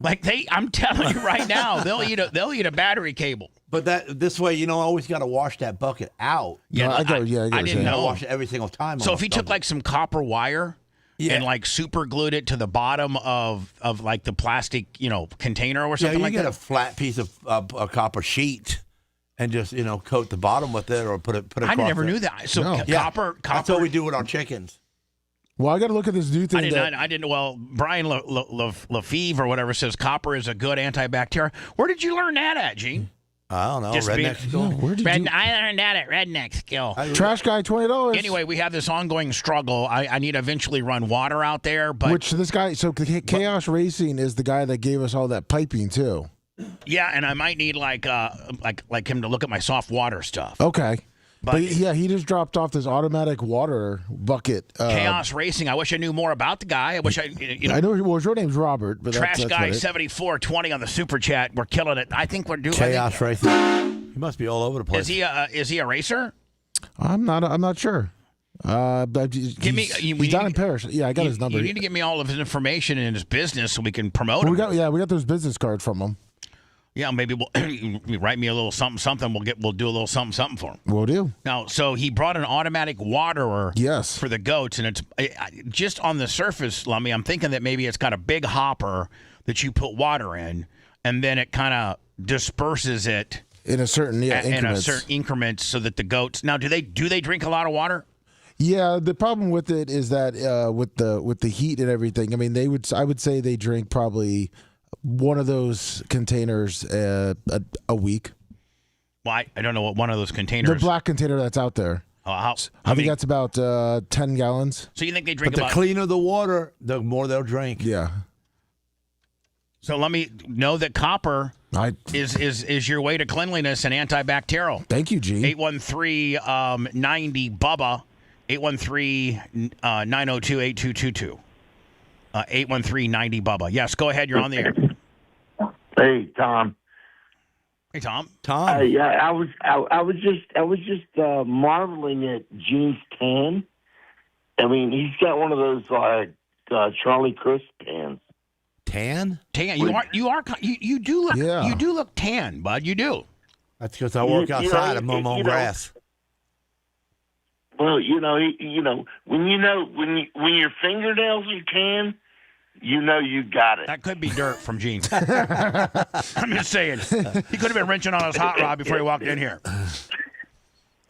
Like I'm telling you right now, they'll eat a battery cable. But this way, always got to wash that bucket out. Yeah, I didn't know. Wash it every single time. So if he took like some copper wire. Yeah. And like super glued it to the bottom of like the plastic, container or something like that. You get a flat piece of a copper sheet and just, coat the bottom with it or put it across. I never knew that. So copper. That's what we do with our chickens. Well, I got to look at this new thing. I didn't. Well, Brian Lefevre or whatever says copper is a good antibacterial. Where did you learn that at, Gene? I don't know. Redneck School. I learned that at Redneck School. Trash guy, $20. Anyway, we have this ongoing struggle. I need to eventually run water out there, but which this guy. So Chaos Racing is the guy that gave us all that piping too. Yeah, and I might need like him to look at my soft water stuff. Okay. But he just dropped off this automatic water bucket. Chaos Racing. I wish I knew more about the guy. I wish I know. Well, your name's Robert, but Trash Guy 7420 on the super chat. We're killing it. I think we're doing Chaos Racing. He must be all over the place. Is he a racer? I'm not sure. He's down in Paris. Yeah, I got his number. You need to give me all of his information and his business so we can promote him. We got those business cards from him. Yeah, maybe we'll write me a little something. We'll do a little something for him. We'll do. Now, so he brought an automatic waterer. Yes. For the goats, and it's just on the surface, Lummy. I'm thinking that maybe it's got a big hopper that you put water in, and then it kind of disperses it in a certain increments, so that the goats. Now, do they drink a lot of water? Yeah, the problem with it is that with the heat and everything. I mean, I would say they drink probably one of those containers a week. Well, I don't know what one of those containers. The black container that's out there. I think that's about 10 gallons. So you think they drink the cleaner the water, the more they'll drink. Yeah. So let me know that copper is your way to cleanliness and antibacterial. Thank you, Gene. 813-90-BUBBA. 813-902-8222. 813-90-BUBBA. Yes, go ahead. You're on the air. Hey, Tom. Hey, Tom. Yeah, I was just marveling at Gene's tan. I mean, he's got one of those Charlie Crisp tans. Tan? You do look tan, bud. You do. That's because I work outside and mow my own grass. Well, when your fingernails are tan, you got it. That could be dirt from Gene. I'm just saying. He could have been wrenching on his hot rod before he walked in here.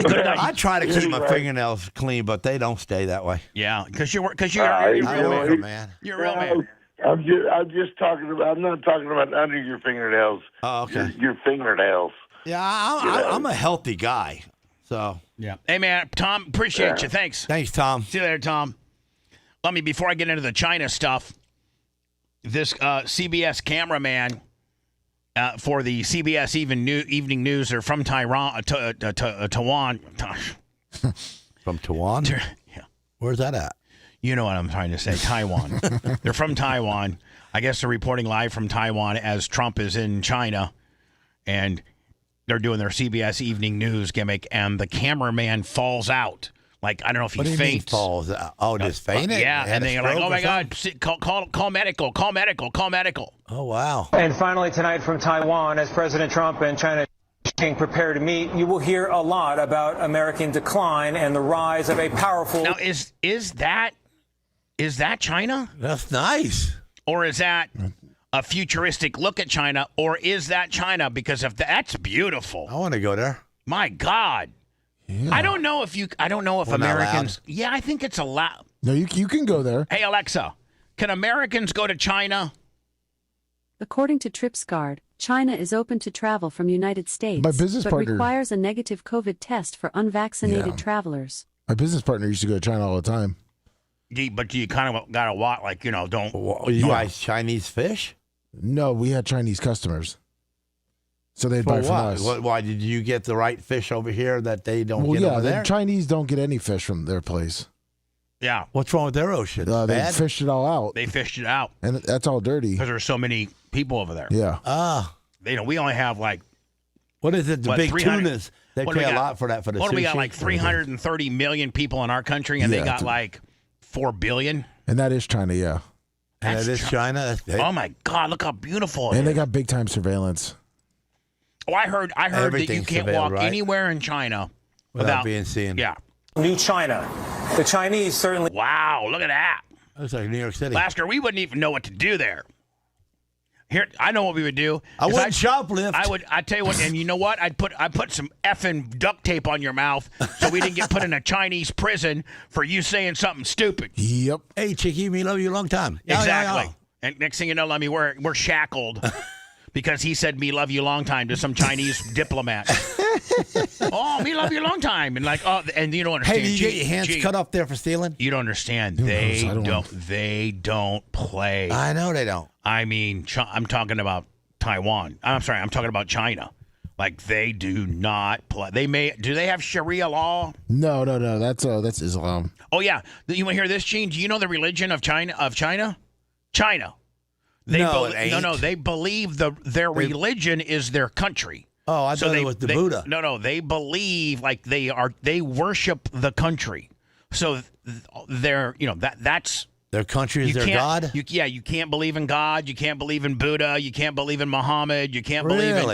I try to keep my fingernails clean, but they don't stay that way. Yeah, because you're a real man. You're a real man. I'm just talking about. I'm not talking about under your fingernails. Oh, okay. Your fingernails. Yeah, I'm a healthy guy. So yeah. Hey man, Tom, appreciate you. Thanks. Thanks, Tom. See you later, Tom. Let me before I get into the China stuff. This CBS cameraman for the CBS Evening News are from Taiwan. From Taiwan? Yeah. Where's that at? You know what I'm trying to say, Taiwan. They're from Taiwan. I guess they're reporting live from Taiwan as Trump is in China, and they're doing their CBS Evening News gimmick, and the cameraman falls out. Like, I don't know if he faints. Mean falls out? Oh, just fainted? Yeah, and they're like, oh, my God, call medical, call medical, call medical. Oh, wow. And finally tonight from Taiwan, as President Trump and China prepare to meet, you will hear a lot about American decline and the rise of a powerful... Now, is that China? That's nice. Or is that a futuristic look at China? Or is that China? Because if that's beautiful. I want to go there. My God. Yeah. I don't know if Americans... Yeah, I think it's allowed. No, you can go there. Hey, Alexa, can Americans go to China? According to TripSguard, China is open to travel from United States, but requires a negative COVID test for unvaccinated travelers. My business partner used to go to China all the time. But you kind of got to watch, like, don't... You buy Chinese fish? No, we had Chinese customers. So they'd buy from us. Why did you get the right fish over here that they don't get over there? The Chinese don't get any fish from their place. Yeah. What's wrong with their ocean? They fished it all out. They fished it out. And that's all dirty. Because there's so many people over there. Yeah. We only have like... What is it? The big tunas. They pay a lot for that for the sushi. We got like 330 million people in our country, and they got like 4 billion. And that is China, yeah. And that is China? Oh, my God. Look how beautiful it is. And they got big-time surveillance. Oh, I heard that you can't walk anywhere in China without being seen. Yeah. New China. The Chinese certainly... Wow, look at that. Looks like New York City. Lasker, we wouldn't even know what to do there. Here, I know what we would do. I wouldn't shoplift. I tell you what, and you know what? I'd put some effing duct tape on your mouth so we didn't get put in a Chinese prison for you saying something stupid. Yep. Hey, Chicky, me love you a long time. Exactly. And next thing you know, we're shackled. Because he said, me love you long time to some Chinese diplomat. Oh, me love you long time. And like, oh, and you don't understand. Hey, did you get your hands cut off there for stealing? You don't understand. They don't play. I know they don't. I mean, I'm talking about Taiwan. I'm sorry, I'm talking about China. Like, they do not play. Do they have Sharia law? No. That's Islam. Oh, yeah. You want to hear this, Gene? Do you know the religion of China? China. They believe their religion is their country. Oh, I thought it was the Buddha. No, they believe like they worship the country. So that's their country is their God. You can't believe in God. You can't believe in Buddha. You can't believe in Muhammad. You can't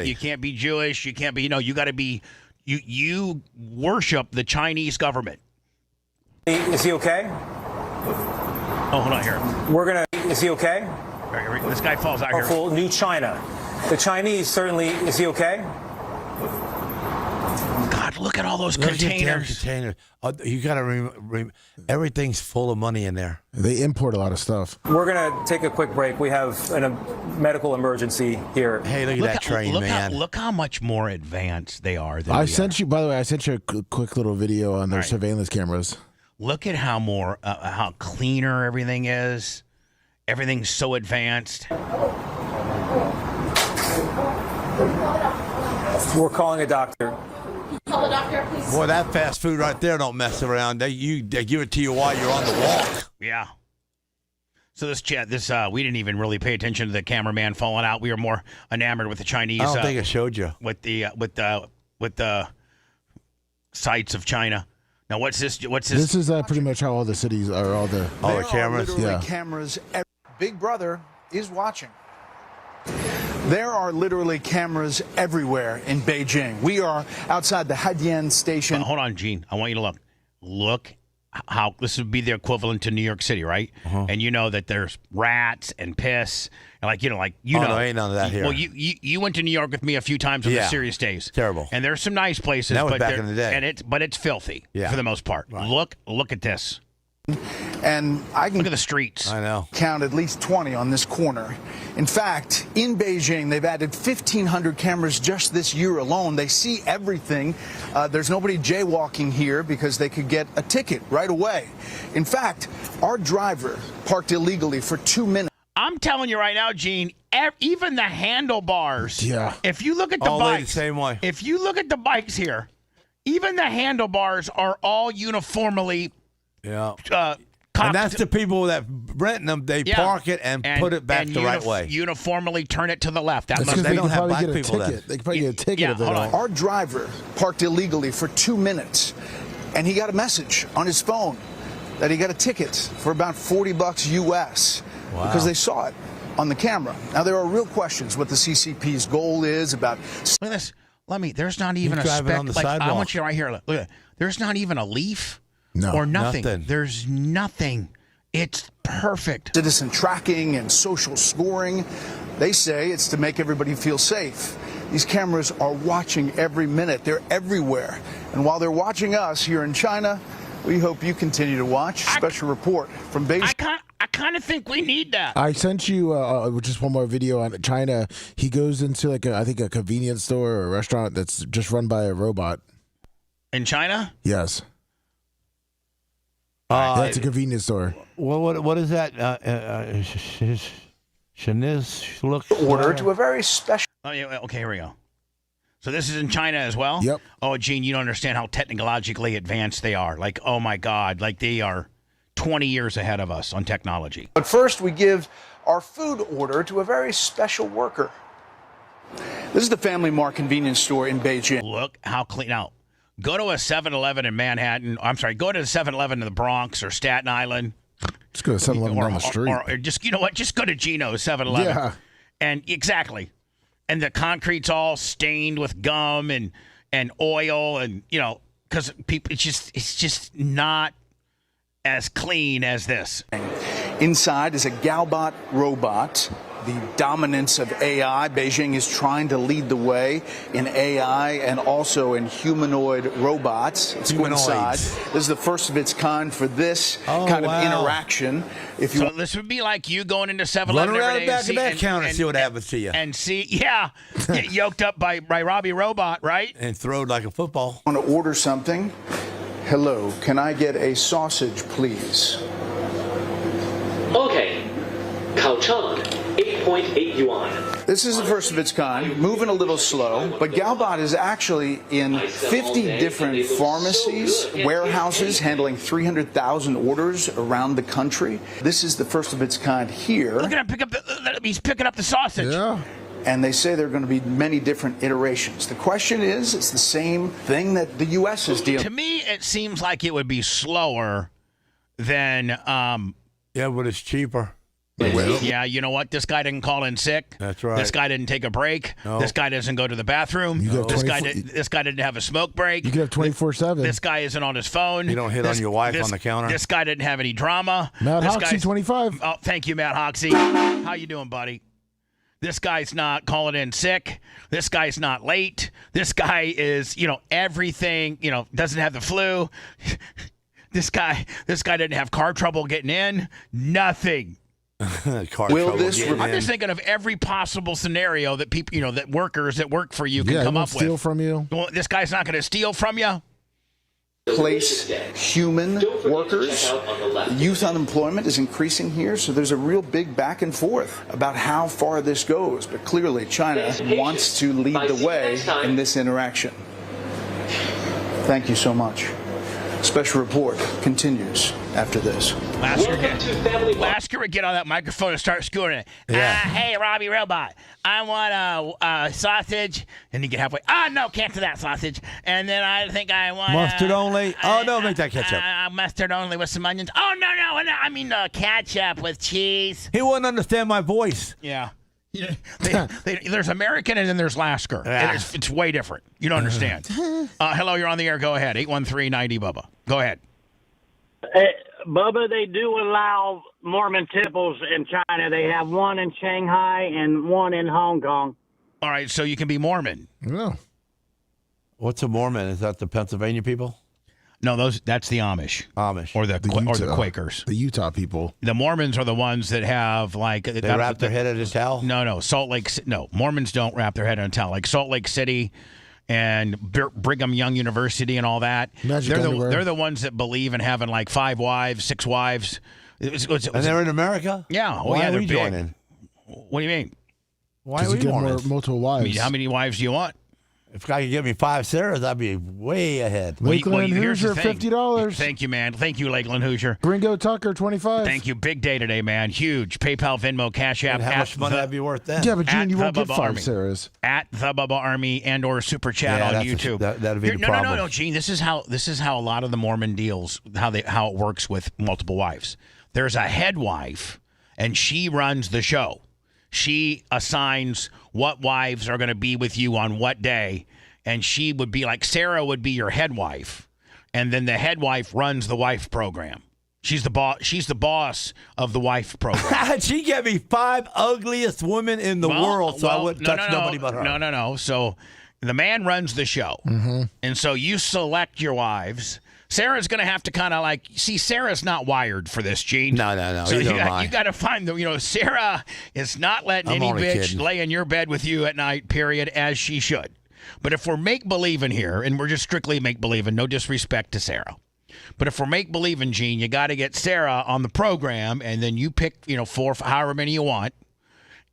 you can't be Jewish. You can't be. You got to be. You worship the Chinese government. Is he okay? Oh, hold on here. Is he okay? This guy falls out here. New China. The Chinese certainly... Is he okay? God, look at all those containers. You got to remember, everything's full of money in there. They import a lot of stuff. We're going to take a quick break. We have a medical emergency here. Hey, look at that train, man. Look how much more advanced they are than By the way, I sent you a quick little video on their surveillance cameras. Look at how cleaner everything is. Everything's so advanced. We're calling a doctor. Call a doctor, please. Boy, that fast food right there don't mess around. They give it to you while you're on the walk. Yeah. So we didn't even really pay attention to the cameraman falling out. We were more enamored with the Chinese. I don't think I showed you with the sights of China. Now, what's this? This is pretty much how all the cities are. All the cameras. Literally cameras. Big Brother is watching. There are literally cameras everywhere in Beijing. We are outside the Haidian station. Hold on, Gene. I want you to look. Look how this would be the equivalent to New York City, right? And you know that there's rats and piss. And No, ain't none of that here. Well, you went to New York with me a few times on the serious days. Terrible. And there's some nice places. That was back in the day. But it's filthy for the most part. Right. Look at this. And I can look at the streets. I know. Count at least 20 on this corner. In fact, in Beijing, they've added 1,500 cameras just this year alone. They see everything. There's nobody jaywalking here because they could get a ticket right away. In fact, our driver parked illegally for 2 minutes. I'm telling you right now, Gene, even the handlebars. Yeah. If you look at the bikes, the same way. If you look at the bikes here, even the handlebars are all uniformly And that's the people that renting them. They park it and put it back the right way. Uniformly turn it to the left. That's because they don't have black people then. They can probably get a ticket if they don't. Our driver parked illegally for 2 minutes, and he got a message on his phone that he got a ticket for about $40 US because they saw it on the camera. Now, there are real questions what the CCP's goal is about. Look at this. There's not even a speck. I want you right here. Look, there's not even a leaf or nothing. There's nothing. It's perfect. Citizen tracking and social scoring. They say it's to make everybody feel safe. These cameras are watching every minute. They're everywhere. And while they're watching us here in China, we hope you continue to watch. Special report from Beijing. I kind of think we need that. I sent you just one more video on China. He goes into I think a convenience store or a restaurant that's just run by a robot. In China? Yes. That's a convenience store. What is that? Chinese order to a very special. Oh, yeah, okay, here we go. So this is in China as well? Yep. Oh, Gene, you don't understand how technologically advanced they are. Like, oh my God, like they are 20 years ahead of us on technology. But first, we give our food order to a very special worker. This is the Family Mart convenience store in Beijing. Look how clean. Now, go to a 7-Eleven in Manhattan. I'm sorry, go to a 7-Eleven in the Bronx or Staten Island. Just go to 7-Eleven down the street. Or just, you know what, just go to Gino's 7-Eleven. Yeah. And exactly. And the concrete's all stained with gum and oil and, because people, it's just not as clean as this. Inside is a Galbot robot, the dominance of AI. Beijing is trying to lead the way in AI and also in humanoid robots. Let's go inside. This is the first of its kind for this kind of interaction. So this would be like you going into 7-Eleven Run around every day the back of that counter and see what happens to you. And get yoked up by Robbie Robot, right? And thrown like a football. I want to order something. Hello, can I get a sausage, please? Okay. 烤肠, 8.8 yuan. This is the first of its kind, moving a little slow, but Galbot is actually in 50 different pharmacies, warehouses, handling 300,000 orders around the country. This is the first of its kind here. Look at him he's picking up the sausage. Yeah. And they say there are going to be many different iterations. The question is, it's the same thing that the U.S. is dealing with. To me, it seems like it would be slower than... Yeah, but it's cheaper. Yeah, you know what? This guy didn't call in sick. That's right. This guy didn't take a break. No. This guy doesn't go to the bathroom. This guy didn't have a smoke break. You could have 24/7. This guy isn't on his phone. You don't hit on your wife on the counter. This guy didn't have any drama. Matt Hoxie, 25. Oh, thank you, Matt Hoxie. How you doing, buddy? This guy's not calling in sick. This guy's not late. This guy is, everything, doesn't have the flu. This guy didn't have car trouble getting in. Nothing. I'm just thinking of every possible scenario that people, that workers that work for you can come up with. Steal from you. Well, this guy's not going to steal from you. Place human workers. Youth unemployment is increasing here, so there's a real big back and forth about how far this goes. But clearly, China wants to lead the way in this interaction. Thank you so much. Special report continues after this. Lasker would get on that microphone and start screwing it. Yeah. Hey, Robbie Robot, I want a sausage. And he get halfway. No, can't do that sausage. And then I think I want mustard only. No, make that ketchup. Mustard only with some onions. Oh, no. I mean ketchup with cheese. He wouldn't understand my voice. Yeah. There's American and then there's Lasker. It's way different. You don't understand. Hello, you're on the air. Go ahead. 813-90-BUBBA. Go ahead. Hey, Bubba, they do allow Mormon temples in China. They have one in Shanghai and one in Hong Kong. All right, so you can be Mormon. No. What's a Mormon? Is that the Pennsylvania people? No, that's the Amish. Or the Quakers. The Utah people. The Mormons are the ones that have they wrap their head in a towel? No. Mormons don't wrap their head in a towel. Like Salt Lake City and Brigham Young University and all that. They're the ones that believe in having like 5 wives, 6 wives. And they're in America? Yeah. Why are they're we big. joining? What do you mean? Why are we multiple wives? I mean, how many wives do you want? If I could give me 5 Sarahs, I'd be way ahead. Lakeland here's the Hoosier, thing. $50. Thank you, man. Thank you, Lakeland Hoosier. Gringo Tucker, 25. Thank you. Big day today, man. Huge. PayPal, Venmo, Cash App. And how much money that'd be worth then? Yeah, but Gene, you won't get Bubba 5 Army. Sarahs. At the Bubba Army and or Super Chat on YouTube. That'd be the no, problem. no, Gene. This is how a lot of the Mormon deals, how it works with multiple wives. There's a head wife, and she runs the show. She assigns what wives are going to be with you on what day, and she would be like, Sarah would be your head wife, and then the head wife runs the wife program. She's the boss. She's the boss of the wife program. She gave me 5 ugliest women in the world, so I wouldn't touch nobody but her. No. So the man runs the show, and so you select your wives. Sarah's going to have to kind of Sarah's not wired for this, Gene. No. So you got to find Sarah is not letting any bitch lay in your bed with you at night, period, as she should. But if we're make-believing here, and we're just strictly make-believing, no disrespect to Sarah. But if we're make-believing, Gene, you got to get Sarah on the program, and then you pick, 4, however many you want.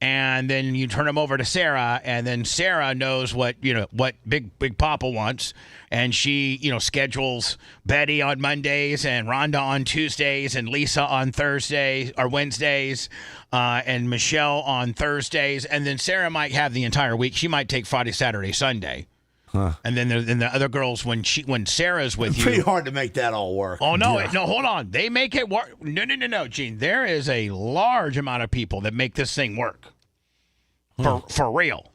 And then you turn them over to Sarah, and then Sarah knows what Big Papa wants, and she schedules Betty on Mondays and Rhonda on Tuesdays and Lisa on Thursdays or Wednesdays, and Michelle on Thursdays, and then Sarah might have the entire week. She might take Friday, Saturday, Sunday. And then the other girls, when Sarah's with you, pretty hard to make that all work. Oh no, no, hold on. They make it work. No, Gene. There is a large amount of people that make this thing work for real.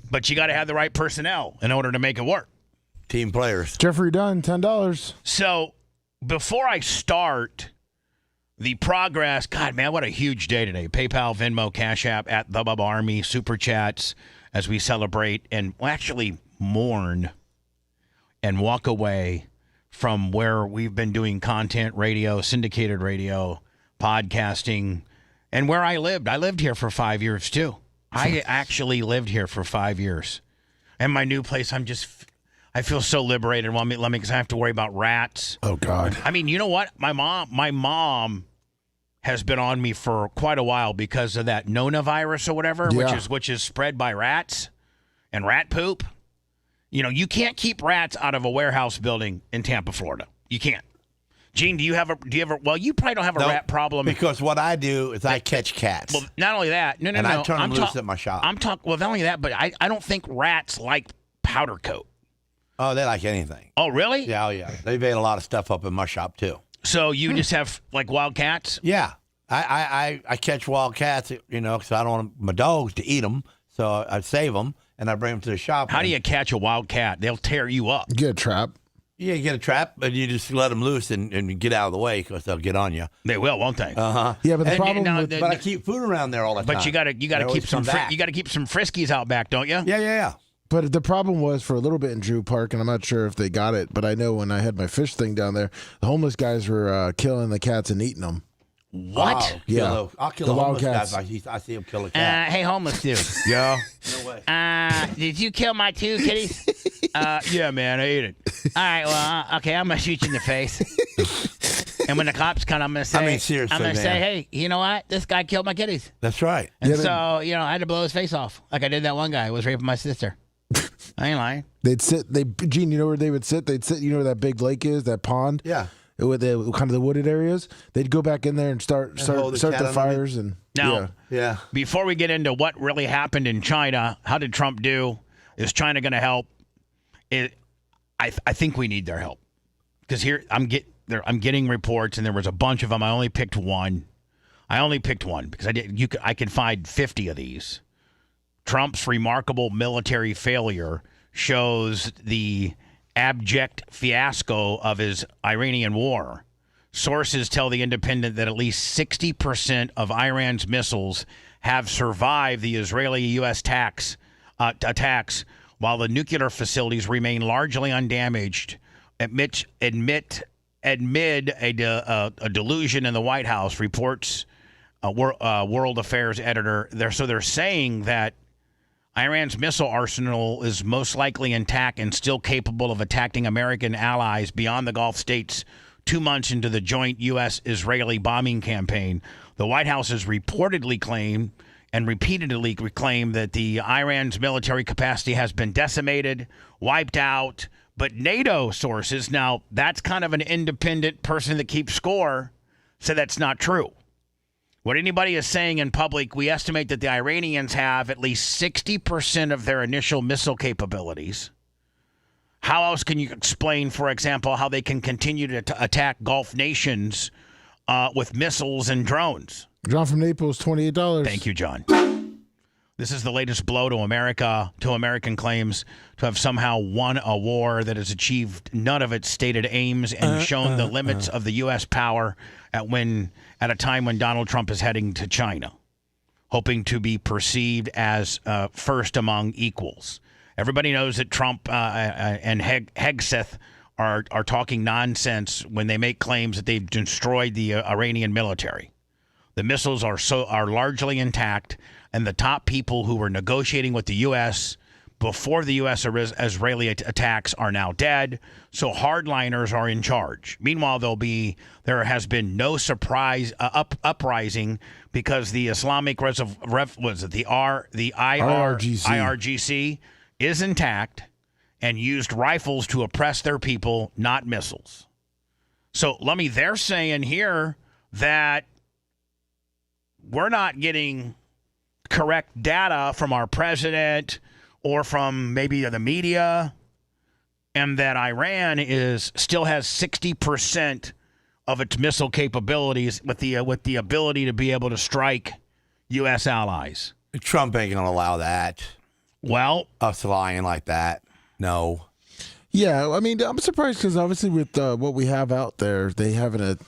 But you got to have the right personnel in order to make it work. Team players. Jeffrey Dunn, $10. So before I start the progress, God, man, what a huge day today. PayPal, Venmo, Cash App, at the Bubba Army, Super Chats as we celebrate and actually mourn and walk away from where we've been doing content radio, syndicated radio, podcasting, and where I lived. I lived here for 5 years too. I actually lived here for 5 years. And my new place, I feel so liberated. Let me, because I have to worry about rats. Oh God. I mean, you know what? My mom has been on me for quite a while because of that Nona virus or whatever, which is spread by rats and rat poop. You can't keep rats out of a warehouse building in Tampa, Florida. You can't. Gene, do you ever? Well, you probably don't have a rat problem because what I do is I catch cats. Well, not only that, no. I turn them loose at my shop. Well, not only that, but I don't think rats like powder coat. Oh, they like anything. Oh, really? Yeah, They've ate a lot of stuff up in my shop too. So you just have like wild cats? Yeah, I catch wild cats, because I don't want my dogs to eat them, so I save them and I bring them to the shop. How do you catch a wild cat? They'll tear you up. Get a trap. Yeah, you get a trap, but you just let them loose and get out of the way because they'll get on you. They will, won't they? Yeah, but the problem. But I keep food around there all the time. But you got to keep some. You got to keep some friskies out back, don't you? Yeah. But the problem was for a little bit in Drew Park, and I'm not sure if they got it, but I know when I had my fish thing down there, the homeless guys were killing the cats and eating them. What? I'll kill the a homeless wildcats. guy. I see him kill a cat. Hey, homeless dude. Yeah. No way. Did you kill my 2 kitties? Yeah, man, I ate it. All right, well, okay, I'm gonna shoot you in the face. And when the cops come, I'm gonna say, seriously, say, hey, you know what? This guy killed my kitties. That's right. And so, I had to blow his face off, like I did that one guy who was raping my sister. I ain't lying. Gene, you know where they would sit? They'd sit, where that big lake is, that pond? Yeah. With the kind of the wooded areas, they'd go back in there and start the fires and now. Yeah. Before we get into what really happened in China, how did Trump do? Is China going to help? I think we need their help because here I'm getting reports, and there was a bunch of them. I only picked one. Because I can find 50 of these. Trump's remarkable military failure shows the abject fiasco of his Iranian war. Sources tell The Independent that at least 60% of Iran's missiles have survived the Israeli-U.S. attacks, while the nuclear facilities remain largely undamaged. Amid a delusion in the White House, reports World Affairs editor. They're saying that Iran's missile arsenal is most likely intact and still capable of attacking American allies beyond the Gulf states 2 months into the joint U.S.-Israeli bombing campaign. The White House has reportedly claimed and repeatedly claim that the Iran's military capacity has been decimated, wiped out. But NATO sources, now that's kind of an independent person that keeps score, said that's not true. What anybody is saying in public, we estimate that the Iranians have at least 60% of their initial missile capabilities. How else can you explain, for example, how they can continue to attack Gulf nations with missiles and drones? John from Naples, $28. Thank you, John. This is the latest blow to America, to American claims to have somehow won a war that has achieved none of its stated aims and shown the limits of the U.S. power at a time when Donald Trump is heading to China, hoping to be perceived as first among equals. Everybody knows that Trump and Hegseth are talking nonsense when they make claims that they've destroyed the Iranian military. The missiles are largely intact, and the top people who were negotiating with the U.S. before the U.S. Israeli attacks are now dead. So hardliners are in charge. Meanwhile, there has been no surprise uprising because the Islamic IRGC is intact and used rifles to oppress their people, not missiles. So, Lummy, they're saying here that we're not getting correct data from our president or from maybe the media, and that Iran still has 60% of its missile capabilities with the ability to be able to strike U.S. allies. Trump ain't going to allow that. Well, us lying like that, no. Yeah, I mean, I'm surprised because obviously with what we have out there, they haven't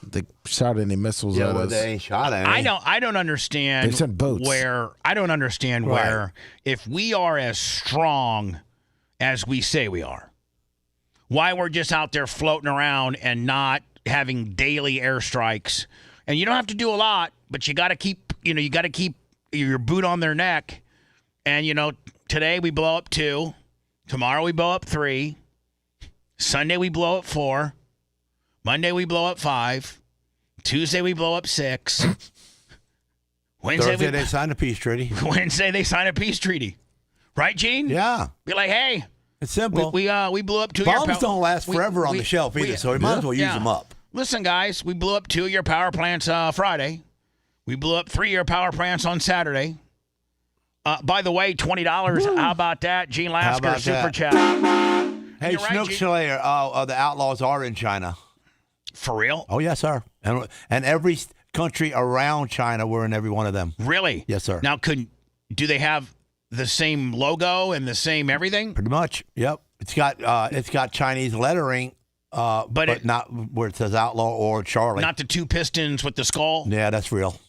shot any missiles at us. They ain't shot any. I don't understand. They sent boats. Where if we are as strong as we say we are, why we're just out there floating around and not having daily airstrikes. And you don't have to do a lot, but you got to keep your boot on their neck. And today we blow up 2, tomorrow we blow up 3. Sunday, we blow up 4. Monday, we blow up 5. Tuesday, we blow up 6. Thursday, they sign a peace treaty. Wednesday, they sign a peace treaty. Right, Gene? Yeah. Be like, hey. It's simple. We blew up 2 Bombs don't last forever on the shelf either, so we might as well use them up. Listen, guys, we blew up 2 of your power plants Friday. We blew up 3 of your power plants on Saturday. By the way, $20. How about that? Gene Lasker, Super Chat. Hey, Snook Slayer, the outlaws are in China. For real? Oh, yes, sir. And every country around China, we're in every one of them. Really? Yes, sir. Now, do they have the same logo and the same everything? Pretty much, yep. It's got Chinese lettering, but not where it says outlaw or Charlie. Not the 2 pistons with the skull? Yeah, that's real.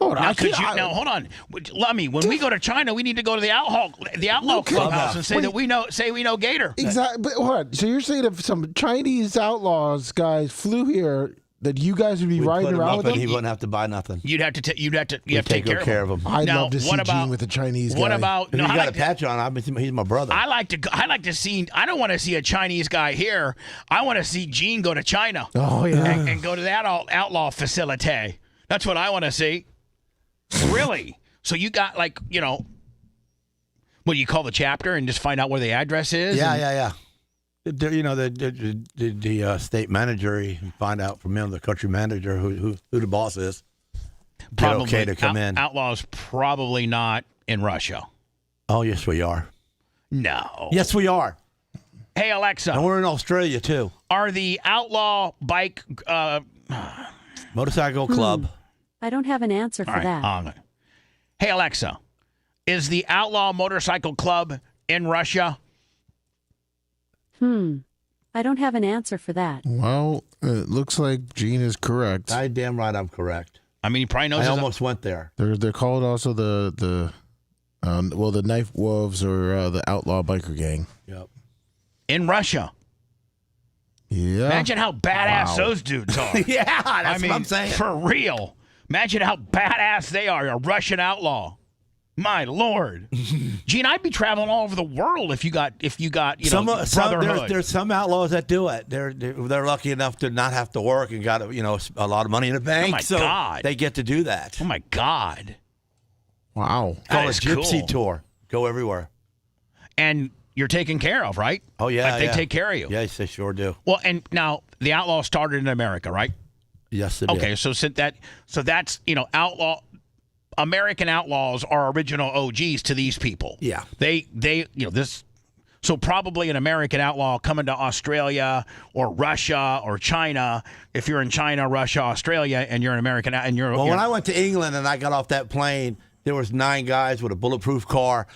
Hold on. Lummy, when we go to China, we need to go to the outlaw clubhouse and say we know Gator. Exactly. But hold on. So you're saying if some Chinese outlaws guys flew here, that you guys would be riding around with them? He wouldn't have to buy nothing. You'd have to take care of him. I'd love to see Gene with a Chinese guy. What about? No, you got a patch on. He's my brother. I like to see. I don't want to see a Chinese guy here. I want to see Gene go to China. Oh yeah, and go to that outlaw facility. That's what I want to see. Really? So you got what do you call the chapter and just find out where the address is? Yeah. The state manager, you can find out from him, the country manager, who the boss is. Probably okay to come in. Outlaws probably not in Russia. Oh, yes, we are. No. Yes, we are. Hey, Alexa. And we're in Australia, too. Are the outlaw bike motorcycle club? I don't have an answer for that. Hey, Alexa, is the Outlaw Motorcycle Club in Russia? I don't have an answer for that. Well, it looks like Gene is correct. I damn right I'm correct. I mean, he probably knows. I almost went there. They're called also the Knife Wolves or the Outlaw Biker Gang. Yep. In Russia. Yeah. Imagine how badass those dudes are. Yeah, that's what I'm saying. For real. Imagine how badass they are, a Russian outlaw. My Lord, Gene, I'd be traveling all over the world if you got brotherhood. There's some outlaws that do it. They're lucky enough to not have to work and got a lot of money in the bank. Oh my God, they get to do that. Oh my God. Wow. That Call is a gypsy cool. tour. Go everywhere. And you're taken care of, right? Oh, yeah. Like, they take care of you. Yes, they sure do. Well, and now the outlaw started in America, right? Yes, it did. Okay, so that's American outlaws are original OGs to these people. Yeah. They this. So probably an American outlaw coming to Australia or Russia or China. If you're in China, Russia, Australia, and you're an American, and you're Well, when I went to England and I got off that plane, there was 9 guys with a bulletproof car,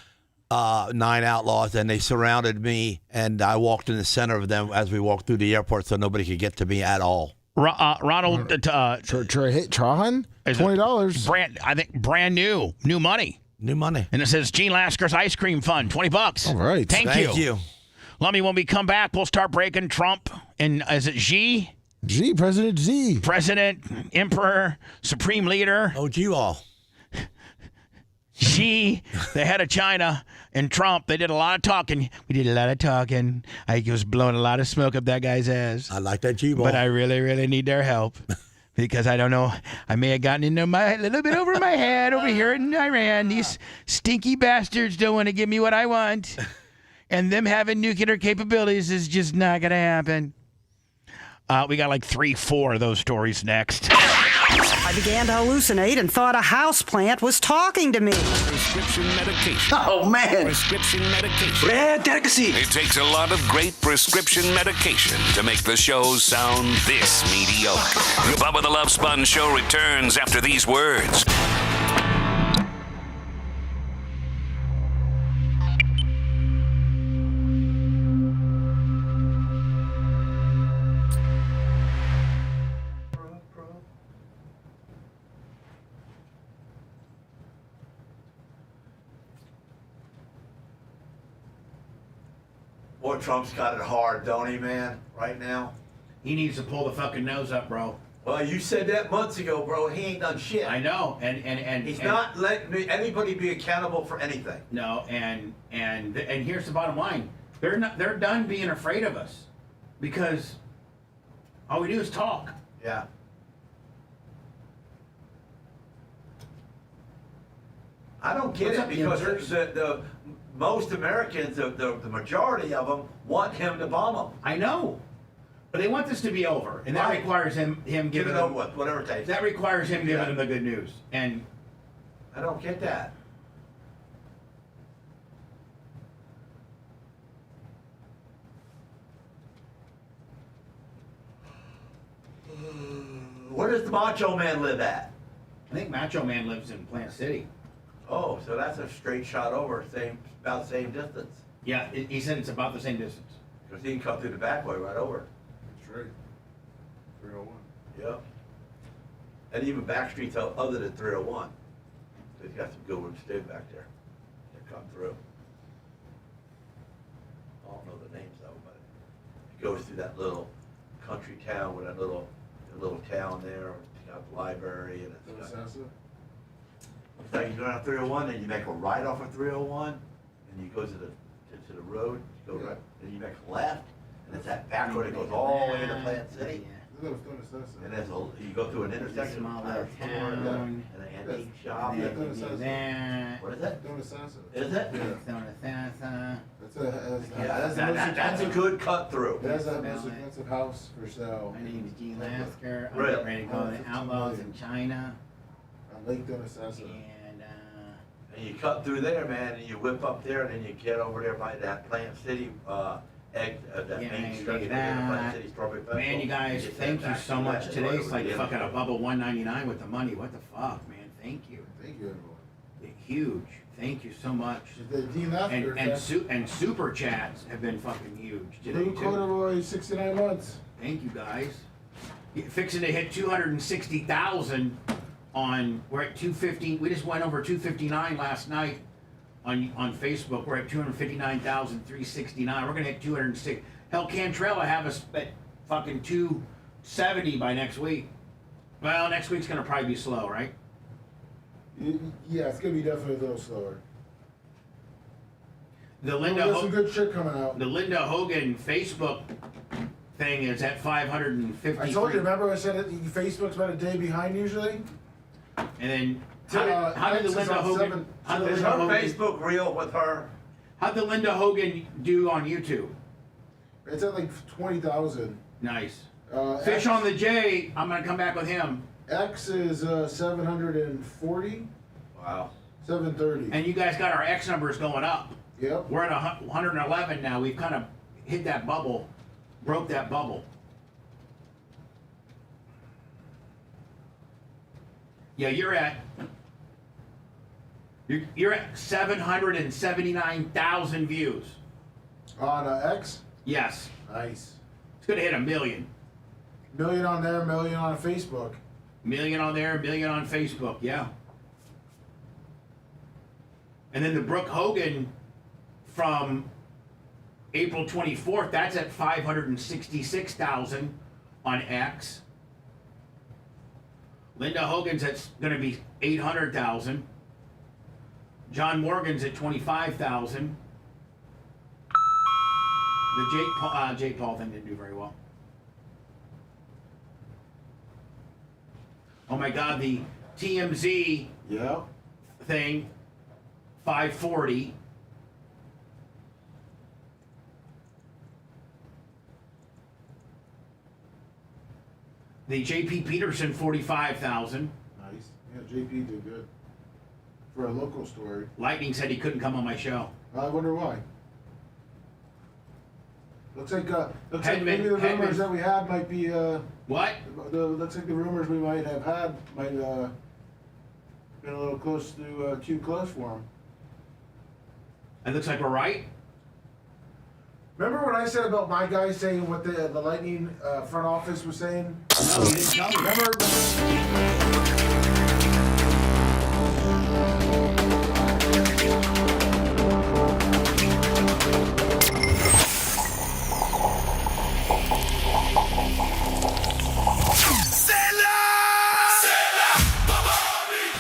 9 outlaws, and they surrounded me, and I walked in the center of them as we walked through the airport, so nobody could get to me at all. Ronald Trahan, $20. Brand new money. New money. And it says Gene Lasker's Ice Cream Fund, $20. All right. Thank you. Lummy, when we come back, we'll start breaking Trump. And is it Xi? Xi, President Xi. President, Emperor, Supreme Leader. Oh, G-Wall. Xi, the head of China, and Trump, they did a lot of talking. We did a lot of talking. I was blowing a lot of smoke up that guy's ass. I like that G-Ball. But I really, really need their help. Because I don't know, I may have gotten into a little bit over my head over here in Iran. These stinky bastards don't want to give me what I want. And them having nuclear capabilities is just not going to happen. We got like 3-4 of those stories next. I began to hallucinate and thought a houseplant was talking to me. Prescription medication. Oh, man. Prescription medication. Red delicacy. It takes a lot of great prescription medication to make the show sound this mediocre. The Bubba the Love Sponge Show returns after these words. Boy, Trump's got it hard, don't he, man, right now? He needs to pull the fucking nose up, bro. Well, you said that months ago, bro. He ain't done shit. I know, and He's not letting anybody be accountable for anything. No, and here's the bottom line: they're done being afraid of us, because all we do is talk. Yeah. I don't get it because the most Americans, the majority of them, want him to bomb them. I know, but they want this to be over, and that requires him giving it them over with, whatever it takes. That requires him giving them the good news, and I don't get that. Where does the Macho Man live at? I think Macho Man lives in Plant City. Oh, so that's a straight shot over, about the same distance. Yeah, he said it's about the same distance. Because he can come through the back way right over. That's right. 301. Yep. And even back streets other than 301. So he's got some good ones too back there that come through. I don't know the names of them, but it goes through that little country town with that little town there. It's got the library and it's got... So you go down 301, then you make a right off of 301, and you go to the road, you go right, then you make a left, and it's that back road that goes all the way to Plant City. And there's you go through an intersection, Smaller town, and an antique shop. There. What is it? Is it? That's a good cut through. That's the most expensive house for sale. My name is Gene Lasker. I'm Really? getting ready to go to the Outlaws in China. On Lake Donasasa. And you cut through there, man, and you whip up there, and then you get over there by that Plant City that main stretch. Man, you guys, thank you so much. Today's like fucking a Bubba 199 with the money. What the fuck, man? Thank you. Thank you, everyone. Huge. Thank you so much. And super chats have been fucking huge today Blue Corduroy, 69 months. Thank you, guys. Fixing to hit 260,000 we're at 250. We just went over 259 last night on Facebook. We're at 259,369. We're gonna hit 206. Hell, Cantrell will have us at fucking 270 by next week. Well, next week's gonna probably be slow, right? Yeah, it's gonna be definitely a little slower. There's some good shit coming out. The Linda Hogan Facebook thing is at 550. I told you, remember I said Facebook's about a day behind usually? And then How did the Linda Hogan? Is her Facebook real with her? How'd the Linda Hogan do on YouTube? It's at like 20,000. Nice. Fish on the J. I'm gonna come back with him. X is 740. Wow. 730. And you guys got our X numbers going up. Yep. We're at 111 now. We've kind of hit that bubble, broke that bubble. Yeah, you're at 779,000 views. On X? Yes. Nice. It's gonna hit 1 million. Million on there, million on Facebook. Million on there, million on Facebook, yeah. And then the Brooke Hogan from April 24th, that's at 566,000 on X. Linda Hogan's at going to be 800,000. John Morgan's at 25,000. The Jake Paul thing didn't do very well. Oh my God, the TMZ thing, 540. The JP Peterson, 45,000. Nice. Yeah, JP did good. For a local story. Lightning said he couldn't come on my show. I wonder why. Looks like maybe the rumors that we had might be what? Looks like the rumors we might have had might been a little close to too close for him. It looks like we're right. Remember what I said about my guy saying what the Lightning front office was saying? No, you didn't tell me. Remember?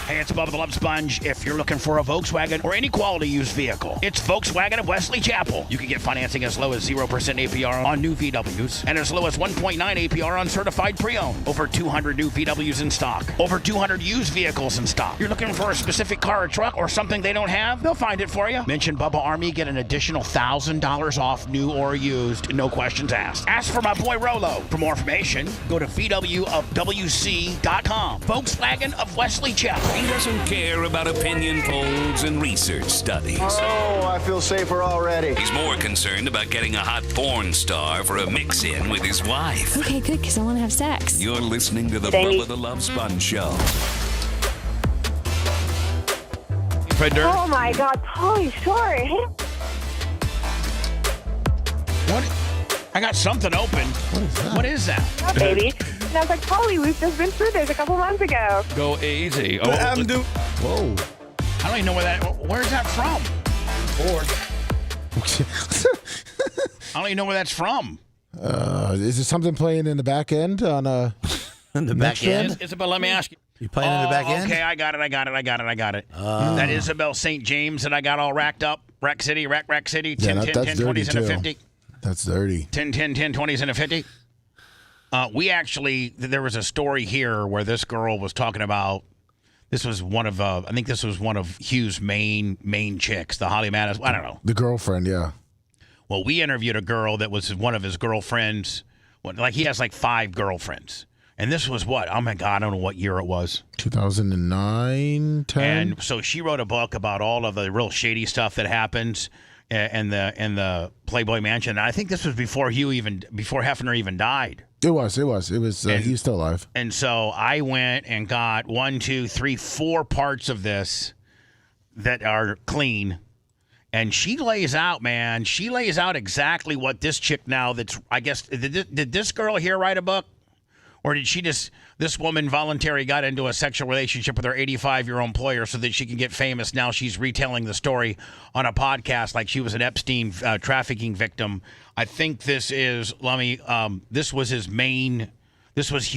Hey, it's Bubba the Love Sponge. If you're looking for a Volkswagen or any quality used vehicle, it's Volkswagen of Wesley Chapel. You can get financing as low as 0% APR on new VWs and as low as 1.9 APR on certified pre-owned. Over 200 new VWs in stock. Over 200 used vehicles in stock. You're looking for a specific car or truck or something they don't have? They'll find it for you. Mention Bubba Army, get an additional $1,000 off new or used. No questions asked. Ask for my boy Rolo. For more information, go to VWofWC.com. Volkswagen of Wesley Chapel. He doesn't care about opinion polls and research studies. Oh, I feel safer already. He's more concerned about getting a hot porn star for a mix-in with his wife. Okay, good, because I want to have sex. You're listening to the Bubba the Love Sponge Show. Oh my God, Polly Short. What? I got something open. What is that? Oh, baby. And I was like, Polly, we've just been through this a couple months ago. Go easy. Whoa. I don't even know where's that from? I don't even know where that's from. Is it something playing in the back end on in the back end? Isabel, let me ask you. You playing in the back end? Okay, I got it. That Isabel St. James that I got all racked up. Rack City, 10, 10, 10, 20s, and a 50. That's dirty. 10, 10, 10, 20s, and a 50. There was a story here where this girl was talking about, this was one of Hugh's main chicks, the Holly Mattis, I don't know. The girlfriend, yeah. Well, we interviewed a girl that was one of his girlfriends. Like, he has like 5 girlfriends. And this was what? Oh, my God, I don't know what year it was. 2009, 10? And so she wrote a book about all of the real shady stuff that happens in the Playboy Mansion. And I think this was before Hefner even died. It was. He's still alive. And so I went and got 1, 2, 3, 4 parts of this that are clean. And she lays out, man. She lays out exactly what this chick now that's, I guess, did this girl here write a book? Or did this woman voluntarily got into a sexual relationship with her 85-year-old employer so that she can get famous? Now she's retelling the story on a podcast like she was an Epstein trafficking victim. I think this was Hugh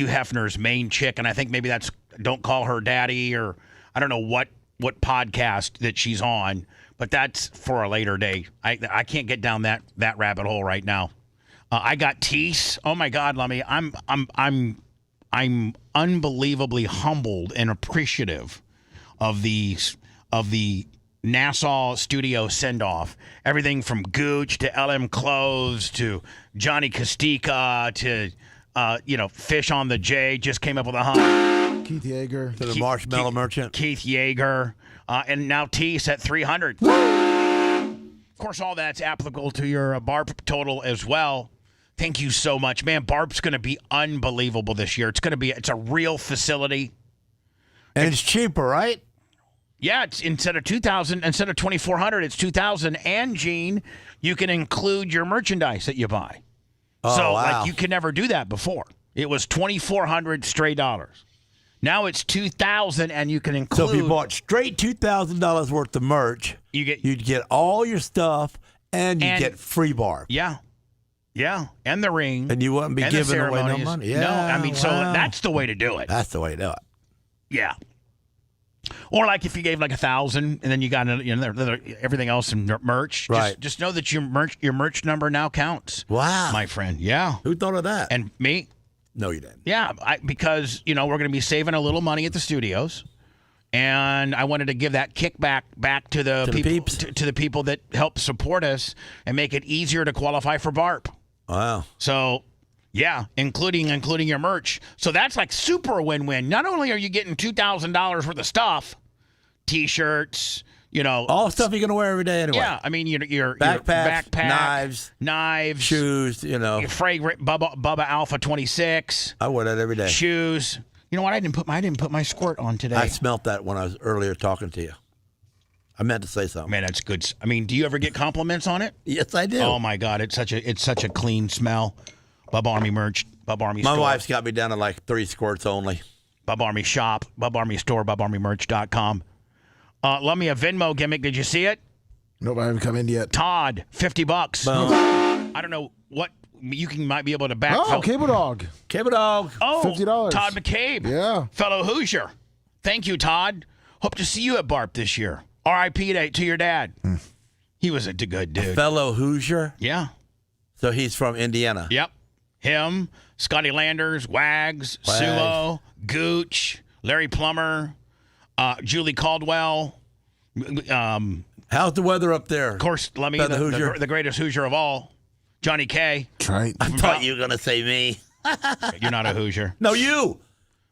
Hefner's main chick, and I think maybe that's Don't Call Her Daddy, or I don't know what podcast that she's on, but that's for a later day. I can't get down that rabbit hole right now. I got Tease. Oh my God, Lummy. I'm unbelievably humbled and appreciative of the Nassau studio send-off. Everything from Gooch to LM Clothes to Johnny Costica to, Fish on the J just came up with a hunt. Keith Yeager. To the Marshmallow Merchant. Keith Yeager. And now Tease at 300. Of course, all that's applicable to your BARP total as well. Thank you so much. Man, BARP's going to be unbelievable this year. It's a real facility. And it's cheaper, right? Yeah, it's instead of $2,400, it's $2,000. And Gene, you can include your merchandise that you buy. Oh, so, wow. like, you could never do that before. It was $2,400 straight dollars. Now it's $2,000, and you can include. So if you bought straight $2,000 worth of merch, you'd get all your stuff, and you get free BARP. Yeah, and the ring. And you wouldn't be giving away no money. Yeah, no, I mean, so that's the way to do it. That's the way to do it. Yeah. Or like if you gave like $1,000 and then you got everything else in merch. Right. Just know that your merch number now counts. Wow. My friend. Yeah. Who thought of that? And me. No, you didn't. Yeah, because we're going to be saving a little money at the studios, and I wanted to give that kickback back to the people to the people that help support us and make it easier to qualify for BARP. Wow. So. Yeah, including your merch. So that's like super win-win. Not only are you getting $2,000 worth of stuff, T-shirts, all stuff you're gonna wear every day anyway. Yeah, I mean your backpack, knives, shoes. Your fragrant Bubba Alpha 26. I wear that every day. Shoes. You know what? I didn't put my squirt on today. I smelt that when I was earlier talking to you. I meant to say something. Man, that's good. I mean, do you ever get compliments on it? Yes, I do. Oh my God, it's such a clean smell. Bubba Army merch, Bubba Army store. My wife's got me down to like 3 squirts only. Bubba Army shop, Bubba Army store, BubbaArmyMerch.com. Love me a Venmo gimmick. Did you see it? Nope, I haven't come in yet. Todd, $50. I don't know what might be able to back. Oh, Cable Dog. Cable Dog. Oh, $50. Todd McCabe. Yeah. Fellow Hoosier. Thank you, Todd. Hope to see you at BARP this year. R.I.P. to your dad. He was a good dude. Fellow Hoosier? Yeah. So he's from Indiana. Yep. Him, Scotty Landers, Wags, Sumo, Gooch, Larry Plummer, Julie Caldwell. How's the weather up there? Of course, let me the greatest Hoosier of all, Johnny K. That's right. I thought you were going to say me. You're not a Hoosier. No, you.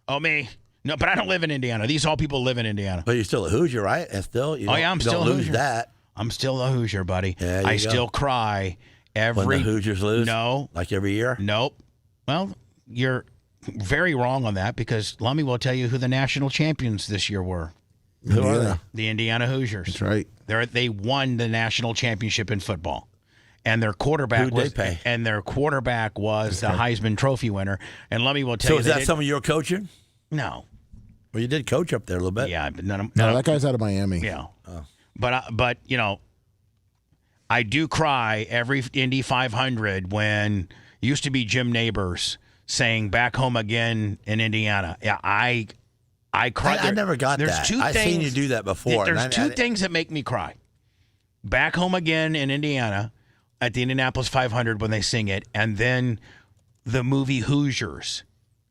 Oh, me. No, but I don't live in Indiana. These all people live in Indiana. But you're still a Hoosier, right? And still, I'm still a Hoosier. Hoosier. That. I'm still a Hoosier, buddy. Yeah, I still cry when the Hoosiers lose? No. Like every year? Nope. Well, you're very wrong on that because Lummy will tell you who the national champions this year were. Who are they? The Indiana Hoosiers. That's right. They won the national championship in football. And their quarterback Who'd they pay? And their quarterback was the Heisman Trophy winner. And Lummy will tell you. So is that some of your coaching? No. Well, you did coach up there a little bit. Yeah, but No, that guy's out of Miami. Yeah. Oh. But I do cry every Indy 500 when used to be Jim Neighbors saying "back home again" in Indiana. Yeah, I cry. I never got that. I've seen you do that before. There's two things that make me cry: "Back home again" in Indiana at the Indianapolis 500 when they sing it, and then the movie Hoosiers.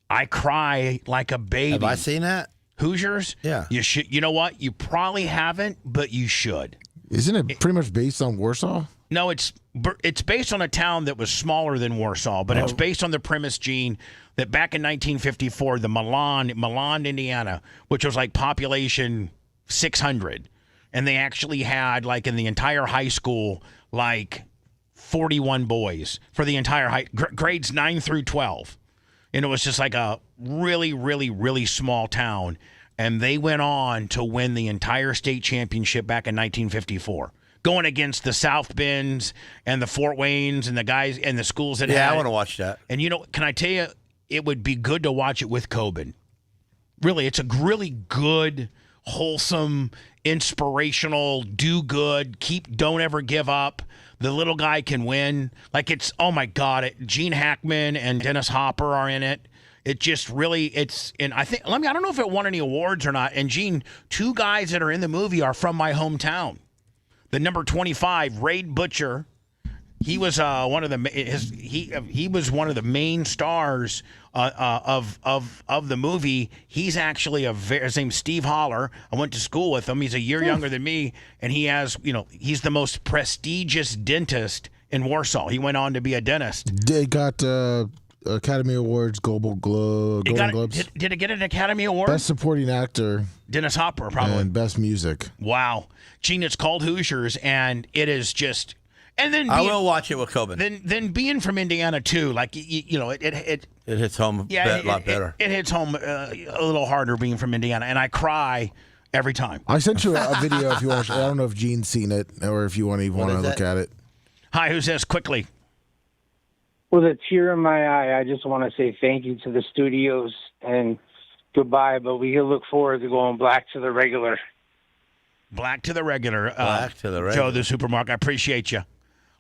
I cry like a baby. Have I seen that? Hoosiers? Yeah. You should. You know what? You probably haven't, but you should. Isn't it pretty much based on Warsaw? No, it's based on a town that was smaller than Warsaw, but it's based on the premise, Gene, that back in 1954, the Milan, Indiana, which was like population 600, and they actually had like in the entire high school like 41 boys for the entire grades 9 through 12. And it was just like a really, really, really small town. And they went on to win the entire state championship back in 1954, going against the South Bends and the Fort Waynes and the guys and the schools that had I want to watch that. And, can I tell you, it would be good to watch it with Coben. Really, it's a really good, wholesome, inspirational, do good, don't ever give up. The little guy can win. Like it's, oh my God, Gene Hackman and Dennis Hopper are in it. It just really, and I think, I don't know if it won any awards or not. And Gene, 2 guys that are in the movie are from my hometown. The number 25, Raid Butcher, He was one of the he was one of the main stars of the movie. He's actually his name's Steve Holler. I went to school with him. He's a year younger than me, and he has he's the most prestigious dentist in Warsaw. He went on to be a dentist. They got Academy Awards, Golden Globes. Did it get an Academy Award? Best Supporting Actor. Dennis Hopper, probably. And Best Music. Wow, Gene, it's called Hoosiers, and it is just. And then I will watch it with Coben. Then being from Indiana too, like it hits home a lot better. It hits home a little harder being from Indiana, and I cry every time. I sent you a video if you want. I don't know if Gene's seen it or if you want to look at it. Hi, who's this? Quickly. With a tear in my eye, I just want to say thank you to the studios and goodbye. But we look forward to going back to the regular. Black to the regular. Black to the regular. Joe the Supermarket. I appreciate you.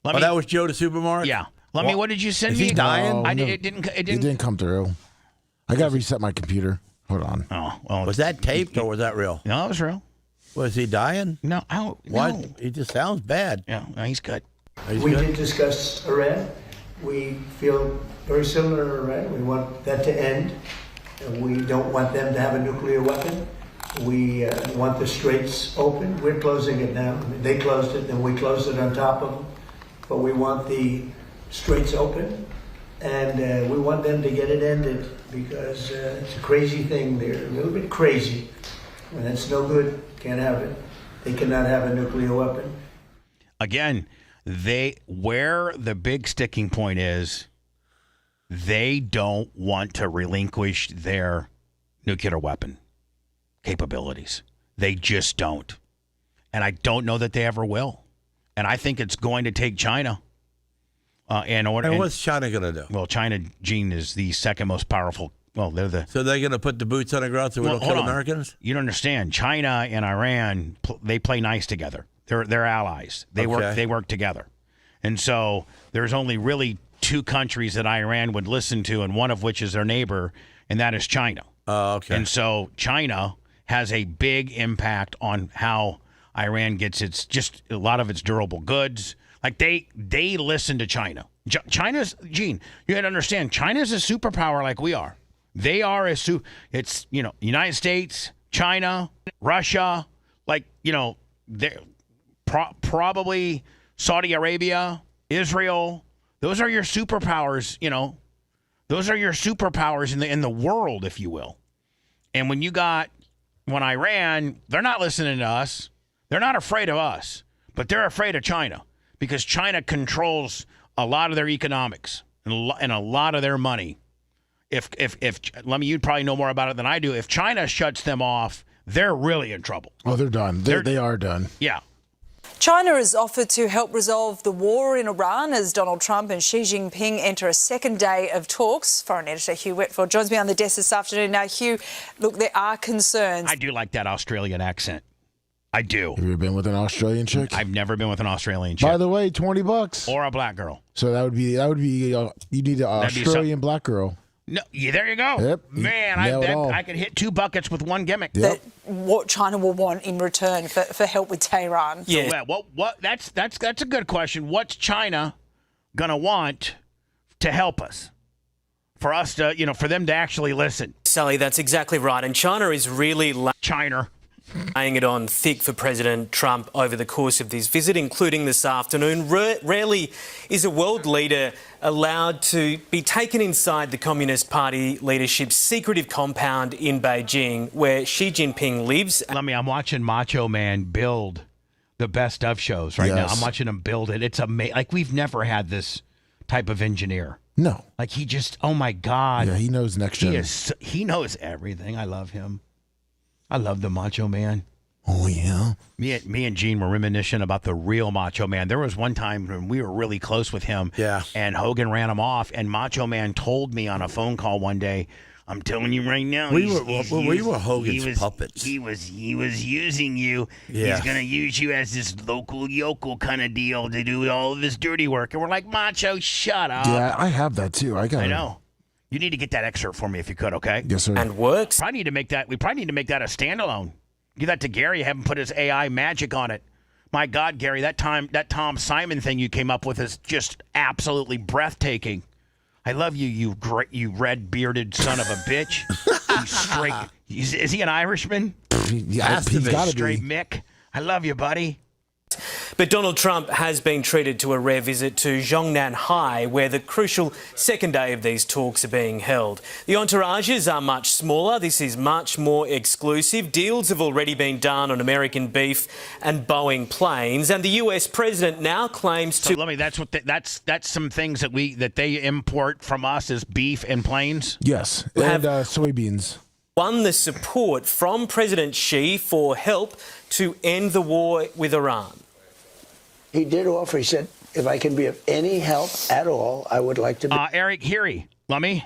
That was Joe the Supermarket? Yeah. What did you send me? Is he dying? It didn't come through. I got to reset my computer. Hold on. Oh, well. Was that taped or was that real? No, it was real. Was he dying? No. Why? No. He just sounds bad. Yeah, no, he's good. We did discuss Iran. We feel very similar to Iran. We want that to end. We don't want them to have a nuclear weapon. We want the straits open. We're closing it now. They closed it, and we closed it on top of them. But we want the straits open, and we want them to get it ended because it's a crazy thing. They're a little bit crazy, and it's no good. Can't have it. They cannot have a nuclear weapon. Again, where the big sticking point is, they don't want to relinquish their nuclear weapon capabilities. They just don't. And I don't know that they ever will. And I think it's going to take China. And what's China going to do? Well, China, Gene, is the second most powerful. Well, they're the. So they're going to put the boots on the ground so we don't kill Americans? You don't understand. China and Iran, they play nice together. They're allies. They work together. And so there's only really two countries that Iran would listen to, and one of which is their neighbor, and that is China. Oh, okay. And so China has a big impact on how Iran gets just a lot of its durable goods. Like they listen to China. China's, Gene, you got to understand, China's a superpower like we are. They are it's United States, China, Russia, they're probably Saudi Arabia, Israel. Those are your superpowers, Those are your superpowers in the world, if you will. And when Iran, they're not listening to us. They're not afraid of us, but they're afraid of China because China controls a lot of their economics and a lot of their money. If you'd probably know more about it than I do. If China shuts them off, they're really in trouble. Oh, they're done. They are done. Yeah. China has offered to help resolve the war in Iran as Donald Trump and Xi Jinping enter a second day of talks. Foreign editor Hugh Whitfield joins me on the desk this afternoon. Now, Hugh, look, there are concerns. I do like that Australian accent. I do. Have you ever been with an Australian chick? I've never been with an Australian chick. By the way, $20. Or a black girl. So that would be you need an Australian black girl. No, there you go. Yep. Man, I could hit 2 buckets with one gimmick. Yep. What China will want in return for help with Tehran. Yeah. So, what? That's a good question. What's China gonna want to help us? For us to, for them to actually listen. Sally, that's exactly right. And China is really laying it on thick for President Trump over the course of this visit, including this afternoon. Rarely is a world leader allowed to be taken inside the Communist Party leadership's secretive compound in Beijing, where Xi Jinping lives. I'm watching Macho Man build the best of shows right now. I'm watching him build it. It's amazing. Like, we've never had this type of engineer. No. Like, he just, oh my God. Yeah, he knows next gen. He knows everything. I love him. I love the Macho Man. Oh, yeah. Me and Gene were reminiscing about the real Macho Man. There was one time when we were really close with him. Yeah. And Hogan ran him off. And Macho Man told me on a phone call one day, I'm telling you right now. We were Hogan's puppets. He was using you. Yeah. He's going to use you as this local yokel kind of deal to do all of this dirty work. And we're like, Macho, shut up. Yeah, I have that too. I know. You need to get that excerpt for me if you could, okay? Yes, sir. And works. We probably need to make that a standalone. Give that to Gary. Have him put his AI magic on it. My God, Gary, that Tom Simon thing you came up with is just absolutely breathtaking. I love you, you red bearded son of a bitch. You straight. Is he an Irishman? He's got to be. Straight Mick. I love you, buddy. But Donald Trump has been treated to a rare visit to Zhongnan High, where the crucial second day of these talks are being held. The entourages are much smaller. This is much more exclusive. Deals have already been done on American beef and Boeing planes, and the US president now claims to. So let me. That's some things that they import from us as beef and planes. Yes, and soybeans. Won the support from President Xi for help to end the war with Iran. He did offer, he said, if I can be of any help at all, I would like to be. Eric Heary, let me.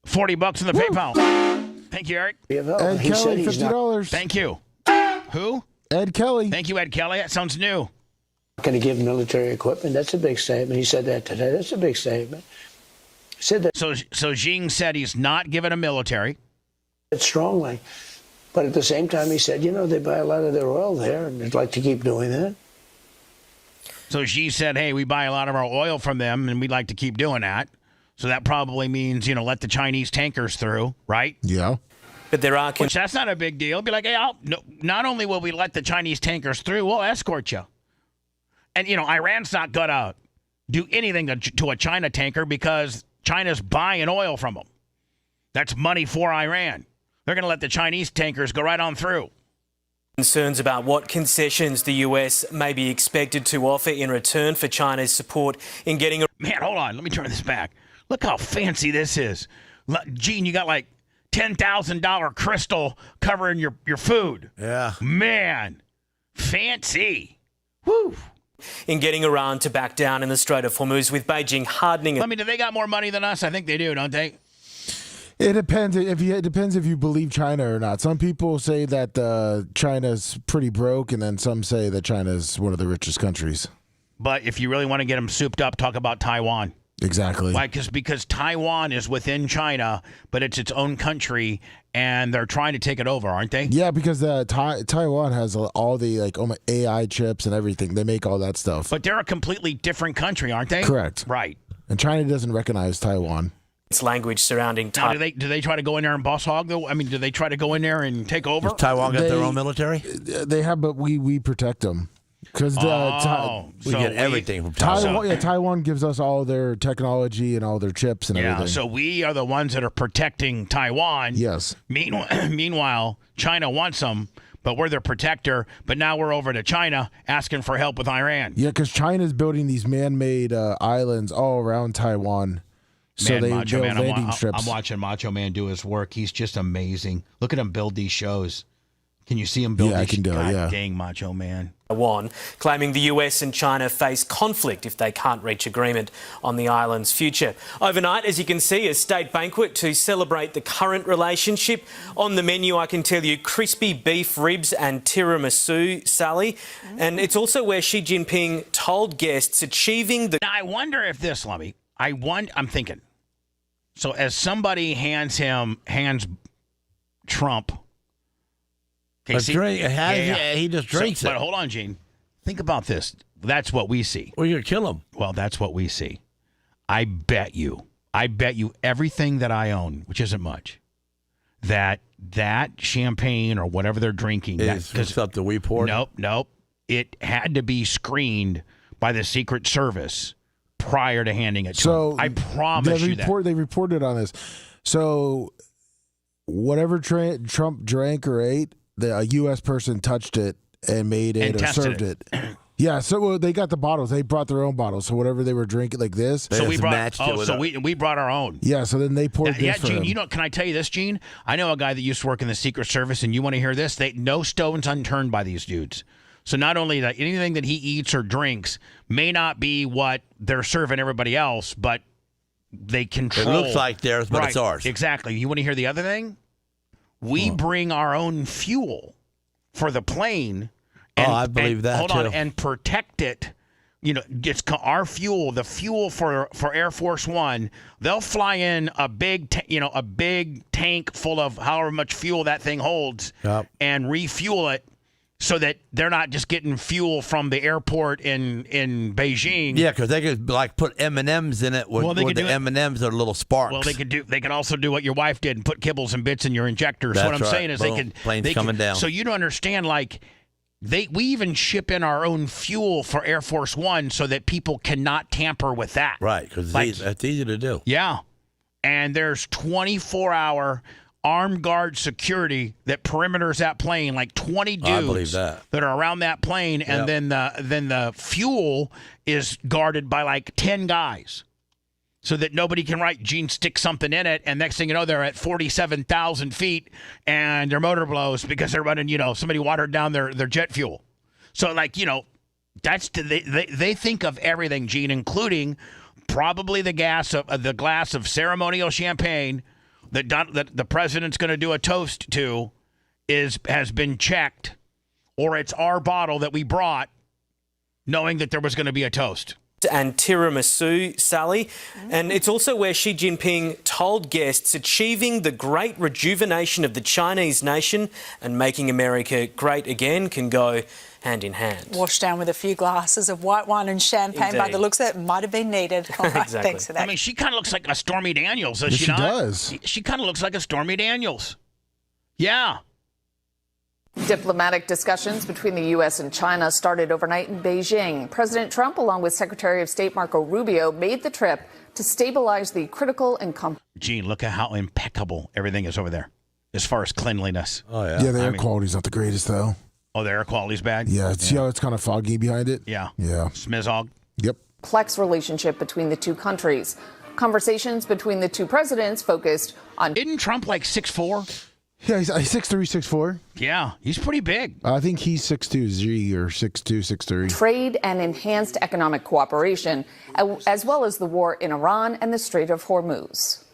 $40 in the PayPal. Thank you, Eric. Ed Kelly, $50. Thank you. Who? Ed Kelly. Thank you, Ed Kelly. That sounds new. Going to give military equipment. That's a big statement. He said that today. That's a big statement. Said that. So Jing said he's not giving a military. Strongly. But at the same time, he said, they buy a lot of their oil there, and they'd like to keep doing that. So Xi said, hey, we buy a lot of our oil from them, and we'd like to keep doing that. So that probably means, let the Chinese tankers through, right? Yeah. But there are... Which that's not a big deal. Be like, hey, not only will we let the Chinese tankers through, we'll escort you. And, Iran's not going to do anything to a China tanker because China's buying oil from them. That's money for Iran. They're going to let the Chinese tankers go right on through. Concerns about what concessions the US may be expected to offer in return for China's support in getting a... Man, hold on. Let me turn this back. Look how fancy this is. Gene, you got like $10,000 crystal covering your food. Yeah. Man, fancy. Woo. In getting Iran to back down in the Strait of Hormuz, with Beijing hardening... I mean, do they got more money than us? I think they do, don't they? It depends if you believe China or not. Some people say that China's pretty broke, and then some say that China's one of the richest countries. But if you really want to get them souped up, talk about Taiwan. Exactly. Why? Because Taiwan is within China, but it's its own country, and they're trying to take it over, aren't they? Yeah, because Taiwan has all the AI chips and everything. They make all that stuff. But they're a completely different country, aren't they? Correct. Right. And China doesn't recognize Taiwan. Its language surrounding Taiwan. Do they try to go in there and boss hog though? I mean, do they try to go in there and take over? Does Taiwan got their own military? They have, but we protect them because we get everything from Taiwan. Taiwan gives us all their technology and all their chips and everything. Yeah, so we are the ones that are protecting Taiwan. Yes. Meanwhile, China wants them, but we're their protector. But now we're over to China asking for help with Iran. Yeah, because China's building these man-made islands all around Taiwan. So they build landing strips. I'm watching Macho Man do his work. He's just amazing. Look at him build these shows. Can you see him build these? I can do it, yeah. Dang, Macho Man. Taiwan, claiming the US and China face conflict if they can't reach agreement on the island's future. Overnight, as you can see, a state banquet to celebrate the current relationship. On the menu, I can tell you, crispy beef ribs and tiramisu, Sally. And it's also where Xi Jinping told guests achieving the... Now, I wonder if this, Lummy, I'm thinking. So as somebody hands Trump a drink, he just drinks it. But hold on, Gene. Think about this. That's what we see. Well, you're going to kill him. Well, that's what we see. I bet you everything that I own, which isn't much, that champagne or whatever they're drinking is something we poured. Nope. It had to be screened by the Secret Service prior to handing it to him. I promise you that. They reported on this. So whatever Trump drank or ate, a U.S. person touched it and made it or served it. Yeah, so they got the bottles. They brought their own bottles. So whatever they were drinking like this. So we brought we brought our own. Yeah, so then they poured this for Gene, him. can I tell you this, Gene? I know a guy that used to work in the Secret Service, and you want to hear this? No stones unturned by these dudes. So not only that anything that he eats or drinks may not be what they're serving everybody else, but they control. It looks like theirs, but it's ours. Exactly. You want to hear the other thing? We bring our own fuel for the plane. And, I believe that hold too. on, and protect it. It's our fuel, the fuel for Air Force One. They'll fly in a big tank full of however much fuel that thing holds, and refuel it. so that they're not just getting fuel from the airport in Beijing. Yeah, because they could like put M&Ms in it where the M&Ms are little sparks. Well, they could also do what your wife did and put kibbles and bits in your injectors. That's What I'm right. saying is Boom. Planes coming down. So you don't understand, like, we even ship in our own fuel for Air Force One so that people cannot tamper with that. Right, because that's easy to do. Yeah. And there's 24-hour armed guard security that perimeters that plane, like 20 dudes I believe that are around that plane, and then the fuel is guarded by like 10 guys. So that nobody can stick something in it, and next thing you know, they're at 47,000 feet, and their motor blows because they're running, somebody watered down their jet fuel. So, like, they think of everything, Gene, including probably the glass of ceremonial champagne that the president's going to do a toast to has been checked, or it's our bottle that we brought, knowing that there was going to be a toast. And tiramisu, Sally. And it's also where Xi Jinping told guests achieving the great rejuvenation of the Chinese nation and making America great again can go hand in hand. Washed down with a few glasses of white wine and champagne. By the looks of it, might have been needed. All right, Exactly. thanks for that. I mean, she kind of looks like a Stormy Daniels, does she not? She does. She kind of looks like a Stormy Daniels. Yeah. Diplomatic discussions between the U.S. and China started overnight in Beijing. President Trump, along with Secretary of State Marco Rubio, made the trip to stabilize the critical and Gene, look at how impeccable everything is over there as far as cleanliness. Oh, yeah. Yeah, the air quality's not the greatest, though. Oh, the air quality's bad? Yeah, see how it's kind of foggy behind it? Yeah. Yeah. Smizog. Yep. complex relationship between the two countries. Conversations between the two presidents focused on... Isn't Trump like 6'4"? Yeah, he's 6'3", 6'4". Yeah, he's pretty big. I think he's 6'2", G, or 6'2", 6'3". Trade and enhanced economic cooperation, as well as the war in Iran and the Strait of Hormuz.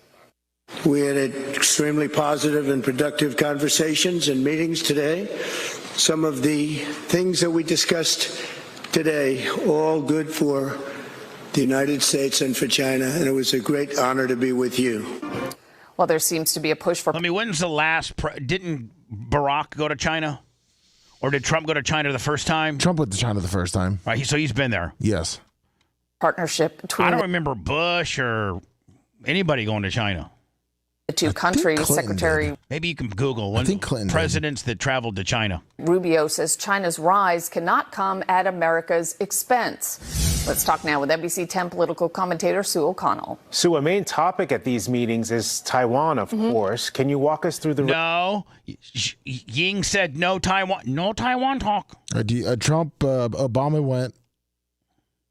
We had extremely positive and productive conversations and meetings today. Some of the things that we discussed today, all good for the United States and for China, and it was a great honor to be with you. Well, there seems to be a push for... I mean, when's the last... didn't Barack go to China? Or did Trump go to China the first time? Trump went to China the first time. Right, so he's been there. Yes. Partnership between... I don't remember Bush or anybody going to China. The two countries, Secretary... Maybe you can Google I think Clinton presidents that traveled to China. Rubio says China's rise cannot come at America's expense. Let's talk now with NBC 10 political commentator Sue O'Connell. Sue, a main topic at these meetings is Taiwan, of course. Can you walk us through the... No. Ying said no Taiwan. No Taiwan talk. Trump, Obama went.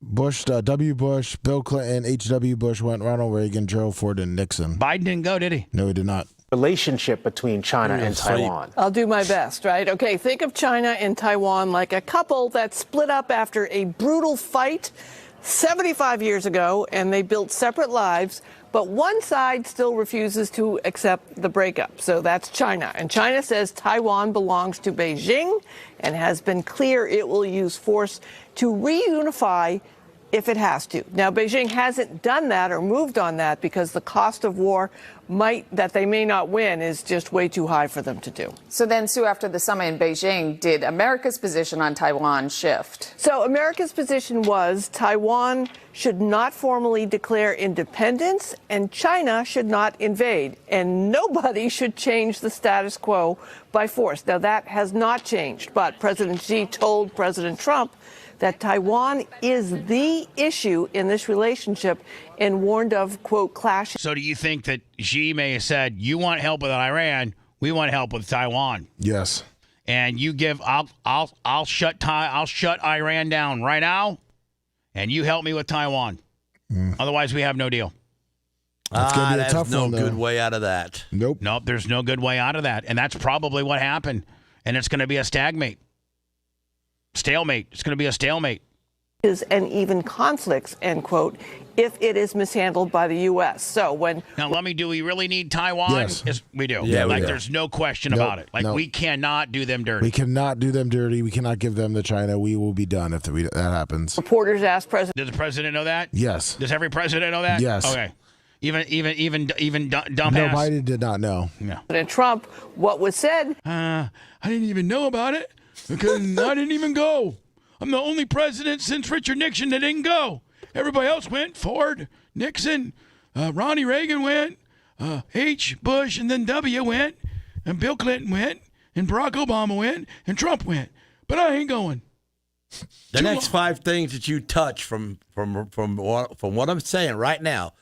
Bush, W. Bush, Bill Clinton, H.W. Bush went, Ronald Reagan, Gerald Ford, and Nixon. Biden didn't go, did he? No, he did not. Relationship between China and Taiwan. I'll do my best, right? Okay, think of China and Taiwan like a couple that split up after a brutal fight 75 years ago, and they built separate lives, but one side still refuses to accept the breakup. So that's China. And China says Taiwan belongs to Beijing and has been clear it will use force to reunify if it has to. Now, Beijing hasn't done that or moved on that because the cost of war that they may not win is just way too high for them to do. So then, Sue, after the summit in Beijing, did America's position on Taiwan shift? So America's position was Taiwan should not formally declare independence and China should not invade. And nobody should change the status quo by force. Now, that has not changed. But President Xi told President Trump that Taiwan is the issue in this relationship and warned of, quote, clashes. So do you think that Xi may have said, you want help with Iran, we want help with Taiwan? Yes. And you give, I'll shut Iran down right now, and you help me with Taiwan. Otherwise, we have no deal. That's gonna be a tough no one, though. good way out of that. Nope. Nope, there's no good way out of that. And that's probably what happened. And it's going to be a stalemate. It's going to be a stalemate. And even conflicts, end quote, if it is mishandled by the U.S. So when... Now, do we really need Taiwan? Yes. We do. Yeah, we do. There's no question about it. We cannot do them dirty. We cannot do them dirty. We cannot give them to China. We will be done if that happens. Reporters asked President... Does the president know that? Yes. Does every president know that? Yes. Okay. Even dumbass? No, Biden did not know. Yeah. President Trump, what was said... I didn't even know about it. Because I didn't even go. I'm the only president since Richard Nixon that didn't go. Everybody else went. Ford, Nixon, Ronnie Reagan went, H. Bush, and then W. went, and Bill Clinton went, and Barack Obama went, and Trump went. But I ain't going. The next 5 things that you touch from what I'm saying right now,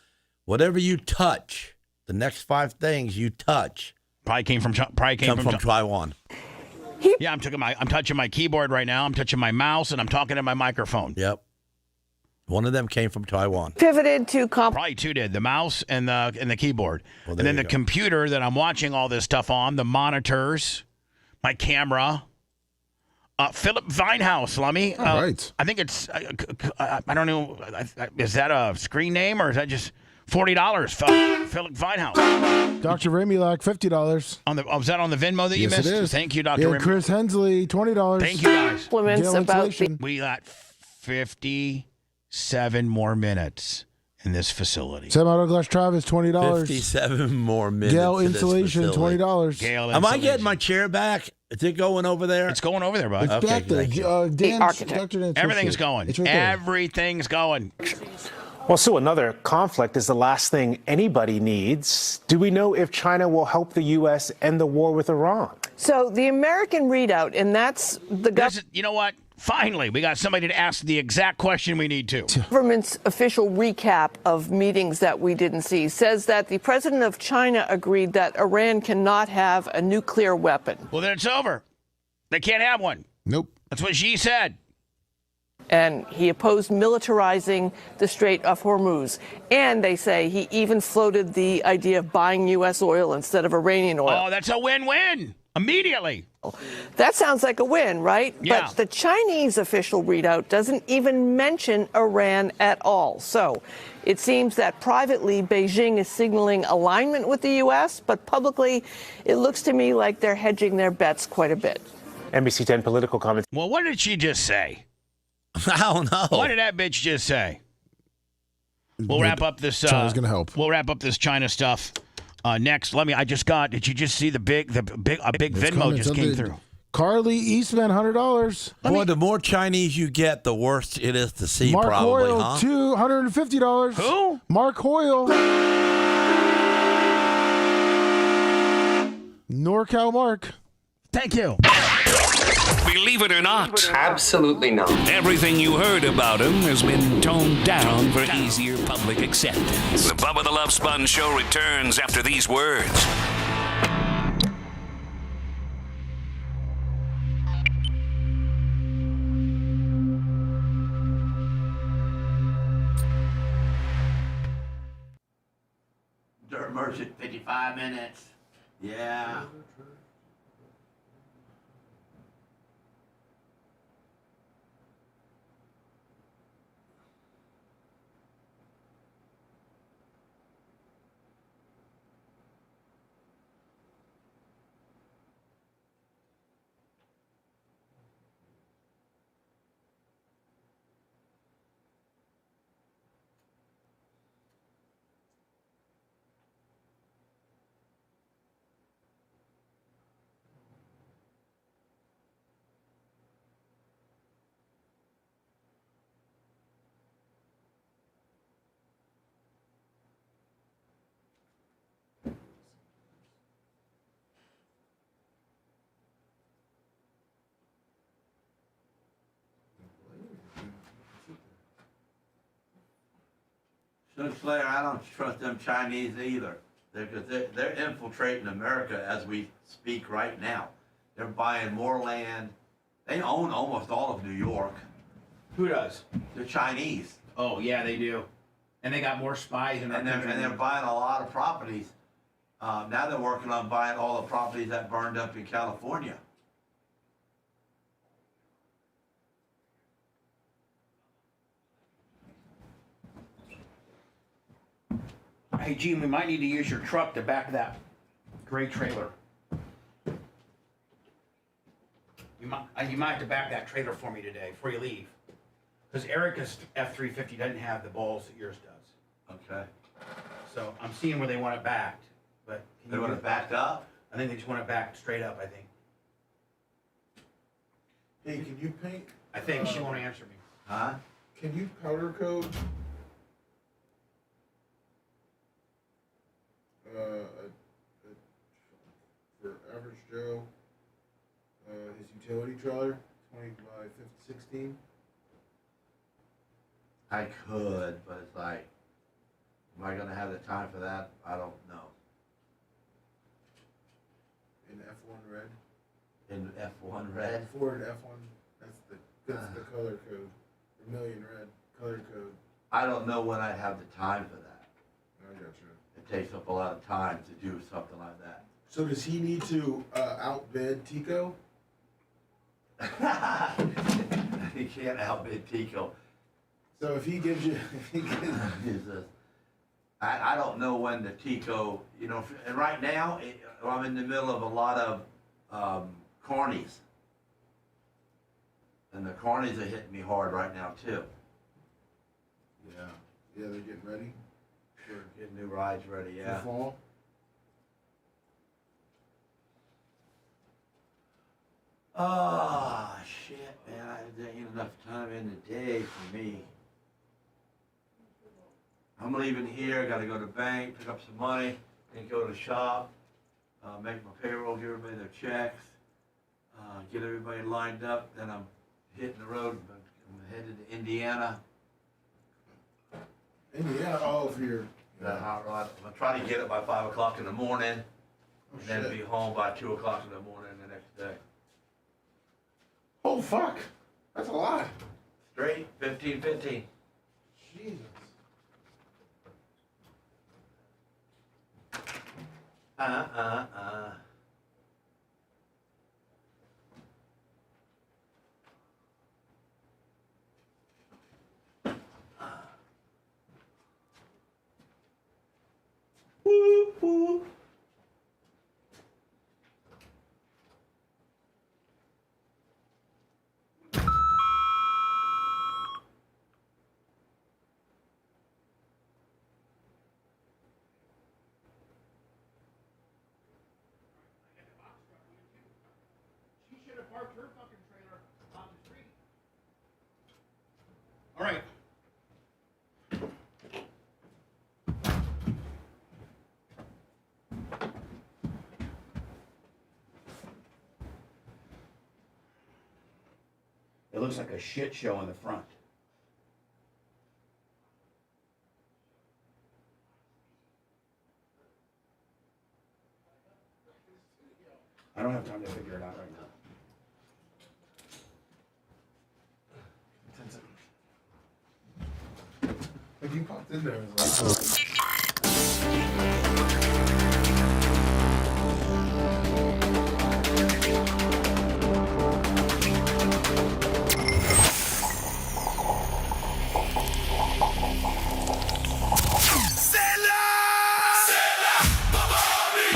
whatever you touch, the next 5 things you touch probably came from Taiwan. Yeah, I'm touching my keyboard right now. I'm touching my mouse, and I'm talking to my microphone. Yep. One of them came from Taiwan. Pivoted to probably 2 did, the mouse and the keyboard. Well, and then the computer that I'm watching all this stuff on, the monitors, my camera. Philip Vinehouse, Lummy. All right. I think it's, I don't know, is that a screen name or is that just $40? Philip Vinehouse. Dr. Remilak, $50. Was that on the Venmo that you Yes, missed? it is. Thank you, Dr. Yeah, Remilak. Chris Hensley, $20. Thank you, guys. Compliments about We got 57 more minutes in this facility. Semi-autoglass Travis, $20. 57 more minutes. Gale in this Insulation, facility. $20. Gale Am I getting my chair back? Is it going over there? It's going over there, bud. It's back there. Dr. Dan Everything's Twisted. going. It's right there. Everything's going. Well, Sue, another conflict is the last thing anybody needs. Do we know if China will help the U.S. end the war with Iran? So the American readout, and that's the You know what? Finally, we got somebody to ask the exact question we need to. government's official recap of meetings that we didn't see says that the president of China agreed that Iran cannot have a nuclear weapon. Well, then it's over. They can't have one. Nope. That's what Xi said. And he opposed militarizing the Strait of Hormuz. And they say he even floated the idea of buying U.S. oil instead of Iranian oil. Oh, that's a win-win. Immediately. That sounds like a win, right? Yeah. But the Chinese official readout doesn't even mention Iran at all. So it seems that privately Beijing is signaling alignment with the U.S., but publicly it looks to me like they're hedging their bets quite a bit. NBC 10 political comments. Well, what did she just say? I don't know. What did that bitch just say? We'll wrap up this. China's gonna help. We'll wrap up this China stuff next. Did you just see a big Venmo just came through? Carly Eastman, $100. Boy, the more Chinese you get, the worse it is to see. Mark probably, Hoyle, huh? $250. Who? Mark Hoyle. NorCal Mark. Thank you. Believe it or not, absolutely not. Everything you heard about him has been toned down for easier public acceptance. The Bubba the Love Sponge Show returns after these words. Dirt Merchant, 55 minutes. Yeah. Slayer, I don't trust them Chinese either. They're infiltrating America as we speak right now. They're buying more land. They own almost all of New York. Who does? The Chinese. Oh, yeah, they do. And they got more spies in our country. And they're buying a lot of properties. Now they're working on buying all the properties that burned up in California. Hey, Gene, we might need to use your truck to back that gray trailer. You might have to back that trailer for me today before you leave. Because Erica's F-350 doesn't have the balls that yours does. Okay. So I'm seeing where they want it backed. But They want it backed up? I think they just want it backed straight up, I think. Hey, can you paint? I think she won't answer me. Huh? Can you powder coat for average Joe his utility trailer, 20 by 16? I could, but it's like, am I going to have the time for that? I don't know. In F1 red? In F1 red? Ford F1, that's the color code. Vermilion red, color code. I don't know when I'd have the time for that. I gotcha. It takes up a lot of time to do something like that. So does he need to outbid Tico? He can't outbid Tico. So if he gives you, I don't know when the Tico, and right now I'm in the middle of a lot of carnies. And the carnies are hitting me hard right now too. Yeah, they're getting ready. We're getting new rides ready, yeah. For fall. Oh, shit, man. There ain't enough time in the day for me. I'm leaving here. Got to go to the bank, pick up some money, then go to the shop, make my payroll, give everybody their checks, get everybody lined up. Then I'm hitting the road. I'm headed to Indiana. Indiana, oh, for your... That hot rod. I'm trying to get it by 5 o'clock in the morning, Oh, and then shit. be home by 2 o'clock in the morning the next day. Oh, fuck. That's a lot. Straight, 15. Jesus. Woo, woo. She should have parked her fucking trailer on the street. All right. It looks like a shit show in the front. I don't have time to figure it out right now. Like you popped in there. It was like,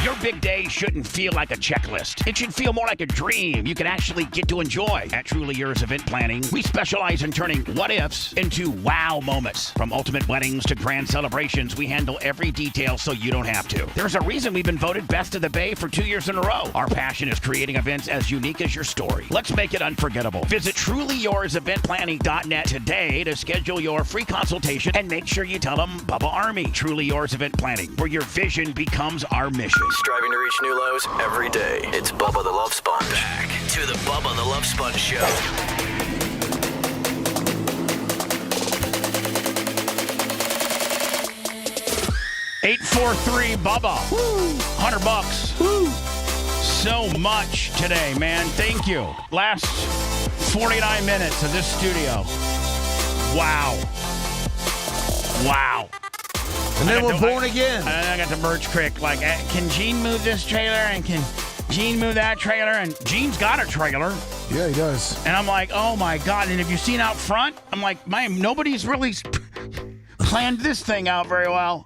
Your big day shouldn't feel like a checklist. It should feel more like a dream you can actually get to enjoy. At Truly Yours Event Planning, we specialize in turning what-ifs into wow moments. From ultimate weddings to grand celebrations, we handle every detail so you don't have to. There's a reason we've been voted Best of the Bay for 2 years in a row. Our passion is creating events as unique as your story. Let's make it unforgettable. Visit TrulyYoursEventPlanning.net today to schedule your free consultation and make sure you tell them Bubba Army. Truly Yours Event Planning, where your vision becomes our mission. Striving to reach new lows every day. It's Bubba the Love Sponge. Back to the Bubba the Love Sponge Show. 843 Bubba. Woo. $100. Woo. So much today, man. Thank you. Last 49 minutes of this studio. Wow. Wow. And then we're born again. And then I got the merch crick. Like, can Gene move this trailer? And can Gene move that trailer? And Gene's got a trailer. Yeah, he does. And I'm like, oh my God. And have you seen out front? I'm like, nobody's really planned this thing out very well.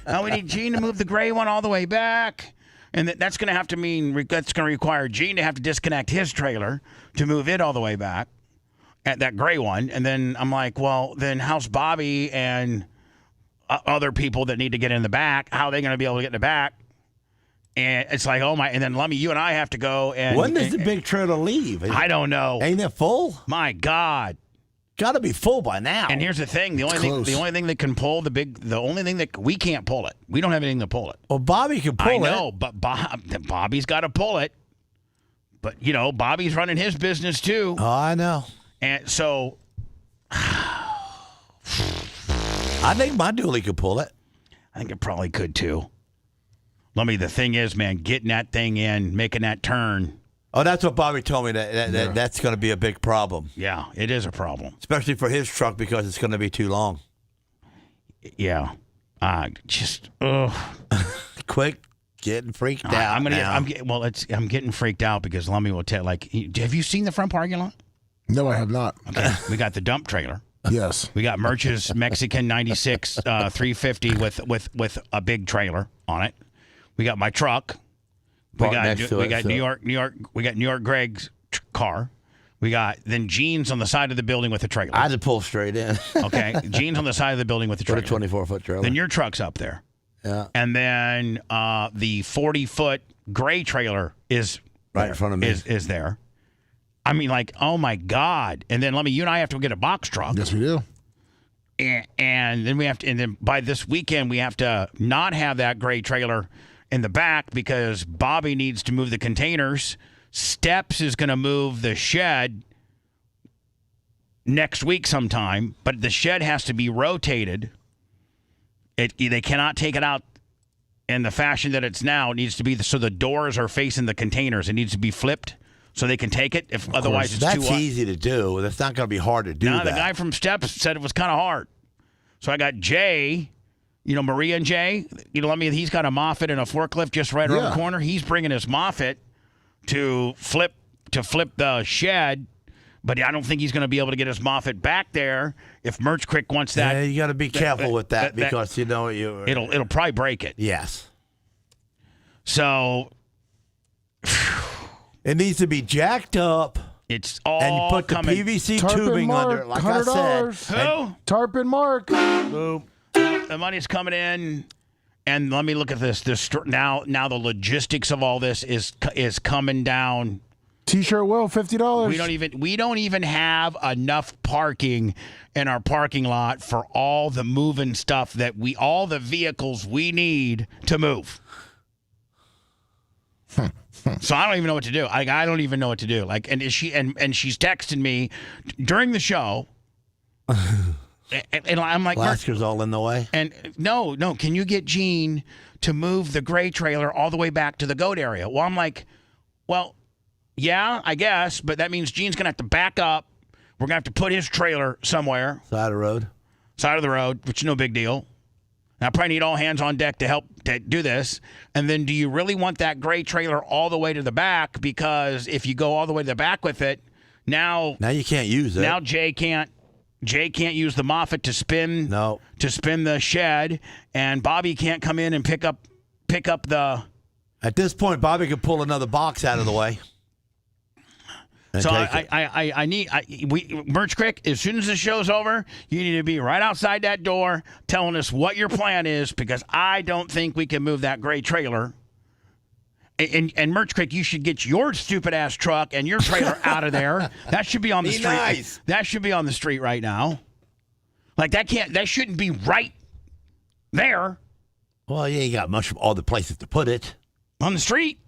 Now we need Gene to move the gray one all the way back. And that's going to have to mean, that's going to require Gene to have to disconnect his trailer to move it all the way back. At that gray one. And then I'm like, well, then how's Bobby and other people that need to get in the back, how are they going to be able to get in the back And it's like, oh my! And then Lummy, you and I have to go. And when does the big trailer leave? I don't know. Ain't it full? My God, got to be full by now. And here's the thing: the only thing that can pull the only thing that we can't pull it. We don't have anything to pull it. Well, Bobby can pull it. I know, but Bobby's got to pull it. But Bobby's running his business too. Oh, I know. And so, I think my dually could pull it. I think it probably could too. Lummy, the thing is, man, getting that thing in, making that turn. Oh, that's what Bobby told me, that's going to be a big problem. Yeah, it is a problem. Especially for his truck because it's going to be too long. Yeah. Quick, getting freaked out. I'm getting freaked out because Lummy will tell, have you seen the front parking lot? No, I have not. Okay. We got the dump trailer. Yes. We got Merch's Mexican 96 350 with a big trailer on it. We got my truck. We got New York. We got New York Greg's car. We got then Gene's on the side of the building with the trailer. I had to pull straight in. Okay, Gene's on the side of the building with the trailer. Put a 24-foot trailer. Then your truck's up there. Yeah. And then the 40-foot gray trailer is right in front of me. Is there? I mean, oh my God! And then you and I have to get a box truck. Yes, we do. And then we have to. And then by this weekend, we have to not have that gray trailer in the back because Bobby needs to move the containers. Steps is going to move the shed next week sometime, but the shed has to be rotated. They cannot take it out in the fashion that it's now. It needs to be so the doors are facing the containers. It needs to be flipped so they can take it. Otherwise, it's too. That's easy to do. That's not going to be hard to do. The guy from Steps said it was kind of hard. So I got Jay. Maria and Jay, he's got a Moffett and a forklift just right around the corner. He's bringing his Moffett to flip the shed, but I don't think he's going to be able to get his Moffett back there if Merch Crick wants that. Yeah, you got to be careful with that because it'll probably break it. Yes. So it needs to be jacked up. It's all and you put coming. The PVC tubing under, like I said. Who? Tarp and Mark. Boom. The money's coming in, and let me look at this. Now the logistics of all this is coming down. T-shirt will $50. We don't even have enough parking in our parking lot for all the moving stuff all the vehicles we need to move. So I don't even know what to do. I don't even know what to do. And she's texting me during the show. And I'm like, Lasker's all in the way. And no, can you get Gene to move the gray trailer all the way back to the goat area? Well, I'm like, yeah, I guess, but that means Gene's gonna have to back up. We're gonna have to put his trailer somewhere. Side of the road, which is no big deal. And I probably need all hands on deck to help to do this. And then do you really want that gray trailer all the way to the back? Because if you go all the way to the back with it, now you can't use it. Now Jay can't use the Moffett to spin the shed, and Bobby can't come in and pick up the. At this point, Bobby could pull another box out of the way. So Merch Crick, as soon as the show's over, you need to be right outside that door telling us what your plan is, because I don't think we can move that gray trailer. And Merch Crick, you should get your stupid ass truck and your trailer out of there. That should be on the street. Nice. That should be on the street right now. That shouldn't be right there. Well, you ain't got much of all the places to put it. On the street.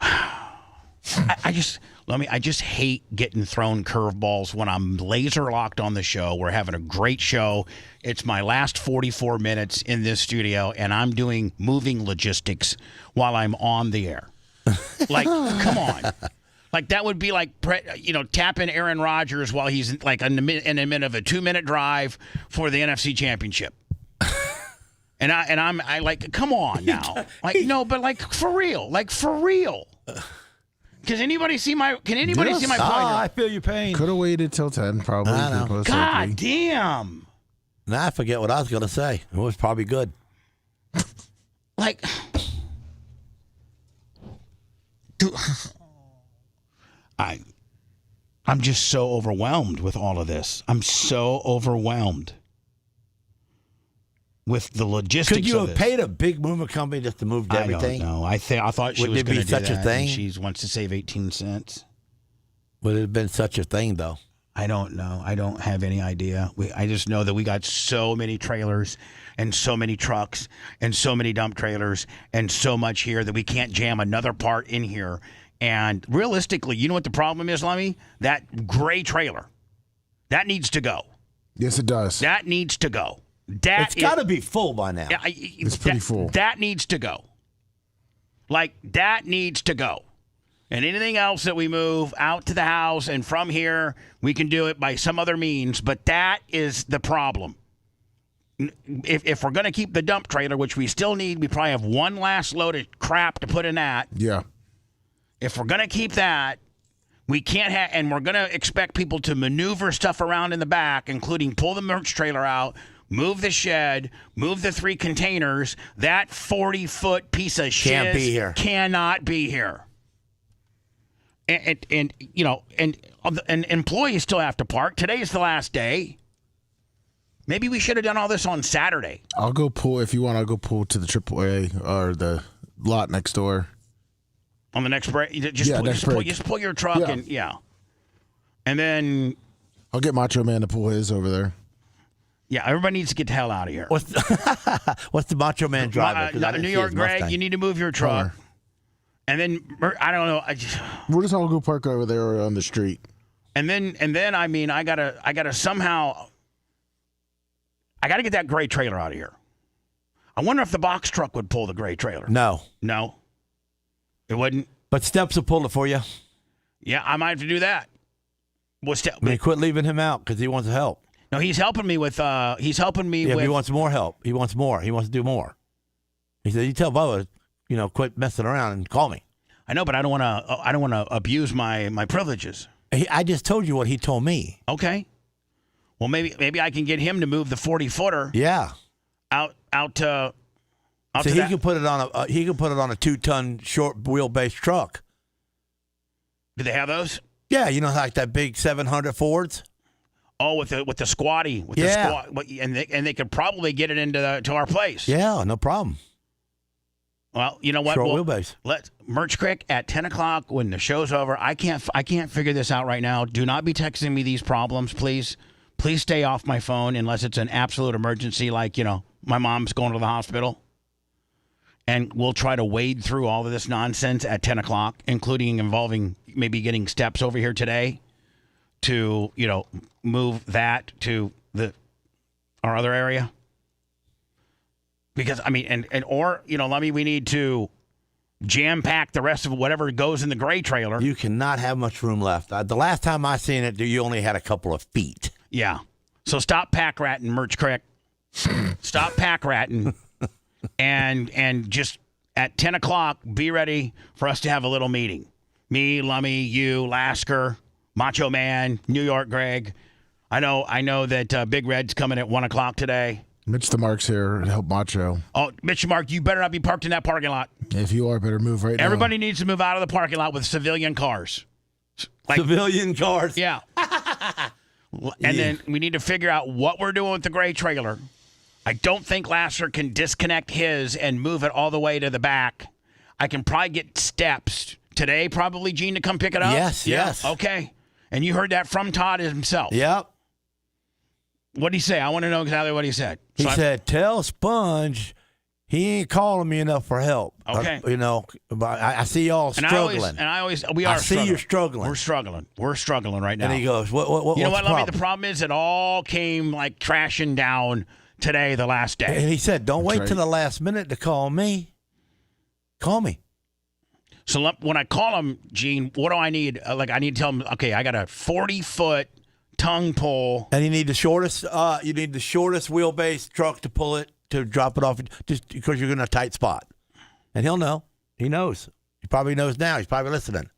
I just hate getting thrown curveballs when I'm laser locked on the show. We're having a great show. It's my last 44 minutes in this studio, and I'm doing moving logistics while I'm on the air. Come on. That would be tapping Aaron Rodgers while he's in the minute of a 2-minute drive for the NFC Championship. And I'm come on now. For real. Can anybody see my pointer? I feel your pain. Could have waited till 10, probably. I know. God damn. Now I forget what I was going to say. It was probably good. I'm just so overwhelmed with all of this. I'm so overwhelmed. with the logistics. Could you of have this. paid a big moving company just to move everything? I don't know. I thought she Would was there going be to do such a that, thing? and she wants to save 18 cents. Would it have been such a thing, though? I don't know. I don't have any idea. I just know that we got so many trailers and so many trucks and so many dump trailers and so much here that we can't jam another part in here. And realistically, you know what the problem is, Lummy? That gray trailer. That needs to go. Yes, it does. That needs to go. It's got to be full by now. It's pretty full. That needs to go. Like, that needs to go. And anything else that we move out to the house and from here, we can do it by some other means. But that is the problem. If we're going to keep the dump trailer, which we still need, we probably have one last load of crap to put in that. Yeah. If we're going to keep that, we can't have, and we're going to expect people to maneuver stuff around in the back, including pull the merch trailer out, move the shed, move the 3 containers. That 40-foot piece of shit Can't be here. Cannot be here. And you know, and employees still have to park. Today's the last day. Maybe we should have done all this on Saturday. I'll go pull, if you want, I'll go pull to the AAA or the lot next door. On the next break? Just pull your truck and, And then... I'll get Macho Man to pull his over there. Yeah, everybody needs to get the hell out of here. What's the Macho Man driver? New York, Greg, you need to move your truck. And then, I don't know. We'll just all go park over there on the street. And then I mean, I gotta somehow... I got to get that gray trailer out of here. I wonder if the box truck would pull the gray trailer. No. It wouldn't. But Steps will pull it for you. Yeah, I might have to do that. Quit leaving him out because he wants to help. No, he's helping me with. He's helping me with. He wants more help. He wants more. He wants to do more. He said, "You tell Bubba, quit messing around and call me." I know, but I don't want to. I don't want to abuse my privileges. I just told you what he told me. Okay. Well, maybe I can get him to move the 40-footer. Yeah. Out to. So he can put it on a 2-ton short wheelbase truck. Do they have those? Yeah, like that big 700 Fords. Oh, with the squatty, and they could probably get it to our place. Yeah, no problem. Well, you know what? Short wheelbase. Let's Merch Crick at 10:00 when the show's over. I can't figure this out right now. Do not be texting me these problems, please. Please stay off my phone unless it's an absolute emergency, like my mom's going to the hospital. And we'll try to wade through all of this nonsense at 10:00, including involving maybe getting Steps over here today to, move that to our other area. Because, I mean, we need to jam pack the rest of whatever goes in the gray trailer. You cannot have much room left. The last time I seen it, you only had a couple of feet. Yeah. So stop pack ratting, Merch Crick. Stop pack ratting. And just at 10:00, be ready for us to have a little meeting. Me, Lummy, you, Lasker, Macho Man, New York Greg. I know that Big Red's coming at 1:00 today. Mitch the Mark's here to help Macho. Oh, Mitch the Mark, you better not be parked in that parking lot. If you are, better move right now. Everybody needs to move out of the parking lot with civilian cars. Civilian cars? Yeah. And then we need to figure out what we're doing with the gray trailer. I don't think Lasser can disconnect his and move it all the way to the back. I can probably get Steps today, probably, Gene, to come pick it up. Yes. Okay. And you heard that from Todd himself. Yep. What did he say? I want to know exactly what he said. He said, tell Sponge he ain't calling me enough for help. Okay. I see y'all struggling. We are I see struggling. you're struggling. We're struggling right now. And he goes, what you know what, the Lummy? The problem is it all came like crashing down today, the last day. And he said, don't wait till the last minute to call me. Call me. So when I call him, Gene, what do I need? I need to tell him, okay, I got a 40-foot tongue pull. And you need the shortest wheelbase truck to pull it, to drop it off, just because you're in a tight spot. And he'll know. He knows. He probably knows now. He's probably listening.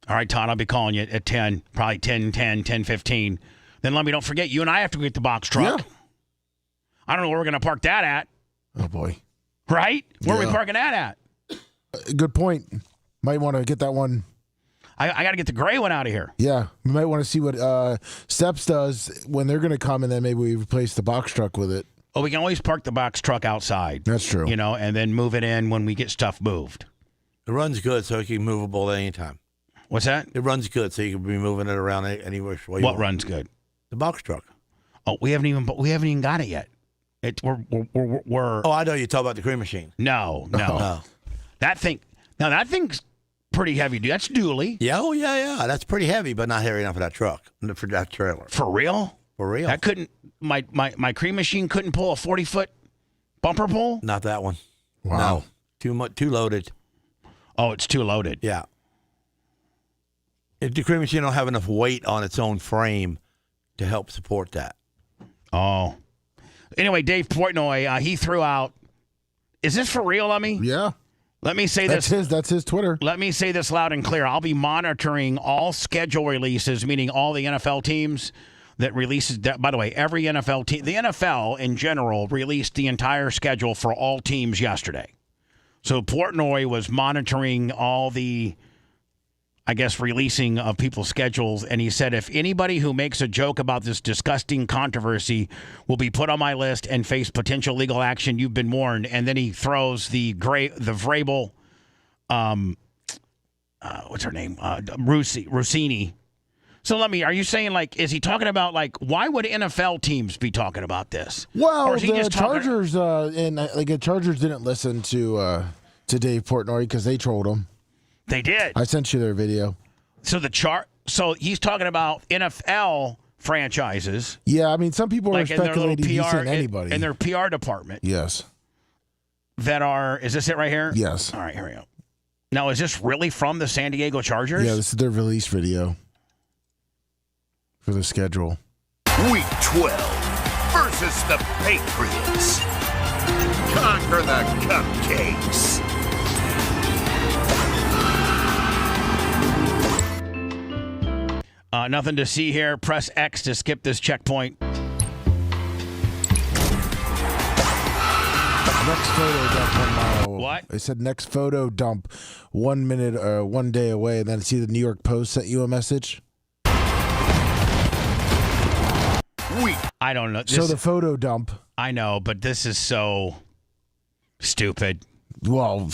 All right, Todd, I'll be calling you at 10, probably 10:15. Then let me, don't forget, you and I have to get the box truck. Yeah. I don't know where we're going to park that at. Oh, boy. Right? Where are we parking that at? Good point. Might want to get that one. I got to get the gray one out of here. Yeah. We might want to see what Steps does when they're going to come, and then maybe we replace the box truck with it. Oh, we can always park the box truck outside. That's true. You know, and then move it in when we get stuff moved. It runs good, so it can be movable at any time. What's that? It runs good, so you can be moving it around anywhere. What runs good? The box truck. Oh, we haven't even got it yet. We're. Oh, I know you talk about the cream machine. No. No. That thing's pretty heavy, dude. That's dually. Yeah, yeah. That's pretty heavy, but not heavy enough for that truck, for that trailer. For real? For real. That couldn't. My cream machine couldn't pull a 40-foot bumper pull. Not that one. Wow. No. Too loaded. Oh, it's too loaded. Yeah. If the cream machine don't have enough weight on its own frame to help support that. Oh. Anyway, Dave Portnoy, he threw out. Is this for real, Lummy? Yeah. Let me say That's this. That's his Twitter. Let me say this loud and clear. I'll be monitoring all schedule releases, meaning all the NFL teams that releases. By the way, every NFL team, the NFL in general, released the entire schedule for all teams yesterday. So Portnoy was monitoring all the, I guess, releasing of people's schedules, and he said, if anybody who makes a joke about this disgusting controversy will be put on my list and face potential legal action, you've been warned. And then he throws the Vrabel, what's her name, Rossini. So are you saying, like, is he talking about, like, why would NFL teams be talking about this? Well, the Chargers the Chargers didn't listen to Dave Portnoy because they trolled him. They did. I sent you their video. So So he's talking about NFL franchises. Yeah, I mean, some people are speculating he's saying anybody in their PR department. Yes. That are. Is this it right here? Yes. All right, here we go. Now, is this really from the San Diego Chargers? Yeah, this is their release video for the schedule. Week 12 versus the Patriots. Conquer the cupcakes. Nothing to see here. Press X to skip this checkpoint. Next photo dump 1 mile. What? It said next photo dump 1 minute, 1 day away. And then see the New York Post sent you a message. I don't know. So the photo dump. I know, but this is so stupid. Well,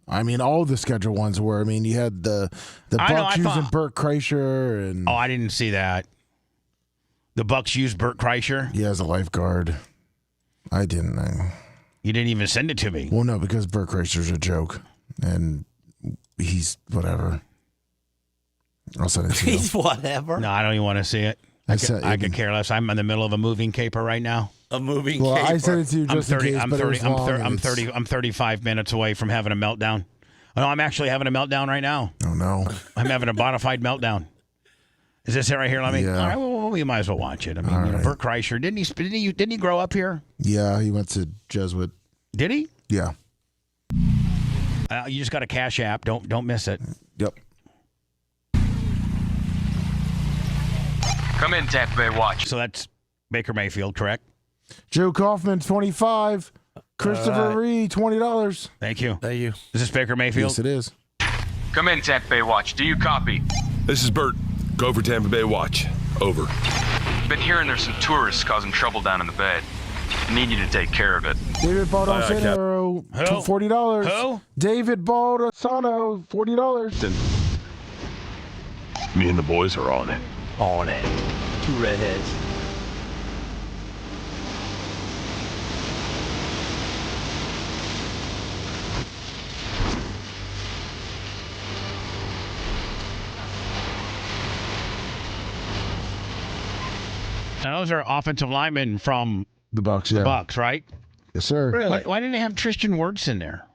I mean, all the schedule ones were. I mean, you had the Bucs using Burt Kreischer and. Oh, I didn't see that. The Bucs used Burt Kreischer? Yeah, as a lifeguard. I didn't. You didn't even send it to me. Well, no, because Burt Kreischer's a joke, and he's whatever. I'll send it to you. He's whatever. No, I don't even want to see it. I could care less. I'm in the middle of a moving caper right now. A moving caper. I sent it to you just in case, but it was long, I'm 35 minutes away from having a meltdown. Oh, no, I'm actually having a meltdown right now. Oh, no. I'm having a bona fide meltdown. Is this it right here? Let me. Yeah. All right, well, we might as well watch it. I mean, Burt Kreischer, didn't he grow up here? Yeah, he went to Jesuit. Did he? Yeah. You just got a Cash App. Don't miss it. Yep. Come in, Tampa Bay Watch. So that's Baker Mayfield, correct? Joe Kaufman, 25. Christopher Reed, $20. Thank you. Thank you. Is this Baker Mayfield? Yes, it is. Come in, Tampa Bay Watch. Do you copy? This is Bert. Go for Tampa Bay Watch. Over. Been hearing there's some tourists causing trouble down in the bay. Need you to take care of it. David Baldacano, $40. Who? David Baldacano, $40. Me and the boys are on it. On it. Two redheads. Now, those are offensive linemen from the Bucs, yeah. The Bucs, right? Yes, sir. Really? Why didn't they have Tristan Wirfs in there?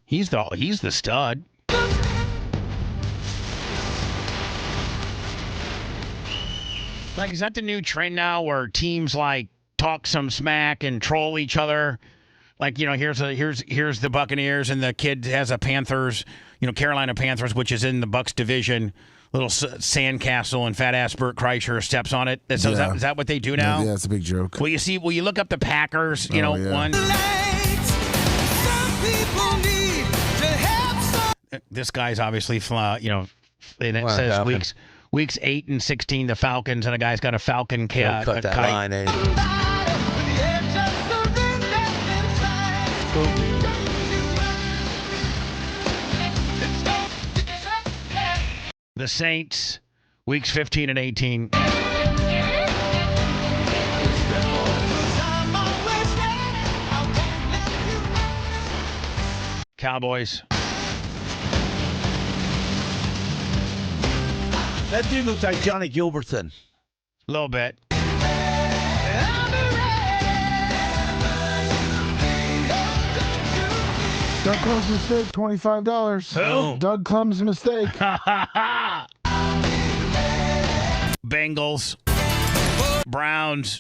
He's the stud. Like, is that the new trend now where teams like talk some smack and troll each other? Like, you know, here's the Buccaneers and the kid has a Panthers, Carolina Panthers, which is in the Bucs division. Little sandcastle and fat ass Burt Kreischer steps on it. So yeah. is that what they do now? Yeah, it's a big joke. Will you look up the Packers? One. This guy's obviously, and it says weeks 8 and 16, the Falcons, and a guy's got a Falcon kite. Cut that line, The Saints, weeks 15 and 18. Cowboys. That dude looks like Johnny Gilbertson. A little bit. Doug Clum's mistake, $25. Who? Doug Clum's mistake. Bengals. Browns. Is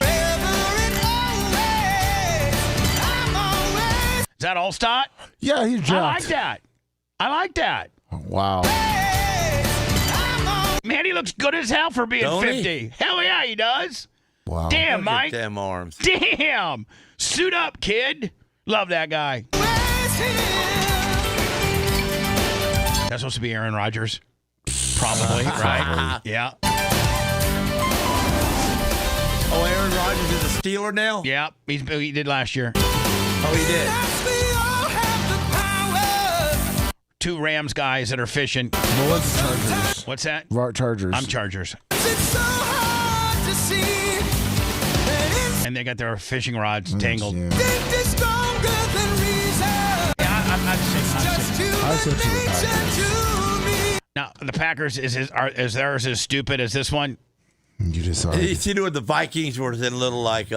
that all stot? Yeah, he's jacked. I like that. I like that. Wow. Man, he looks good as hell for being Don't 50. he? Hell yeah, he does. Wow. Damn, Look at Mike. them arms. Damn. Suit up, kid. Love that guy. That's supposed to be Aaron Rodgers. Probably, right? Yeah. Oh, Aaron Rodgers is a Steeler now? Yeah, he did last year. Oh, he did. 2 Rams guys that are fishing. No, it's Chargers. What's that? Chargers. I'm Chargers. And they got their fishing rods tangled. Yeah. I'm not sick. I said to the Packers. Now, the Packers, is theirs as stupid as this one? You just saw You it. see what the Vikings were in little like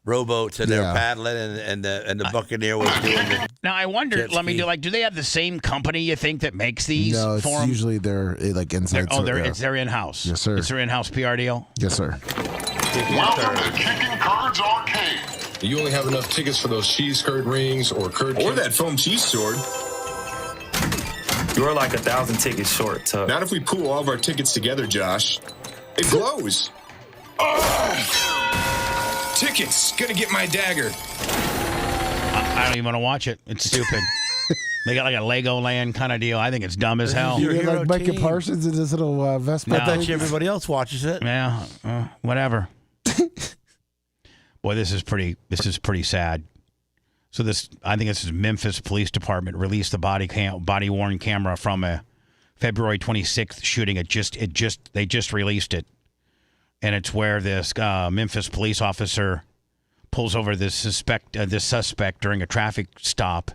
rowboats and they're Yeah. paddling and the Buccaneer was doing it. Now, I wonder, Jet ski. do they have the same company, you think, that makes these No, it's for them? usually they're like inside. It's their in-house. Yes, sir. It's their in-house PR deal? Yes, sir. Welcome to Kicking Cards Arcade. You only have enough tickets for those cheese curd rings or that foam cheese sword. You're like 1,000 tickets short, Tuck. Not if we pool all of our tickets together, Josh. It glows. Tickets. Gonna get my dagger. I don't even want to watch it. It's stupid. They got like a Legoland kind of deal. I think it's dumb as hell. You hero like Micah team. Parsons in his little vest. No. I bet you everybody else watches it. Yeah, whatever. Boy, this is pretty sad. So I think this is Memphis Police Department released the body worn camera from a February 26th shooting. They just released it, and it's where this Memphis police officer pulls over this suspect during a traffic stop,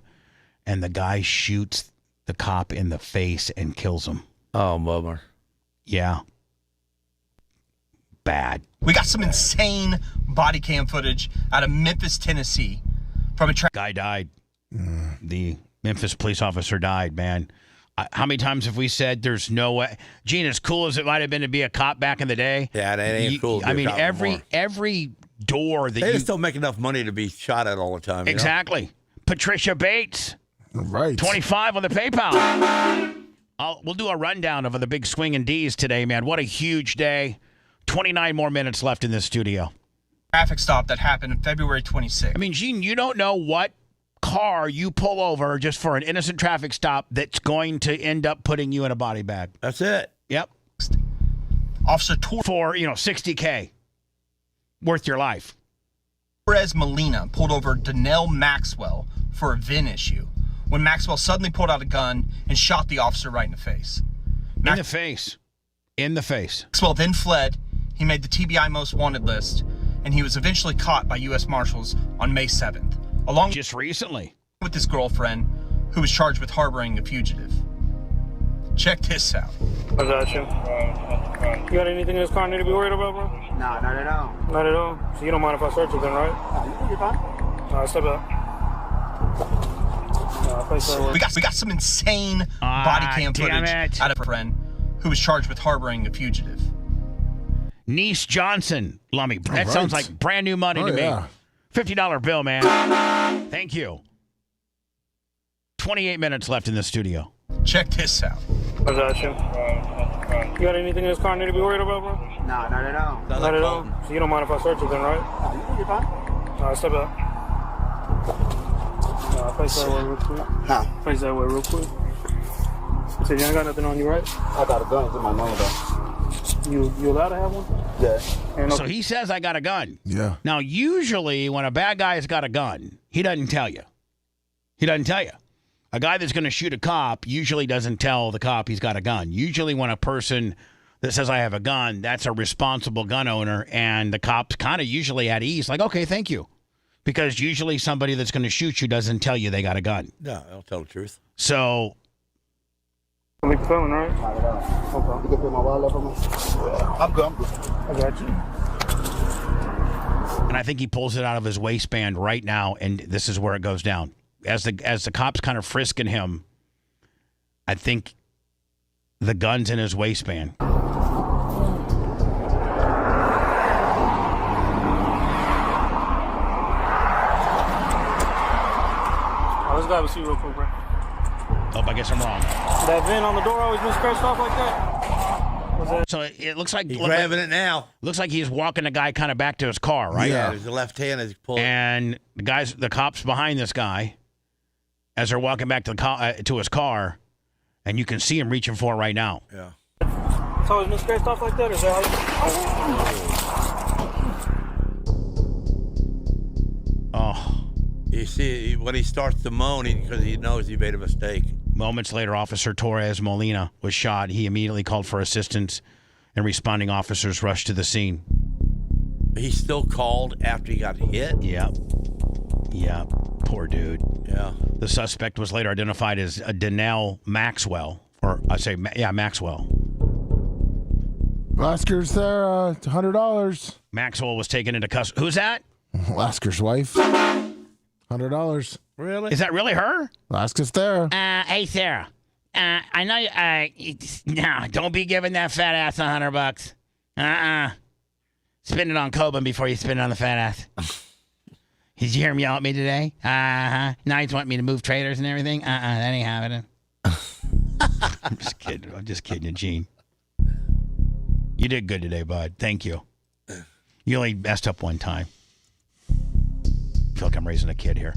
and the guy shoots the cop in the face and kills him. Oh, bummer. Yeah. Bad. We got some insane body cam footage out of Memphis, Tennessee from a guy died. The Memphis police officer died, man. How many times have we said there's no way? Gene, as cool as it might have been to be a cop back in the day. Yeah, that ain't cool. I mean, every door that they just don't make enough money to be shot at all the time. Exactly. You know? Patricia Bates. Right. 25 on the PayPal. We'll do a rundown of the big swing and D's today, man. What a huge day. 29 more minutes left in this studio. Traffic stop that happened on February 26th. I mean, Gene, you don't know what car you pull over just for an innocent traffic stop that's going to end up putting you in a body bag. That's it. Yep. Officer for, $60K. Worth your life. Torres Molina pulled over Donnell Maxwell for a VIN issue when Maxwell suddenly pulled out a gun and shot the officer right in the face. In the face. In the face. Maxwell then fled. He made the TBI most wanted list, and he was eventually caught by U.S. Marshals on May 7th, along just recently with his girlfriend, who was charged with harboring a fugitive. Check this out. I got you. You got anything in this car I need to be worried about, bro? No, not at all. Not at all? So you don't mind if I search it then, right? You're fine. All right, step up. We got some insane body cam footage out of a friend who was charged with harboring a fugitive. Niece Johnson, Lummy. That sounds like brand new money to me. $50 bill, man. Thank you. 28 minutes left in the studio. Check this out. I got you. You got anything in this car I need to be worried about, bro? No, not at all. Not at all? So you don't mind if I search it then, right? You're fine. All right, step up. Face that way real quick. Huh? Face that way real quick. So you ain't got nothing on you, right? I got a gun. It's in my name, though. You allowed to have one? Yeah. So he says I got a gun. Yeah. Now, usually when a bad guy's got a gun, he doesn't tell you. He doesn't tell you. A guy that's going to shoot a cop usually doesn't tell the cop he's got a gun. Usually when a person that says, I have a gun, that's a responsible gun owner, and the cop's kind of usually at ease, like, okay, thank you. Because usually somebody that's going to shoot you doesn't tell you they got a gun. No, I don't tell the truth. So... Make the phone, right? Okay. You can put my wallet for me? I'm good. I got you. And I think he pulls it out of his waistband right now, and this is where it goes down. As the cop's kind of frisking him, I think the gun's in his waistband. Let's grab a seat real quick, bro. Oh, I guess I'm wrong. That VIN on the door always been scratched off like that? What's that? So it looks like... He's grabbing it now. Looks like he's walking the guy kind of back to his car, right? Yeah, his left hand is pulling. And the cop's behind this guy as they're walking back to his car, and you can see him reaching for it right now. Yeah. It's always been scratched off like that? Or is that Oh. You see, when he starts to moan, because he knows he made a mistake. Moments later, Officer Torres Molina was shot. He immediately called for assistance, and responding officers rushed to the scene. He still called after he got hit? Yep. Poor dude. Yeah. The suspect was later identified as Donnell Maxwell, Maxwell. Lasker's there, $100. Maxwell was taken into custody. Who's that? Lasker's wife. $100. Really? Is that really her? Lasker's there. Hey, Sarah. I know. No, don't be giving that fat ass $100. Spend it on Coben before you spend it on the fat ass. Did you hear him yell at me today? Now he's wanting me to move trailers and everything. That ain't happening. I'm just kidding you, Gene. You did good today, bud. Thank you. You only messed up one time. I feel like I'm raising a kid here.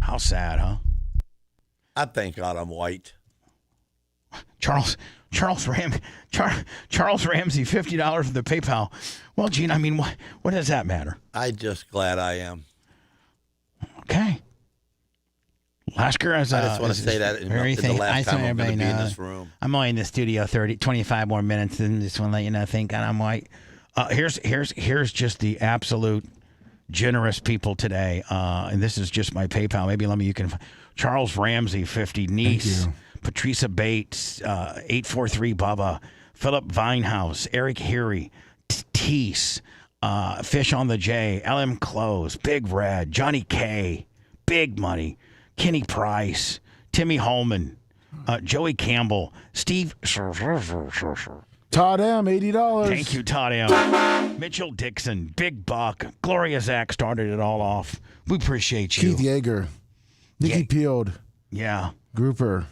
How sad, huh? I thank God I'm white. Charles Ramsey, $50 for the PayPal. Well, Gene, I mean, what does that matter? I'm just glad I am. Okay. Lasker, I just want to say that in the last time I'm going to be in this room. I'm only in the studio 25 more minutes, and just want to let you know, thank God I'm white. Here's just the absolute generous people today, and this is just my PayPal. Maybe you can. Charles Ramsey, 50. Niece, Patricia Bates, 843 Bubba, Philip Vinehouse, Eric Heary, Teese, Fish on the J, LM Close, Big Red, Johnny K, Big Money, Kenny Price, Timmy Holman, Joey Campbell, Steve. Todd M, $80. Thank you, Todd M. Mitchell Dixon, Big Buck, Gloria Zach started it all off. We appreciate you. Keith Yeager, Nikki Peeled. Yeah. Grouper.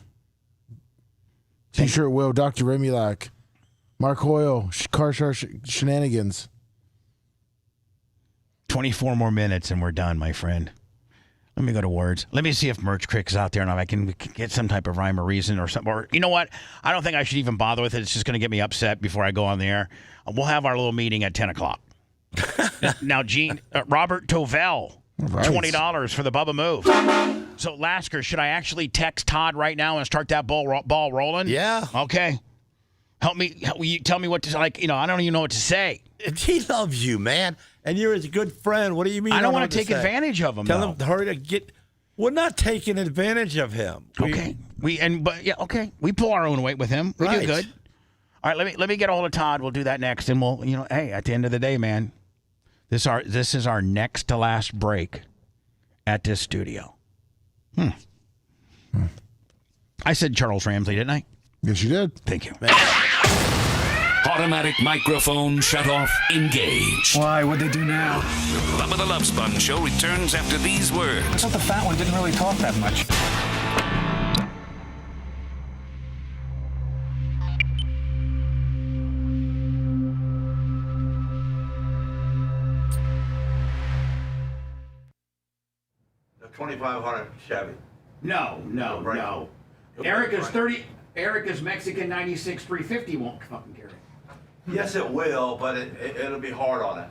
T-shirt Will, Dr. Remulac, Mark Hoyle, Car Shenanigans. 24 more minutes and we're done, my friend. Let me go to words. Let me see if Merch Crick's out there and if I can get some type of rhyme or reason or something. Or you know what? I don't think I should even bother with it. It's just going to get me upset before I go on the air. We'll have our little meeting at 10 o'clock. Now, Gene, Robert Tovell, $20 for the Bubba Move. So, Lasker, should I actually text Todd right now and start that ball rolling? Yeah. Okay. Help me. You tell me what to, I don't even know what to say. He loves you, man. And you're his good friend. What do you mean? I don't want to take advantage of him. Tell him to hurry to get. We're not taking advantage of him. Okay. We pull our own weight with him. We do good. All right. Let me get a hold of Todd. We'll do that next, and we'll hey, at the end of the day, man, this is our next to last break at this studio. I said Charles Ramsey, didn't I? Yes, you did. Thank you. Automatic microphone shut off. Engage. Why? What'd they do now? Bubba the Love Sponge Show returns after these words. I thought the fat one didn't really talk that much. The 2500 Chevy. No. Erica's 30. Erica's Mexican 96 350 won't fucking carry it. Yes, it will, but it'll be hard on it.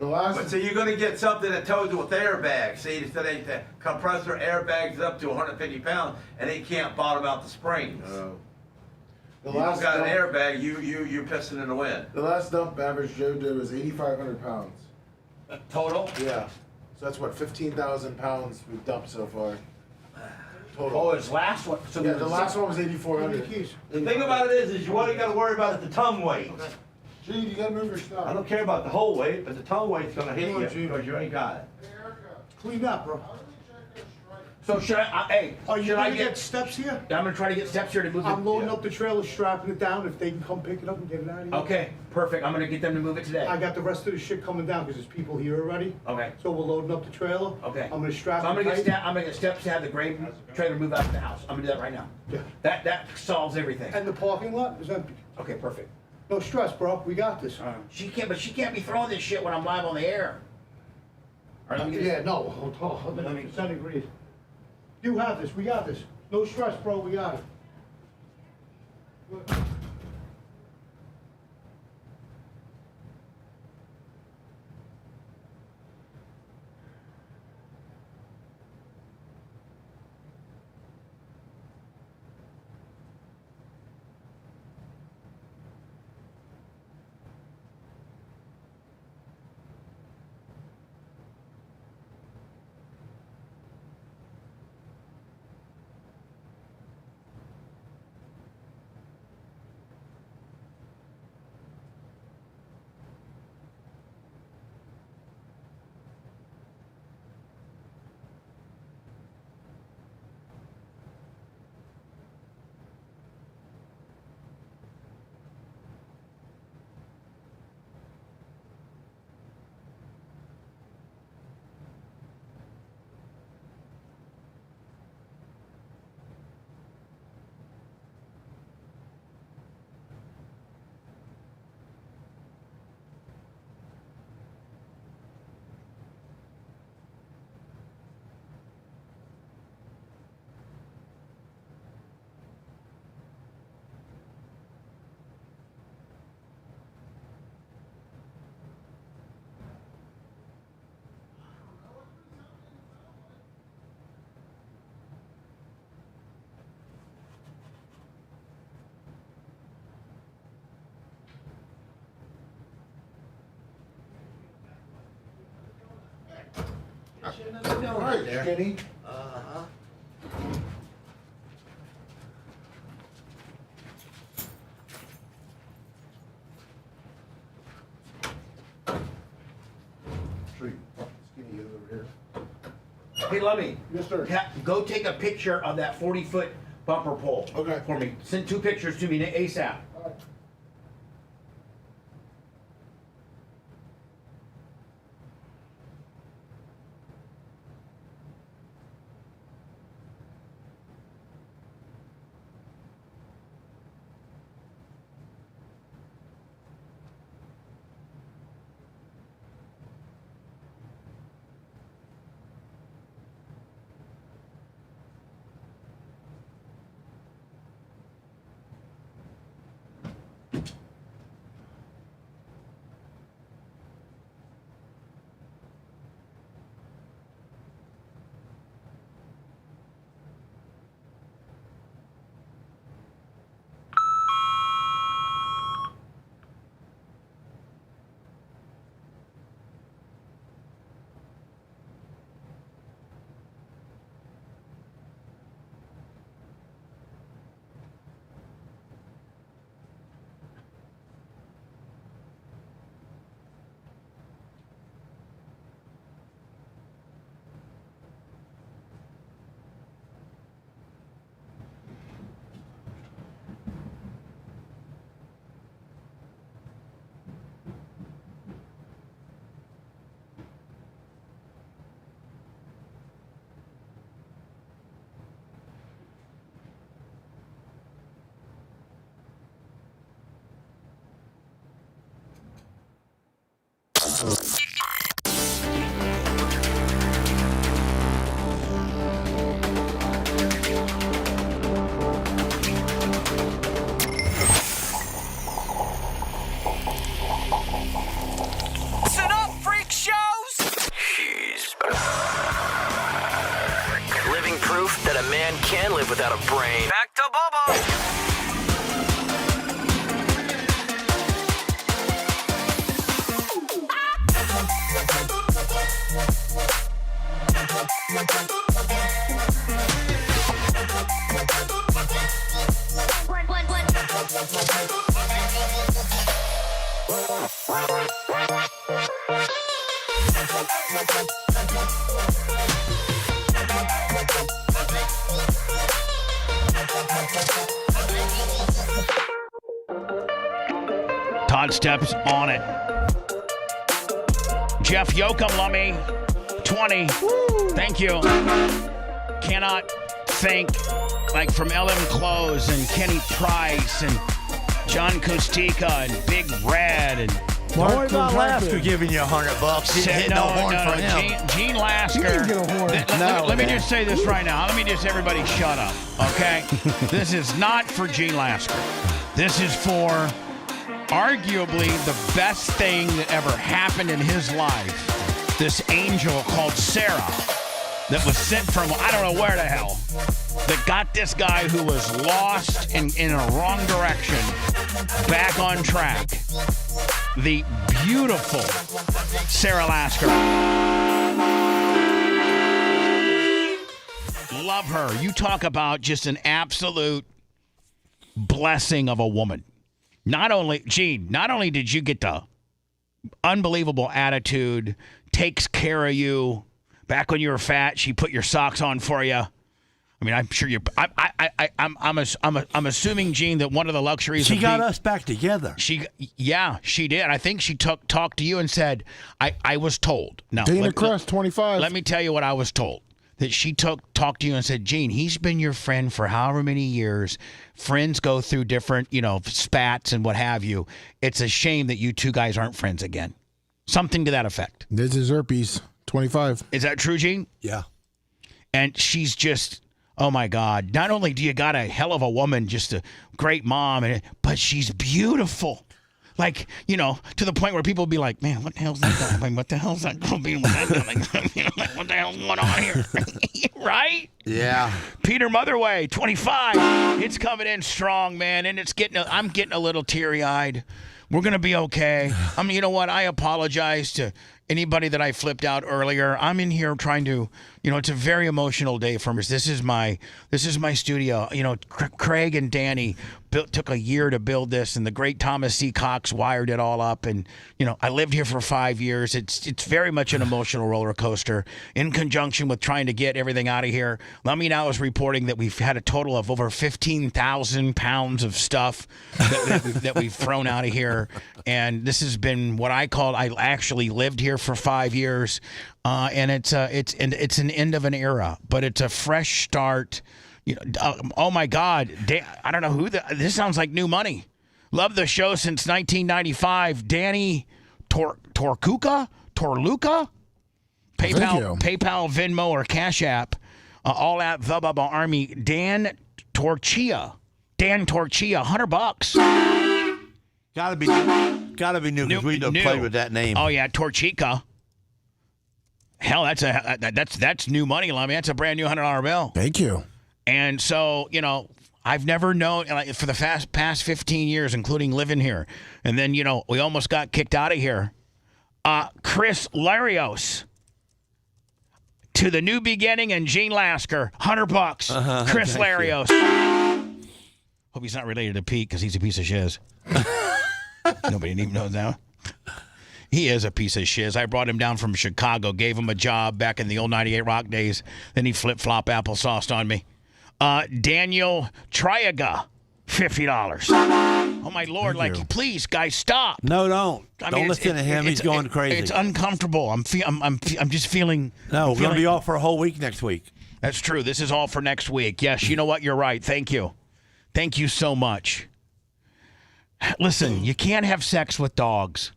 But so you're going to get something that tows with airbags. See, so the compressor airbags up to 150 pounds, and it can't bottom out the springs. The You last got an dump- airbag, you're pissing in the wind. The last dump average Joe did was 8,500 pounds. Total? Yeah. So that's what, 15,000 pounds we've dumped so far. Total. Oh, his last one. So Yeah, the last one was 8,400. The thing about it is you only got to worry about the ton weight. Gee, you gotta move your stuff. I don't care about the whole weight, but the ton weight's going to hit Come on, you Gene. because you ain't got it. Clean up, bro. So should I? Hey, Are you should I gonna get steps here? I'm gonna try to get steps here to move it. I'm loading up the trailer, strapping it down. If they can come pick it up and get it out of here. Okay, perfect. I'm gonna get them to move it today. I got the rest of the shit coming down because there's people here already. Okay. So we're loading up the trailer. Okay. I'm gonna strap So I'm it gonna tight. I'm gonna get steps to have the grain trailer move out of the house. I'm gonna do that right now. Yeah. That solves everything. And the parking lot is empty. Okay, perfect. No stress, bro. We got this. She can't be throwing this shit when I'm live on the air. All right, let me get Yeah, no. 100% agreed. You have this. We got this. No stress, bro. We got it. All right, Kenny. Uh-huh. Sweet. Skinny, get over here. Hey, Lummy. Yes, sir. Go take a picture of that 40-foot bumper pole. Okay. For me. Send 2 pictures to me ASAP. Sit up, freaks! got a brain. Back to Bubba. Todd steps on it. Jeff Yoakum, Lummy, 20. Thank you. Cannot thank, like, from LM Clothes and Kenny Price and John Kostika and Big Red and Don't worry about Lasker giving you $100. Hitting the horn for him. Gene Lasker. Let me just say this right now. Let me just, everybody shut up, okay? This is not for Gene Lasker. This is for arguably the best thing that ever happened in his life. This angel called Sarah that was sent from, I don't know where the hell, that got this guy who was lost in a wrong direction back on track. The beautiful Sarah Lasker. Love her. You talk about just an absolute blessing of a woman. Not only did you get the unbelievable attitude, takes care of you. Back when you were fat, she put your socks on for you. I mean, I'm sure you're. I'm assuming, Gene, that one of the luxuries She got us back together. She did. I think she talked to you and said, I was told. Now, Dana Crest, 25. Let me tell you what I was told. That she talked to you and said, Gene, he's been your friend for however many years. Friends go through different, spats and what have you. It's a shame that you two guys aren't friends again. Something to that effect. This is Herpes, 25. Is that true, Gene? Yeah. And she's just, oh my God. Not only do you got a hell of a woman, just a great mom, but she's beautiful. Like, to the point where people will be like, man, what the hell's that guy? What the hell's that girl being with that guy? What the hell's going on here? Right? Yeah. Peter Motherway, 25. It's coming in strong, man. And I'm getting a little teary-eyed. We're going to be okay. I mean, you know what? I apologize to anybody that I flipped out earlier. I'm in here trying to, it's a very emotional day for me. This is my studio. Craig and Danny took a year to build this, and the great Thomas C. Cox wired it all up. And, I lived here for 5 years. It's very much an emotional roller coaster in conjunction with trying to get everything out of here. Lummy now is reporting that we've had a total of over 15,000 pounds of stuff that we've thrown out of here. And this has been what I actually lived here for 5 years. And it's an end of an era, but it's a fresh start. Oh my God! I don't know who this sounds like new money. Love the show since 1995. Danny Torluca, PayPal, Venmo, or Cash App, all at the Bubba Army. Dan Torchia, $100. Gotta be new because we don't play with that name. Oh yeah, Torchica. Hell, that's new money, Lummy. That's a brand new $100 bill. Thank you. And so, I've never known, for the past 15 years, including living here, and then, we almost got kicked out of here. Chris Larios, to the new beginning, and Gene Lasker, $100. Chris Larios. Hope he's not related to Pete because he's a piece of shiz. Nobody even knows that. He is a piece of shiz. I brought him down from Chicago, gave him a job back in the old 98 Rock days. Then he flip-flop applesauced on me. Daniel Triaga, $50. Oh, my Lord. Please, guys, stop. No, don't. Don't listen to him. He's going crazy. It's uncomfortable. I'm just feeling. No, we're going to be off for a whole week next week. That's true. This is all for next week. Yes, you know what? You're right. Thank you. Thank you so much. Listen, you can't have sex with dogs.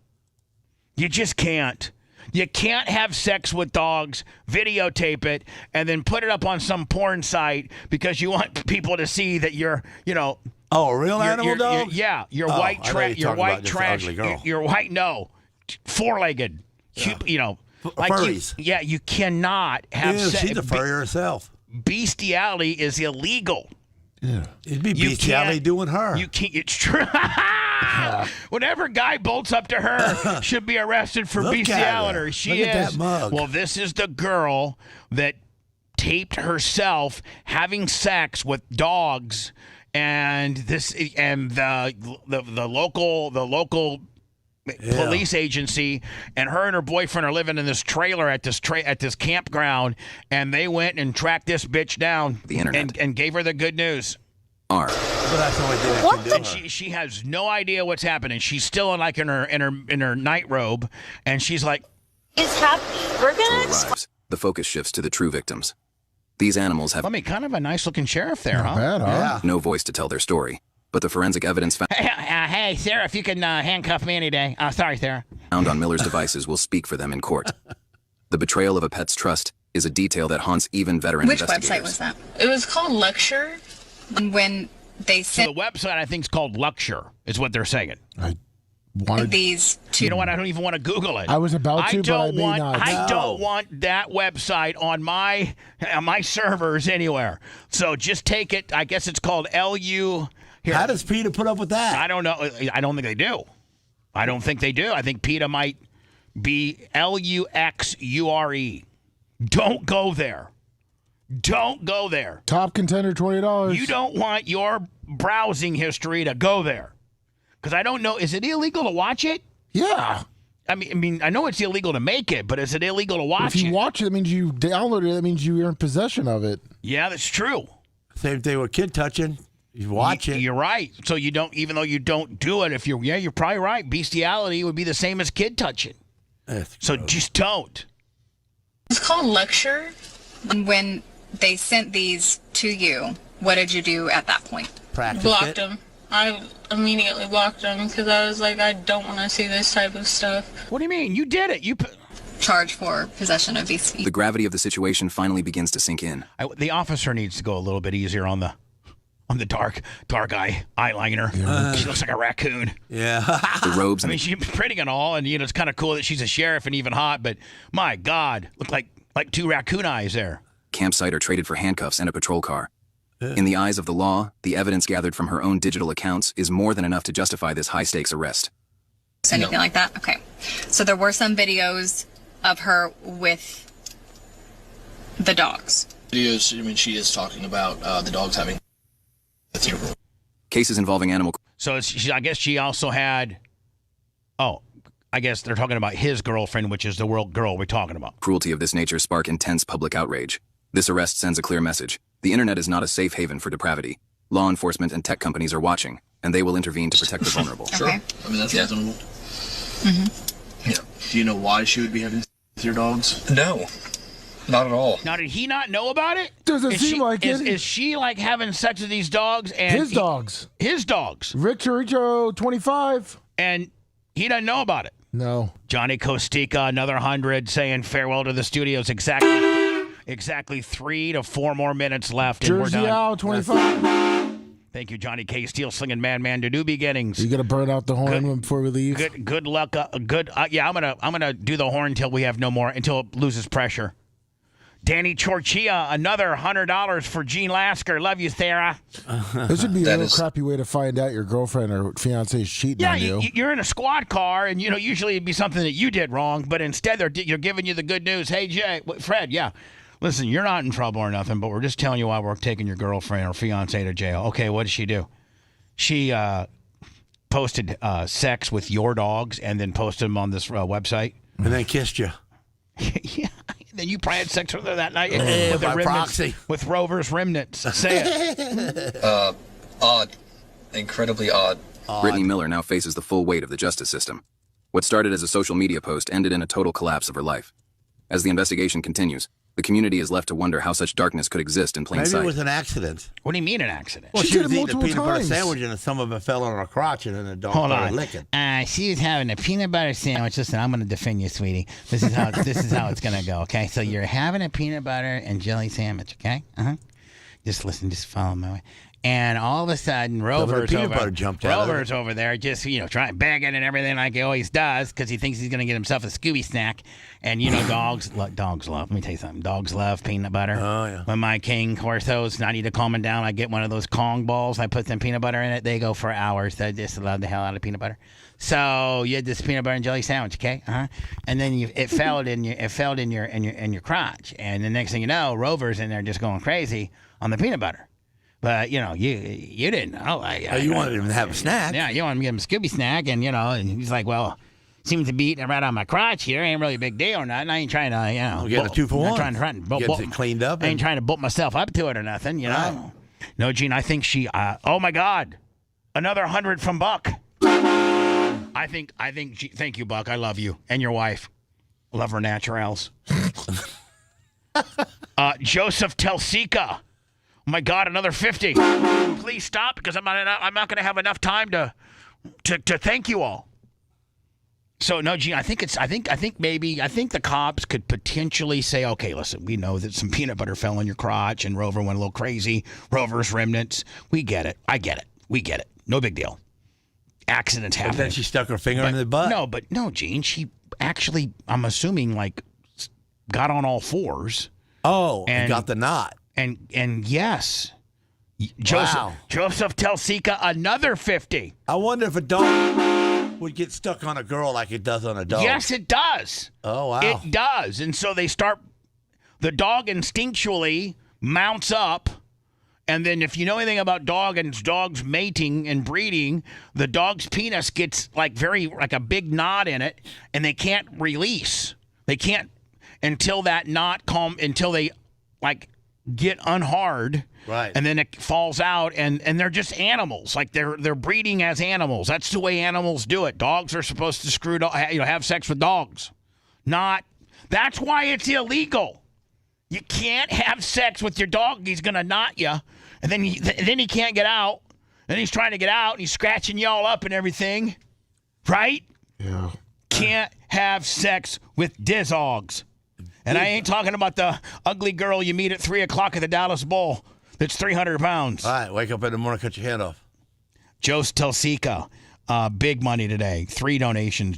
You just can't. You can't have sex with dogs, videotape it, and then put it up on some porn site because you want people to see that you're, Oh, a real animal dog? You're white trash. You're white trash. You're white. No, four-legged. Furries. You cannot have sex. She's a furry herself. Bestiality is illegal. Yeah. It'd be bestiality doing her. You can't. It's true. Whenever guy bolts up to her, should be arrested for Look at bestiality. her. She Look is. at that mug. Well, this is the girl that taped herself having sex with dogs, and the local police agency, and her and her boyfriend are living in this trailer at this campground, and they went and tracked this bitch down the internet and gave her the good news. But that's the only thing that can do and she has no idea what's happening. She's still in her night robe, and she's like, "It's happening. We're gonna." arrives, the focus shifts to the true victims. These animals have kind of a nice looking sheriff there, huh? Bad, huh? Yeah. no voice to tell their story, but the forensic evidence Hey, Sarah, if you can handcuff me any day. Sorry, Sarah. found on Miller's devices will speak for them in court. The betrayal of a pet's trust is a detail that haunts even veteran Which investigators. website was that? It was called Lecture. When they So sent the website, I think, is called Luxure, is what they're saying. these two. You know what? I don't even want to Google it. I was about to, but I may not. I don't want that website on my servers anywhere. So just take it. I guess it's called LU. Here. How does PETA put up with that? I don't know. I don't think they do. I don't think they do. I think PETA might be LUXURE. Don't go there. Don't go there. Top contender, $20. You don't want your browsing history to go there. Because I don't know. Is it illegal to watch it? Yeah. I mean, I know it's illegal to make it, but is it illegal to watch it? If you watch it, that means you downloaded it. That means you're in possession of it. Yeah, that's true. Same thing with kid touching. You watch it. You're right. So you don't, even though you don't do it, you're probably right. Bestiality would be the same as kid touching. So just don't. It's called Lecture. And when they sent these to you, what did you do at that point? Blocked them. I immediately blocked them because I was like, I don't want to see this type of stuff. What do you mean? You did it. You charged for possession of these. The gravity of the situation finally begins to sink in. The officer needs to go a little bit easier on the dark eyeliner. She looks like a raccoon. Yeah. The robes. I mean, she's pretty and all, and it's kind of cool that she's a sheriff and even hot. But my God, look like two raccoon eyes there. Campsite are traded for handcuffs and a patrol car. In the eyes of the law, the evidence gathered from her own digital accounts is more than enough to justify this high-stakes arrest. Anything like that? Okay. So there were some videos of her with the dogs. Videos, I mean, she is talking about the dogs having... Cases involving animal... So I guess she also had... Oh, I guess they're talking about his girlfriend, which is the girl we're talking about. Cruelty of this nature spark intense public outrage. This arrest sends a clear message. The internet is not a safe haven for depravity. Law enforcement and tech companies are watching, and they will intervene to protect the vulnerable. Sure. I mean, that's reasonable. Mm-hmm. Yeah. Do you know why she would be having sex with your dogs? No. Not at all. Now, did he not know about it? Doesn't seem like it. Is she like having sex with these dogs? And His dogs. His dogs. Richo 25. And he doesn't know about it. No. Johnny Kostika, another 100, saying farewell to the studios. Exactly 3 to 4 more minutes left, and Jersey we're done. Owl 25. Thank you, Johnny K. Steel, slinging madman to new beginnings. You got to burn out the horn before we leave. Good luck. Yeah, I'm gonna do the horn until we have no more, until it loses pressure. Danny Chorchia, another $100 for Gene Lasker. Love you, Sarah. This would be a real crappy way to find out your girlfriend or fiance is cheating on you. Yeah, you're in a squad car, and usually it'd be something that you did wrong, but instead they're giving you the good news. Hey, Fred, yeah. Listen, you're not in trouble or nothing, but we're just telling you why we're taking your girlfriend or fiance to jail. Okay, what did she do? She posted sex with your dogs and then posted them on this website. And then kissed you. Yeah. Then you probably had sex with her that night with the proxy. With Rover's remnants. Say it. Odd. Incredibly odd. Brittany Miller now faces the full weight of the justice system. What started as a social media post ended in a total collapse of her life. As the investigation continues, the community is left to wonder how such darkness could exist in plain sight. Maybe it was an accident. What do you mean an accident? Well, she was eating a peanut butter sandwich and some of it fell on her crotch and then the dog started licking. She was having a peanut butter sandwich. Listen, I'm going to defend you, sweetie. This is how it's going to go, okay? So you're having a peanut butter and jelly sandwich, okay? Uh-huh. Just listen, just follow my way. And all of a sudden, Rover's peanut butter jumped out of Rover's over there, just trying begging and everything like he always does, because he thinks he's gonna get himself a Scooby snack. And dogs love. Let me tell you something. Dogs love peanut butter. Oh yeah. When my King Corsos, I need to calm them down. I get one of those Kong balls. I put some peanut butter in it. They go for hours. They just love the hell out of peanut butter. So you had this peanut butter and jelly sandwich, okay? And then it fell in your crotch. And the next thing you know, Rover's in there just going crazy on the peanut butter. But you didn't know. You wanted him to have a snack. Yeah, you wanted him to give him a Scooby snack, and and he's like, well, seems to be eating it right on my crotch here. Ain't really a big deal or nothing. I ain't trying to, get a 2-for-1. I'm trying to get it cleaned up. I ain't trying to bolt myself up to it or nothing, No, Gene, I think she. Oh my God, another 100 from Buck. I think. Thank you, Buck. I love you and your wife. Love her naturals. Joseph Telsica. Oh my God, another 50. Please stop, because I'm not going to have enough time to thank you all. So no, Gene, I think the cops could potentially say, okay, listen, we know that some peanut butter fell in your crotch and Rover went a little crazy. Rover's remnants. We get it. I get it. We get it. No big deal. Accidents happen. But then she stuck her finger in the butt. No, Gene, she actually, I'm assuming, got on all fours. Oh, and got the knot. And yes, Joseph Telsica, another 50. I wonder if a dog would get stuck on a girl like it does on a dog. Yes, it does. Oh, wow. It does. And so the dog instinctually mounts up. And then if you know anything about dogs mating and breeding, the dog's penis gets like a big knot in it, and they can't release. They can't until that knot until they get unhard, right? And then it falls out, and they're just animals. Like they're breeding as animals. That's the way animals do it. Dogs are supposed to have sex with dogs. That's why it's illegal. You can't have sex with your dog. He's gonna knot you, and then he can't get out. And he's trying to get out, and he's scratching you all up and everything, right? Yeah. Can't have sex with dizogs. And I ain't talking about the ugly girl you meet at 3 o'clock at the Dallas Bowl that's 300 pounds. All right, wake up in the morning, cut your head off. Jose Telsica, big money today. 3 donations.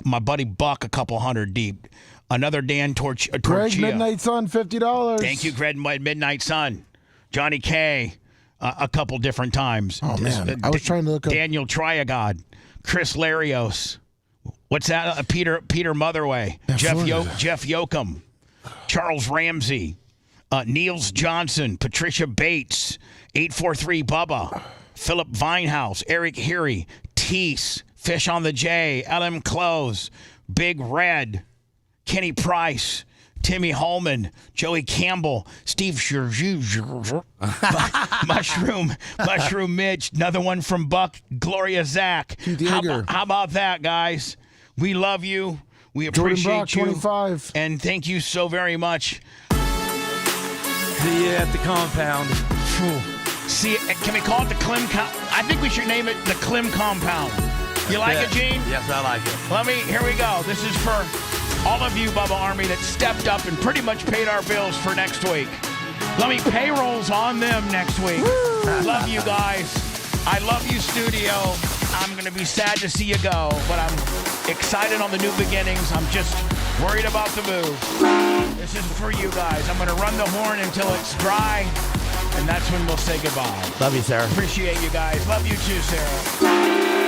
My buddy Buck, a couple hundred deep. Another Dan Torchia. Greg Midnight Sun, $50. Thank you, Greg Midnight Sun. Johnny K, a couple different times. Oh, man. I was trying to look up. Daniel Triagod. Chris Larios. What's that? Peter Motherway, Jeff Yoakum, Charles Ramsey, Niels Johnson, Patricia Bates, 843 Bubba, Philip Vinehouse, Eric Heary, Teese, Fish on the J, LM Close, Big Red, Kenny Price, Timmy Holman, Joey Campbell, Steve Mushroom Mitch, another one from Buck, Gloria Zach. How about that, guys? We love you. We appreciate Jordan Brock, you. 25. And thank you so very much. See you at the compound. See, can we call it the Clem? I think we should name it the Clem Compound. You like it, Gene? Yes, I like it. Here we go. This is for all of you, Bubba Army, that stepped up and pretty much paid our bills for next week. Payrolls on them next week. Love you guys. I love you, studio. I'm going to be sad to see you go, but I'm excited on the new beginnings. I'm just worried about the move. This is for you guys. I'm going to run the horn until it's dry, and that's when we'll say goodbye. Love you, Sarah. Appreciate you guys. Love you too, Sarah.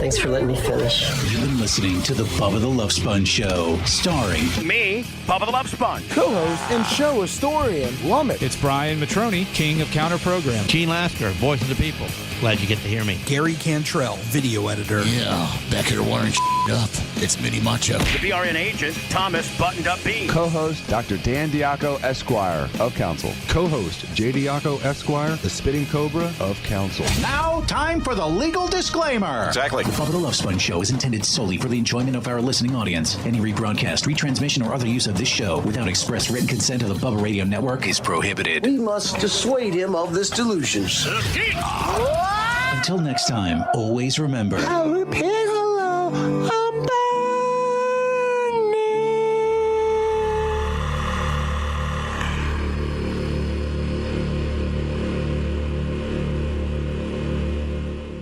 Thanks for letting me finish. You've been listening to the Bubba the Love Sponge Show, starring me, Bubba the Love Sponge, co-host and show historian, Lummit. It's Brian Matroni, king of counter program. Gene Lasker, voice of the people. Glad you get to hear me. Gary Cantrell, video editor. Yeah, back here wiring up. It's Mini Macho. The BRN agent, Thomas Buttoned Up B. Co-host, Dr. Dan Diaco, Esquire of Council. Co-host, J. Diaco, Esquire, the Spitting Cobra of Council. Now, time for the legal disclaimer. Exactly. The Bubba the Love Sponge Show is intended solely for the enjoyment of our listening audience. Any rebroadcast, retransmission, or other use of this show without express written consent of the Bubba Radio Network is prohibited. We must dissuade him of this delusion. Until next time, always remember. I'll repeat hello.